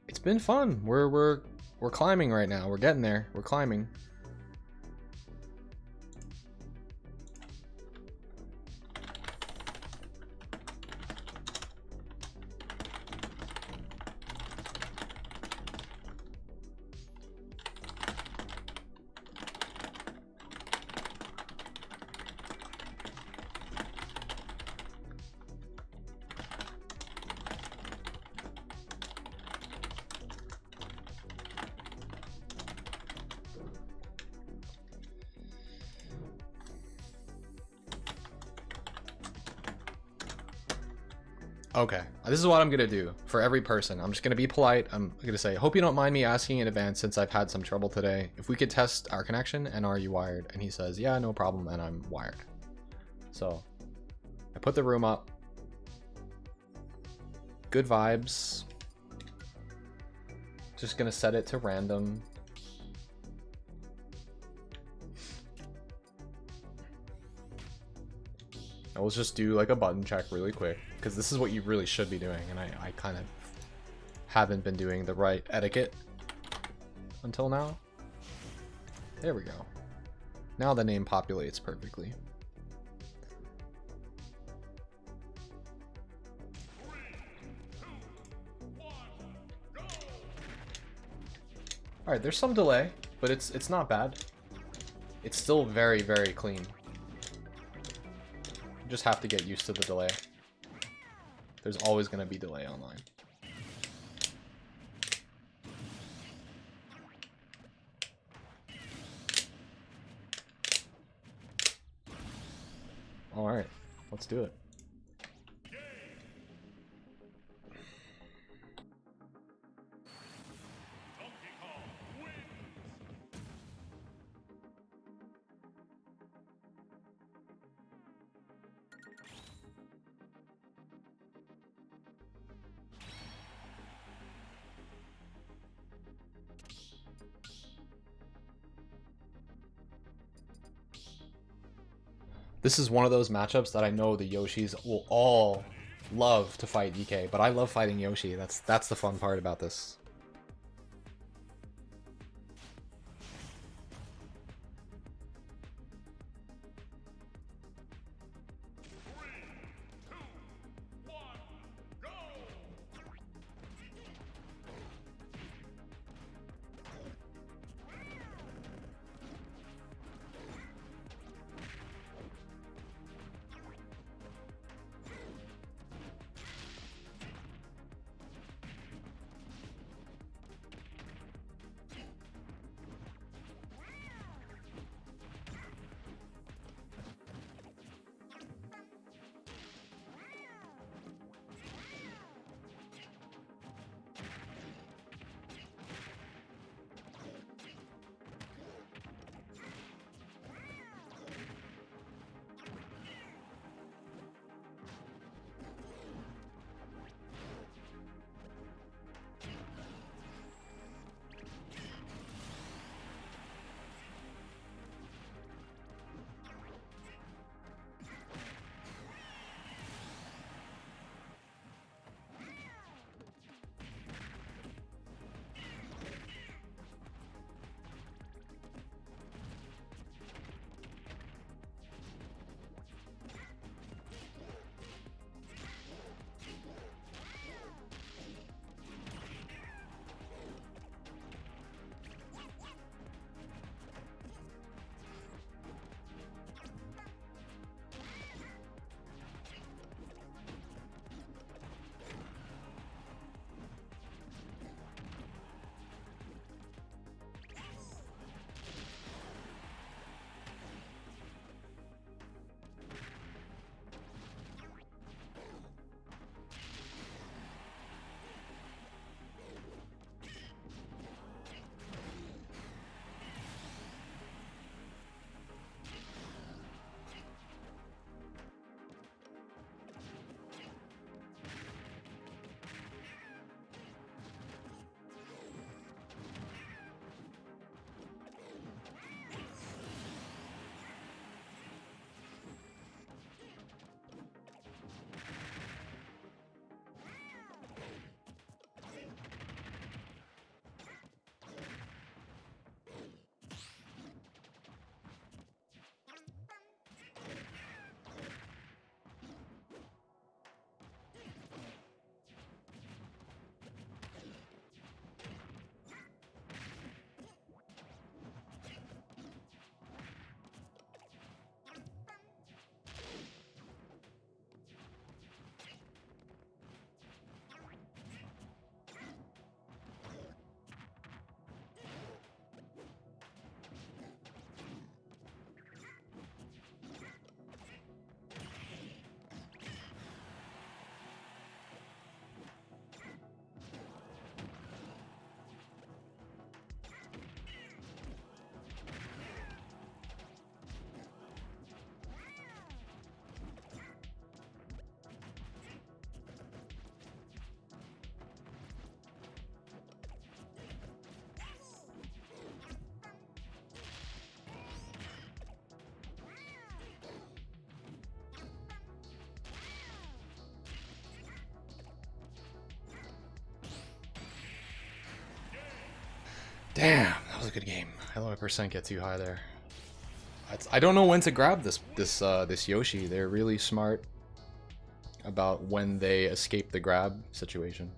It's been fun. We're climbing right now. We're getting there. We're climbing. Okay, this is what I'm gonna do for every person. I'm just gonna be polite. I'm gonna say, hope you don't mind me asking in advance since I've had some trouble today. If we could test our connection and are you wired? And he says, yeah, no problem, and I'm wired. So, I put the room up. Good vibes. Just gonna set it to random. I will just do like a button check really quick, because this is what you really should be doing, and I kind of haven't been doing the right etiquette until now. There we go. Now the name populates perfectly. Alright, there's some delay, but it's not bad. It's still very, very clean. You just have to get used to the delay. There's always going to be delay online. Alright, let's do it. This is one of those matchups that I know the Yoshis will all love to fight DK, but I love fighting Yoshi. That's the fun part about this. Damn, that was a good game. I let my percent get too high there. I don't know when to grab this Yoshi. They're really smart about when they escape the grab situation.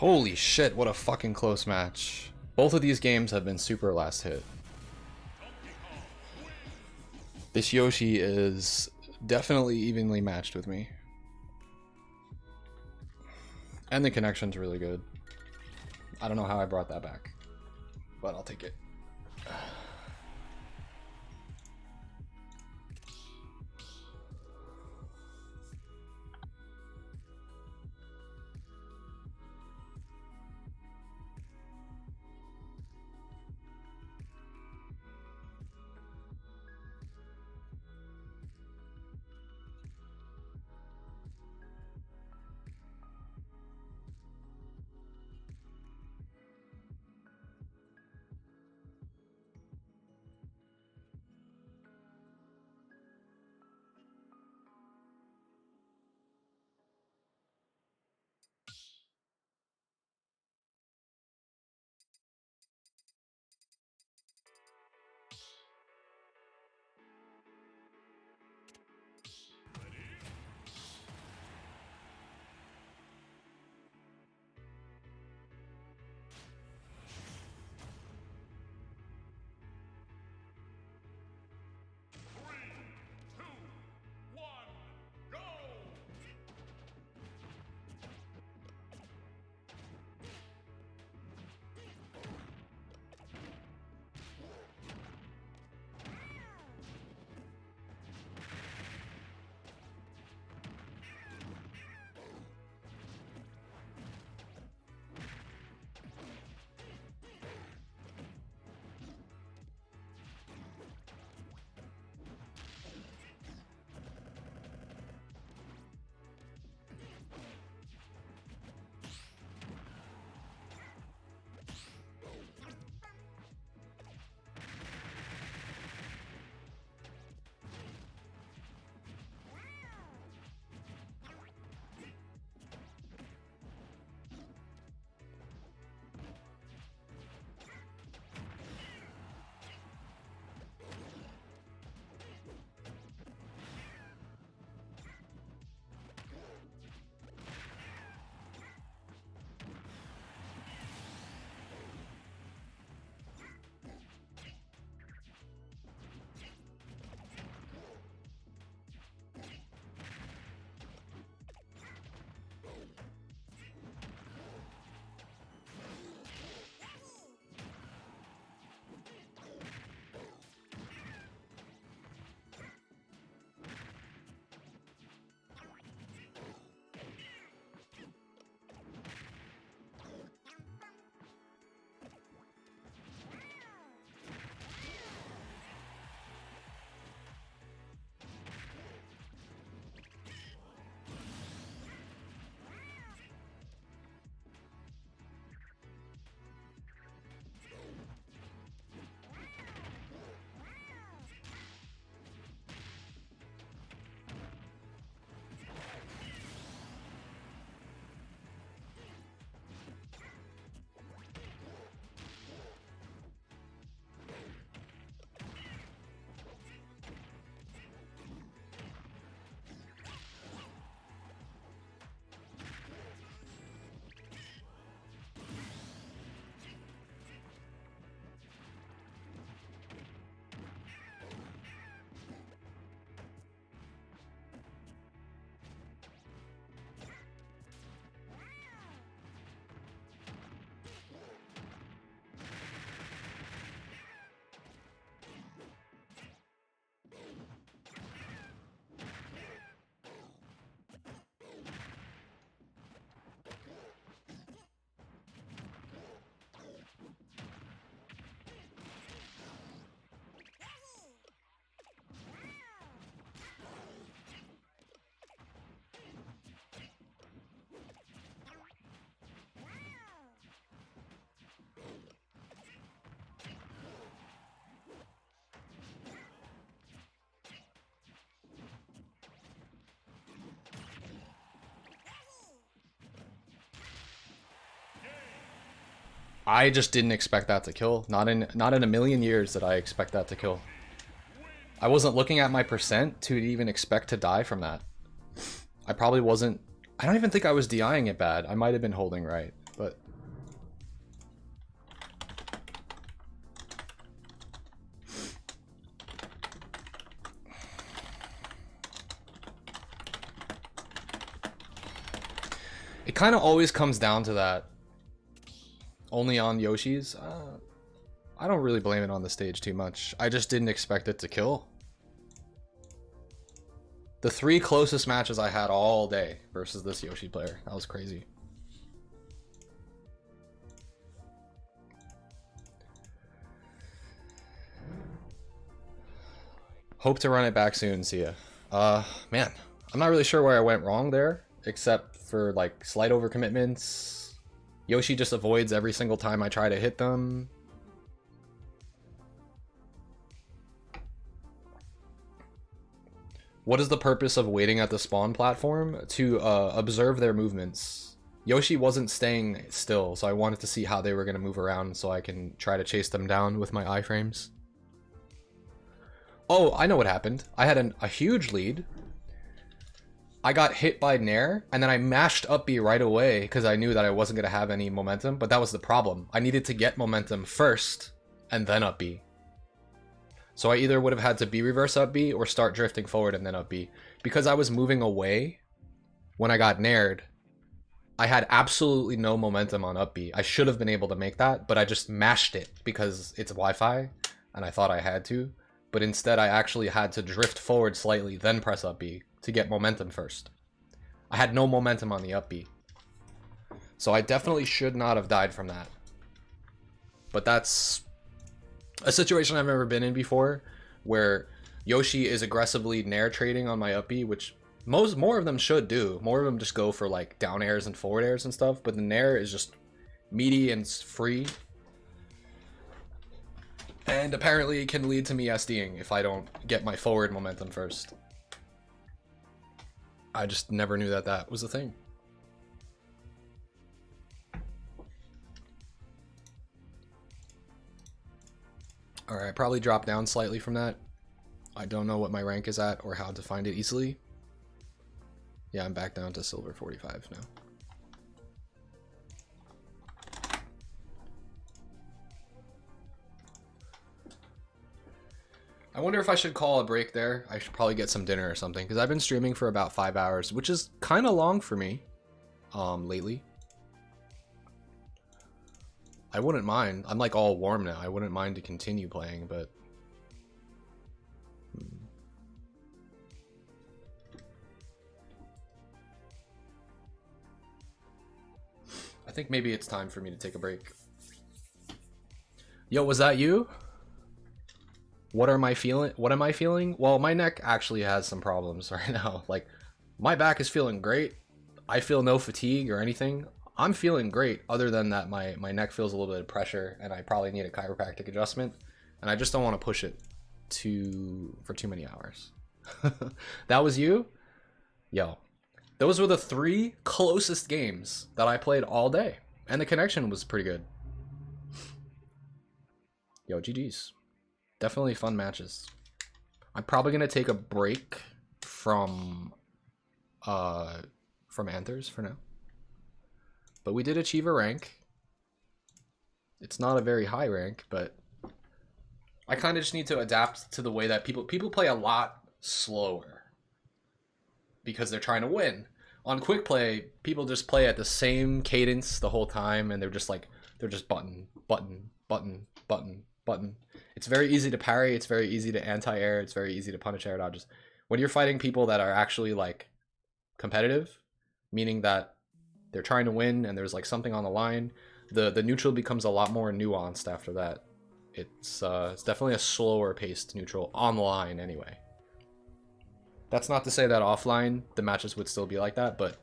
Holy shit, what a fucking close match. Both of these games have been super last hit. This Yoshi is definitely evenly matched with me. And the connection's really good. I don't know how I brought that back, but I'll take it. I just didn't expect that to kill. Not in a million years did I expect that to kill. I wasn't looking at my percent to even expect to die from that. I probably wasn't. I don't even think I was DIing it bad. I might have been holding right, but It kind of always comes down to that. Only on Yoshi's. I don't really blame it on the stage too much. I just didn't expect it to kill. The 3 closest matches I had all day versus this Yoshi player. That was crazy. Hope to run it back soon. See ya. Man, I'm not really sure where I went wrong there, except for like slight overcommitments. Yoshi just avoids every single time I try to hit them. What is the purpose of waiting at the spawn platform? To observe their movements. Yoshi wasn't staying still, so I wanted to see how they were going to move around so I can try to chase them down with my iframes. Oh, I know what happened. I had a huge lead. I got hit by Nair, and then I mashed up B right away because I knew that I wasn't going to have any momentum, but that was the problem. I needed to get momentum first, and then up B. So I either would have had to B reverse up B or start drifting forward and then up B. Because I was moving away when I got Naired, I had absolutely no momentum on up B. I should have been able to make that, but I just mashed it because it's Wi-Fi, and I thought I had to. But instead, I actually had to drift forward slightly, then press up B to get momentum first. I had no momentum on the up B. So I definitely should not have died from that. But that's a situation I've never been in before, where Yoshi is aggressively Nair trading on my up B, which more of them should do. More of them just go for like down airs and forward airs and stuff, but the Nair is just meaty and free. And apparently it can lead to me SDing if I don't get my forward momentum first. I just never knew that that was a thing. Alright, probably dropped down slightly from that. I don't know what my rank is at or how to find it easily. Yeah, I'm back down to silver 45 now. I wonder if I should call a break there. I should probably get some dinner or something, because I've been streaming for about 5 hours, which is kind of long for me lately. I wouldn't mind. I'm like all warm now. I wouldn't mind to continue playing, but I think maybe it's time for me to take a break. Yo, was that you? What am I feeling? Well, my neck actually has some problems right now. Like, my back is feeling great. I feel no fatigue or anything. I'm feeling great, other than that my neck feels a little bit of pressure and I probably need a chiropractic adjustment. And I just don't want to push it for too many hours. That was you? Yo. Those were the 3 closest games that I played all day. And the connection was pretty good. Yo, GG's. Definitely fun matches. I'm probably gonna take a break from Anthers for now. But we did achieve a rank. It's not a very high rank, but I kind of just need to adapt to the way that people play a lot slower because they're trying to win. On quick play, people just play at the same cadence the whole time, and they're just button, button, button, button, button. It's very easy to parry, it's very easy to anti-air, it's very easy to punish air dodges. When you're fighting people that are actually like competitive, meaning that they're trying to win and there's like something on the line, the neutral becomes a lot more nuanced after that. It's definitely a slower paced neutral on the line anyway. That's not to say that offline the matches would still be like that, but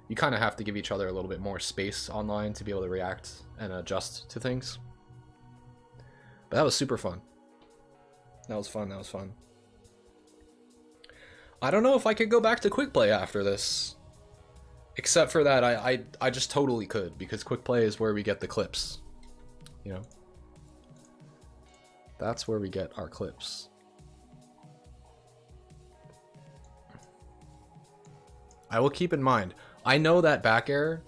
you kind of have to give each other a little bit more space online to be able to react and adjust to things. But that was super fun. That was fun. I don't know if I could go back to quick play after this. Except for that, I just totally could, because quick play is where we get the clips. You know? That's where we get our clips. I will keep in mind, I know that back air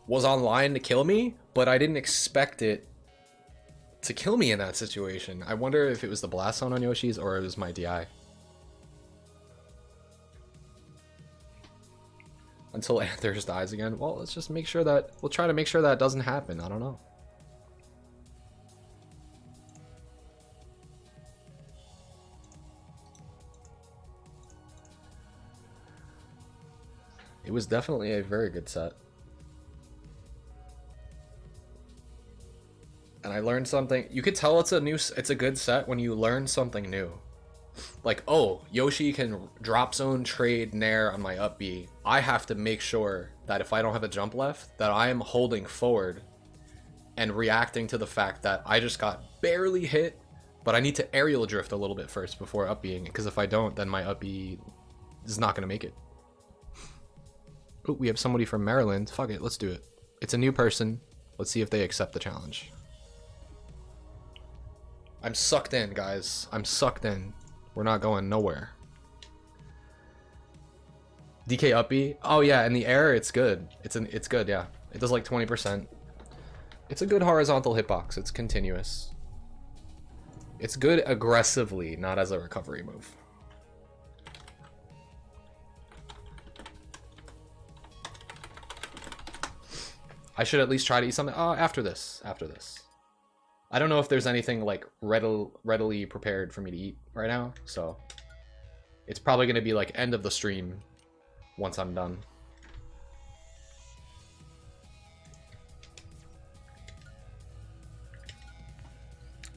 was online to kill me, but I didn't expect it to kill me in that situation. I wonder if it was the blast zone on Yoshi's or it was my DI. until Anthers dies again. Well, let's just make sure that we'll try to make sure that doesn't happen. I don't know. It was definitely a very good set. And I learned something. You could tell it's a good set when you learn something new. Like, oh, Yoshi can drop zone trade Nair on my up B. I have to make sure that if I don't have a jump left, that I am holding forward and reacting to the fact that I just got barely hit, but I need to aerial drift a little bit first before up B'ing, because if I don't, then my up B is not going to make it. Oh, we have somebody from Maryland. Fuck it, let's do it. It's a new person. Let's see if they accept the challenge. I'm sucked in, guys. I'm sucked in. We're not going nowhere. DK up B? Oh yeah, in the air it's good. It's good, yeah. It does like 20%. It's a good horizontal hitbox. It's continuous. It's good aggressively, not as a recovery move. I should at least try to eat something. After this. After this. I don't know if there's anything like readily prepared for me to eat right now, so it's probably going to be like end of the stream once I'm done.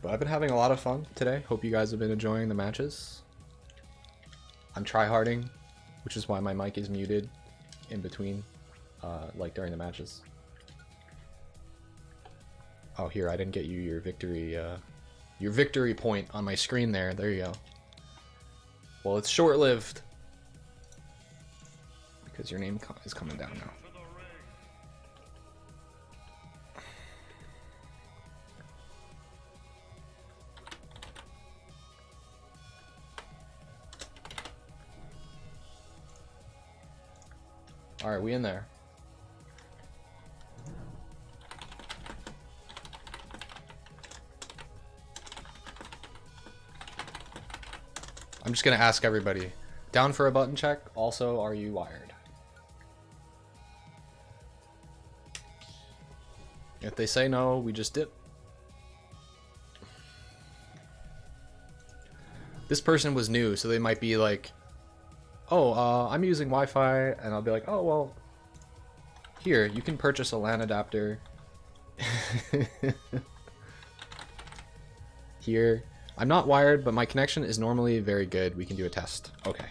But I've been having a lot of fun today. Hope you guys have been enjoying the matches. I'm tryharding, which is why my mic is muted in between, like during the matches. Oh, here, I didn't get you your victory point on my screen there. There you go. Well, it's short-lived because your name is coming down now. All right, we in there. I'm just gonna ask everybody. Down for a button check? Also, are you wired? If they say no, we just dip. This person was new, so they might be like, oh, I'm using Wi-Fi, and I'll be like, oh, well, here, you can purchase a LAN adapter. Here. I'm not wired, but my connection is normally very good. We can do a test. Okay.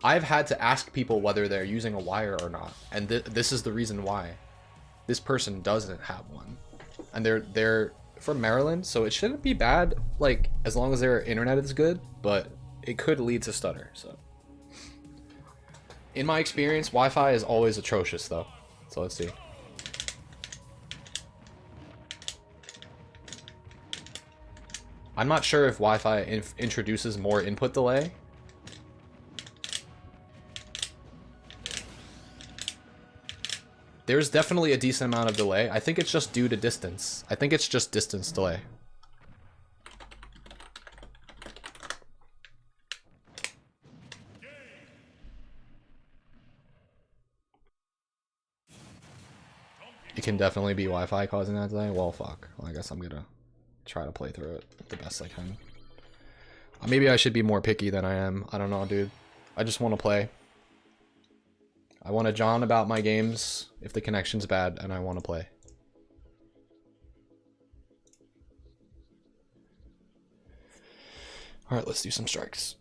I've had to ask people whether they're using a wire or not, and this is the reason why. This person doesn't have one, and they're from Maryland, so it shouldn't be bad, like as long as their internet is good, but it could lead to stutter. So, in my experience, Wi-Fi is always atrocious, though. So let's see. I'm not sure if Wi-Fi introduces more input delay. There's definitely a decent amount of delay. I think it's just due to distance. I think it's just distance delay. It can definitely be Wi-Fi causing that delay. Well, fuck. Well, I guess I'm gonna try to play through it the best I can. Maybe I should be more picky than I am. I don't know, dude. I just want to play. I want to John about my games if the connection's bad, and I want to play. Alright, let's do some strikes.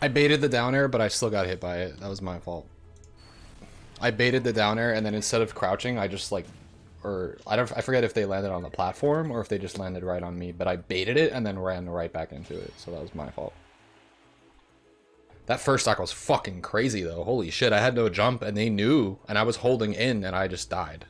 I baited the down air, but I still got hit by it. That was my fault. I baited the down air, and then instead of crouching, I just like, or I forget if they landed on the platform or if they just landed right on me, but I baited it and then ran right back into it, so that was my fault. That first stock was fucking crazy though. Holy shit, I had no jump and they knew, and I was holding in and I just died.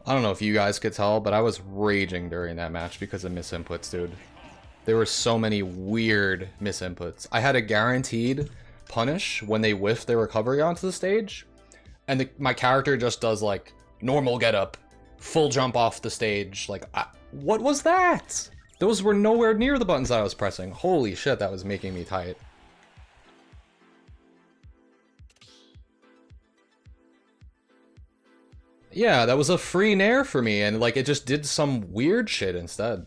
I don't know if you guys could tell, but I was raging during that match because of misinputs, dude. There were so many weird misinputs. I had a guaranteed punish when they whiffed their recovery onto the stage, and my character just does like normal getup, full jump off the stage. Like, what was that? Those were nowhere near the buttons that I was pressing. Holy shit, that was making me tight. Yeah, that was a free nair for me, and like it just did some weird shit instead.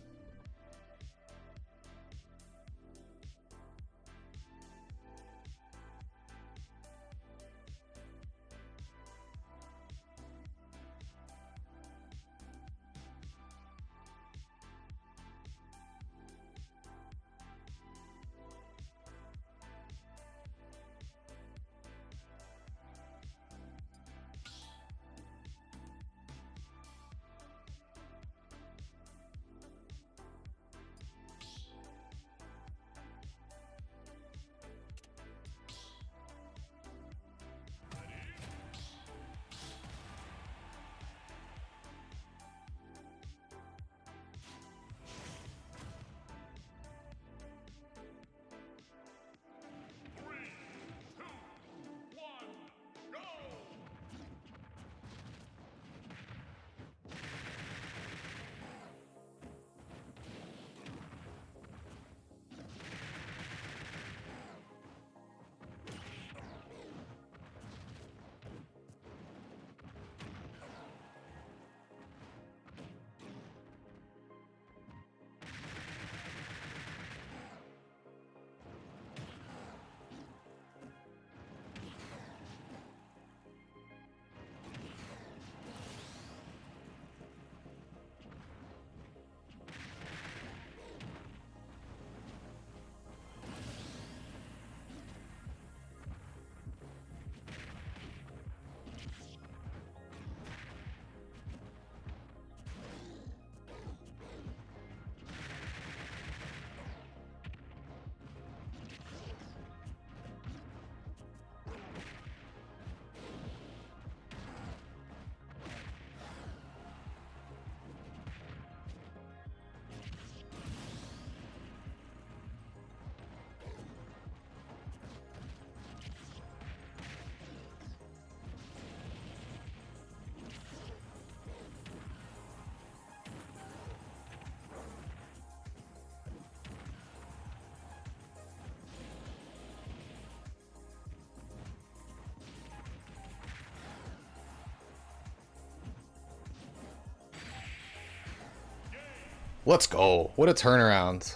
Let's go. What a turnaround.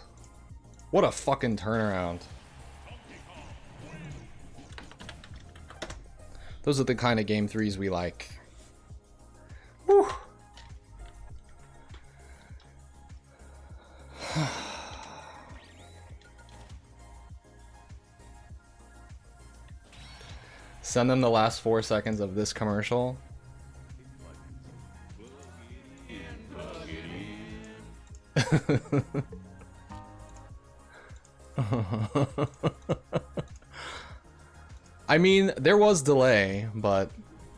What a fucking turnaround. Those are the kind of game threes we like. Whew. Send them the last 4 seconds of this commercial. I mean, there was delay, but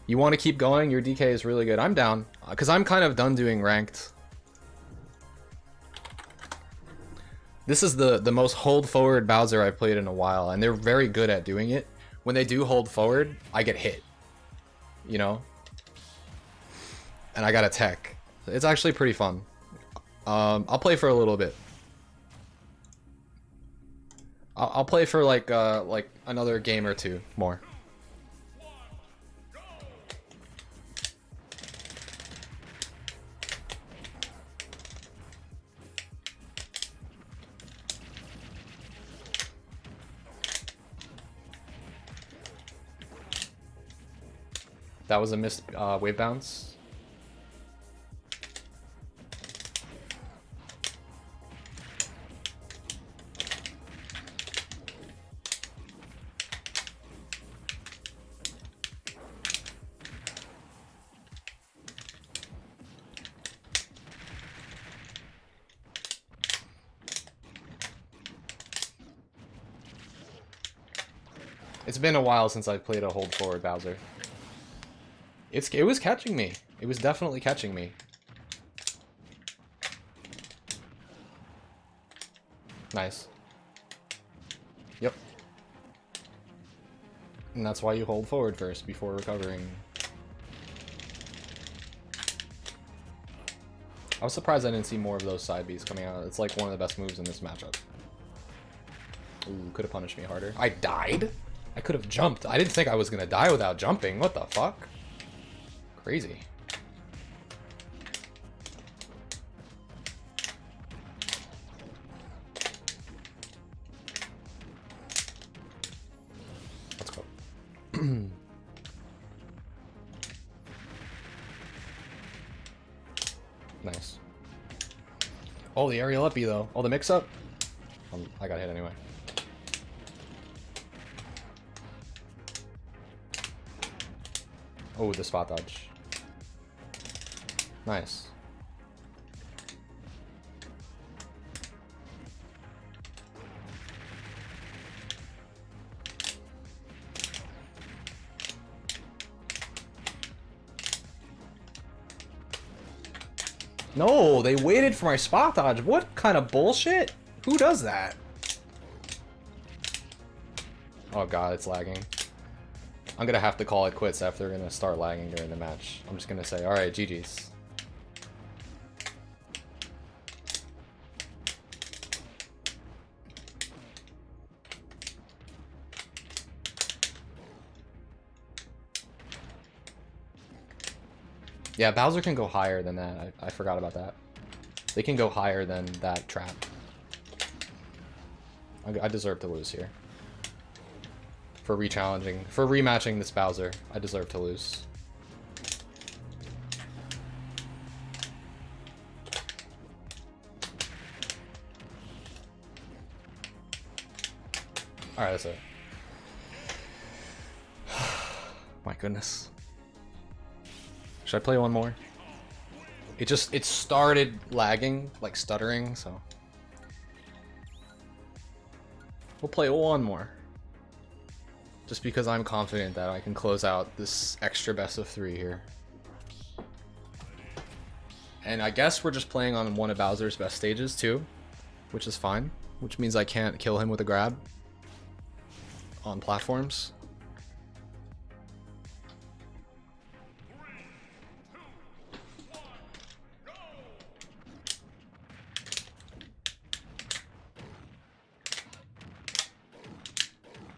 you want to keep going? Your DK is really good. I'm down, because I'm kind of done doing ranked. This is the most hold forward Bowser I've played in a while, and they're very good at doing it. When they do hold forward, I get hit, you know? And I got a tech. It's actually pretty fun. I'll play for a little bit. I'll play for like another game or two more. That was a missed wave bounce. It's been a while since I played a hold forward Bowser. It was catching me. It was definitely catching me. Nice. Yep. And that's why you hold forward first before recovering. I was surprised I didn't see more of those side Bs coming out. It's like one of the best moves in this matchup. Ooh, could have punished me harder. I died? I could have jumped. I didn't think I was gonna die without jumping. What the fuck? Crazy. Let's go. Nice. Oh, the aerial uppy though. Oh, the mix up. I got hit anyway. Oh, the spot dodge. Nice. No, they waited for my spot dodge. What kind of bullshit? Who does that? Oh god, it's lagging. I'm gonna have to call it quits after they're gonna start lagging during the match. I'm just gonna say, alright, GG's. Yeah, Bowser can go higher than that. I forgot about that. They can go higher than that trap. I deserve to lose here. For re-challenging, for rematching this Bowser, I deserve to lose. Alright, that's it. My goodness. Should I play one more? It started lagging, like stuttering, so. We'll play one more. Just because I'm confident that I can close out this extra best of 3 here. And I guess we're just playing on one of Bowser's best stages too, which is fine. Which means I can't kill him with a grab on platforms.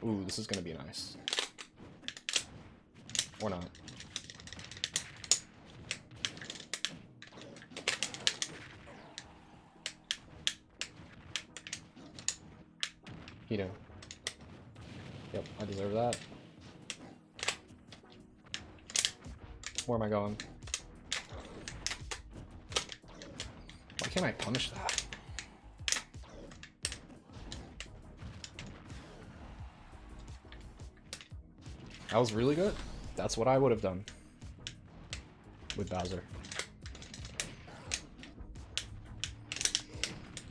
Ooh, this is gonna be nice. Or not. You do. Yep, I deserve that. Where am I going? Why can't I punish that? That was really good. That's what I would have done with Bowser.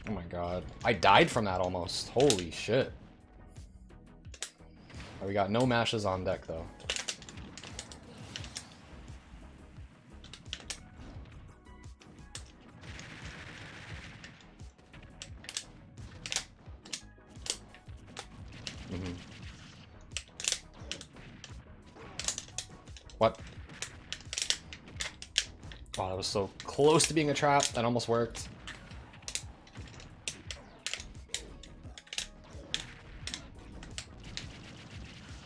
Oh my god. I died from that almost. Holy shit. Oh, we got no mashes on deck though. What? Oh, that was so close to being a trap. That almost worked.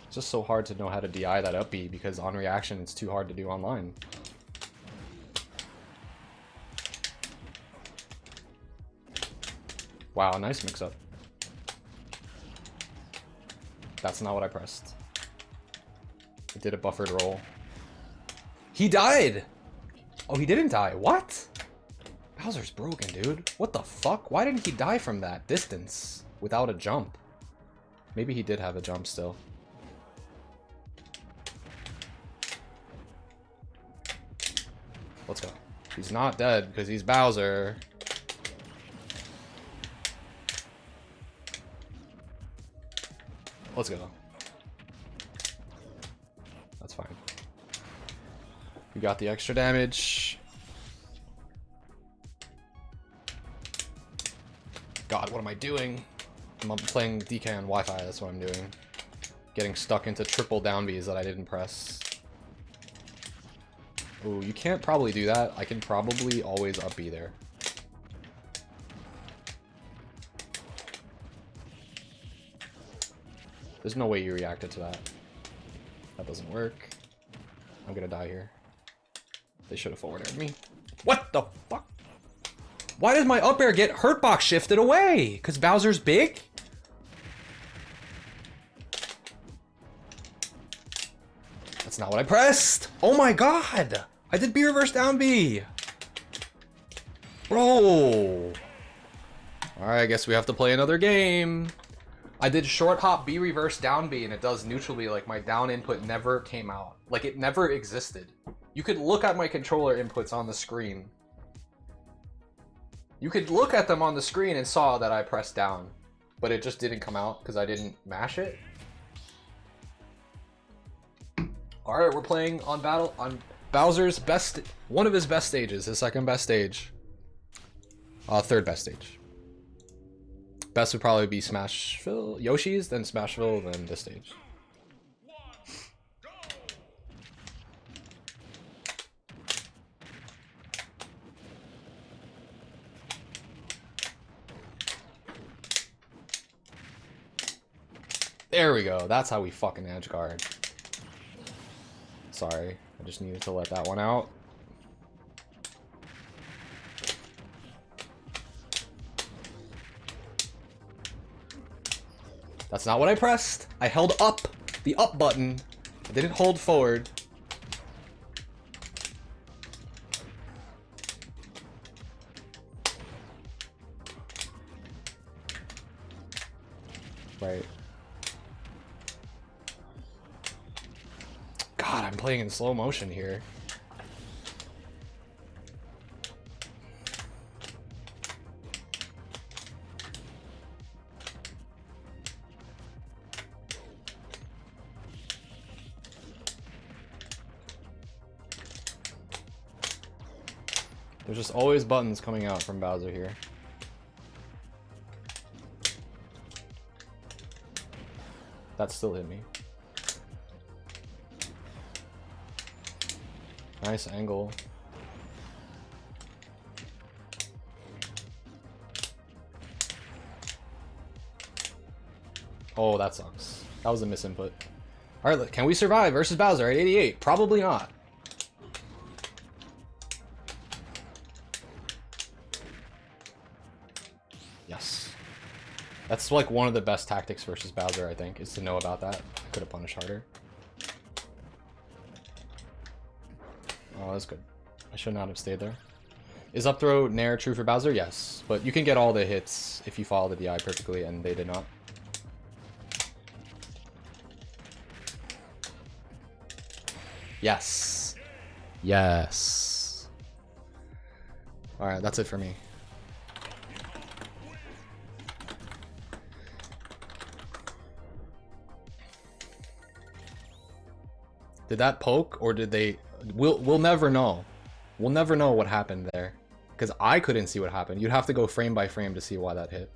It's just so hard to know how to DI that up B because on reaction it's too hard to do online. Wow, nice mix up. That's not what I pressed. I did a buffered roll. He died! Oh, he didn't die. What? Bowser's broken, dude. What the fuck? Why didn't he die from that distance without a jump? Maybe he did have a jump still. Let's go. He's not dead because he's Bowser. Let's go. That's fine. We got the extra damage. God, what am I doing? I'm playing DK on Wi-Fi, that's what I'm doing. Getting stuck into triple down Bs that I didn't press. Ooh, you can't probably do that. I can probably always up B there. There's no way you reacted to that. That doesn't work. I'm gonna die here. They should have forwarded me. What the fuck? Why does my up air get hurtbox shifted away? Because Bowser's big? That's not what I pressed. Oh my god. I did B reverse down B. Bro. Alright, I guess we have to play another game. I did short hop B reverse down B and it does neutral B. Like my down input never came out. Like it never existed. You could look at my controller inputs on the screen. You could look at them on the screen and saw that I pressed down. But it just didn't come out because I didn't mash it. Alright, we're playing on Bowser's best, one of his best stages, his second best stage. Third best stage. Best would probably be Smashville, Yoshi's, then Smashville, then this stage. There we go. That's how we fucking edge guard. Sorry, I just needed to let that one out. That's not what I pressed. I held up, the up button. I didn't hold forward. Right. God, I'm playing in slow motion here. There's just always buttons coming out from Bowser here. That still hit me. Nice angle. Oh, that sucks. That was a misinput. Alright, can we survive versus Bowser at 88? Probably not. Yes. That's like one of the best tactics versus Bowser, I think, is to know about that. I could have punished harder. Oh, that's good. I should not have stayed there. Is up throw Nair true for Bowser? Yes. But you can get all the hits if you follow the DI perfectly, and they did not. Yes. Yes. Alright, that's it for me. Did that poke, or did they... We'll never know. We'll never know what happened there. Because I couldn't see what happened. You'd have to go frame by frame to see why that hit.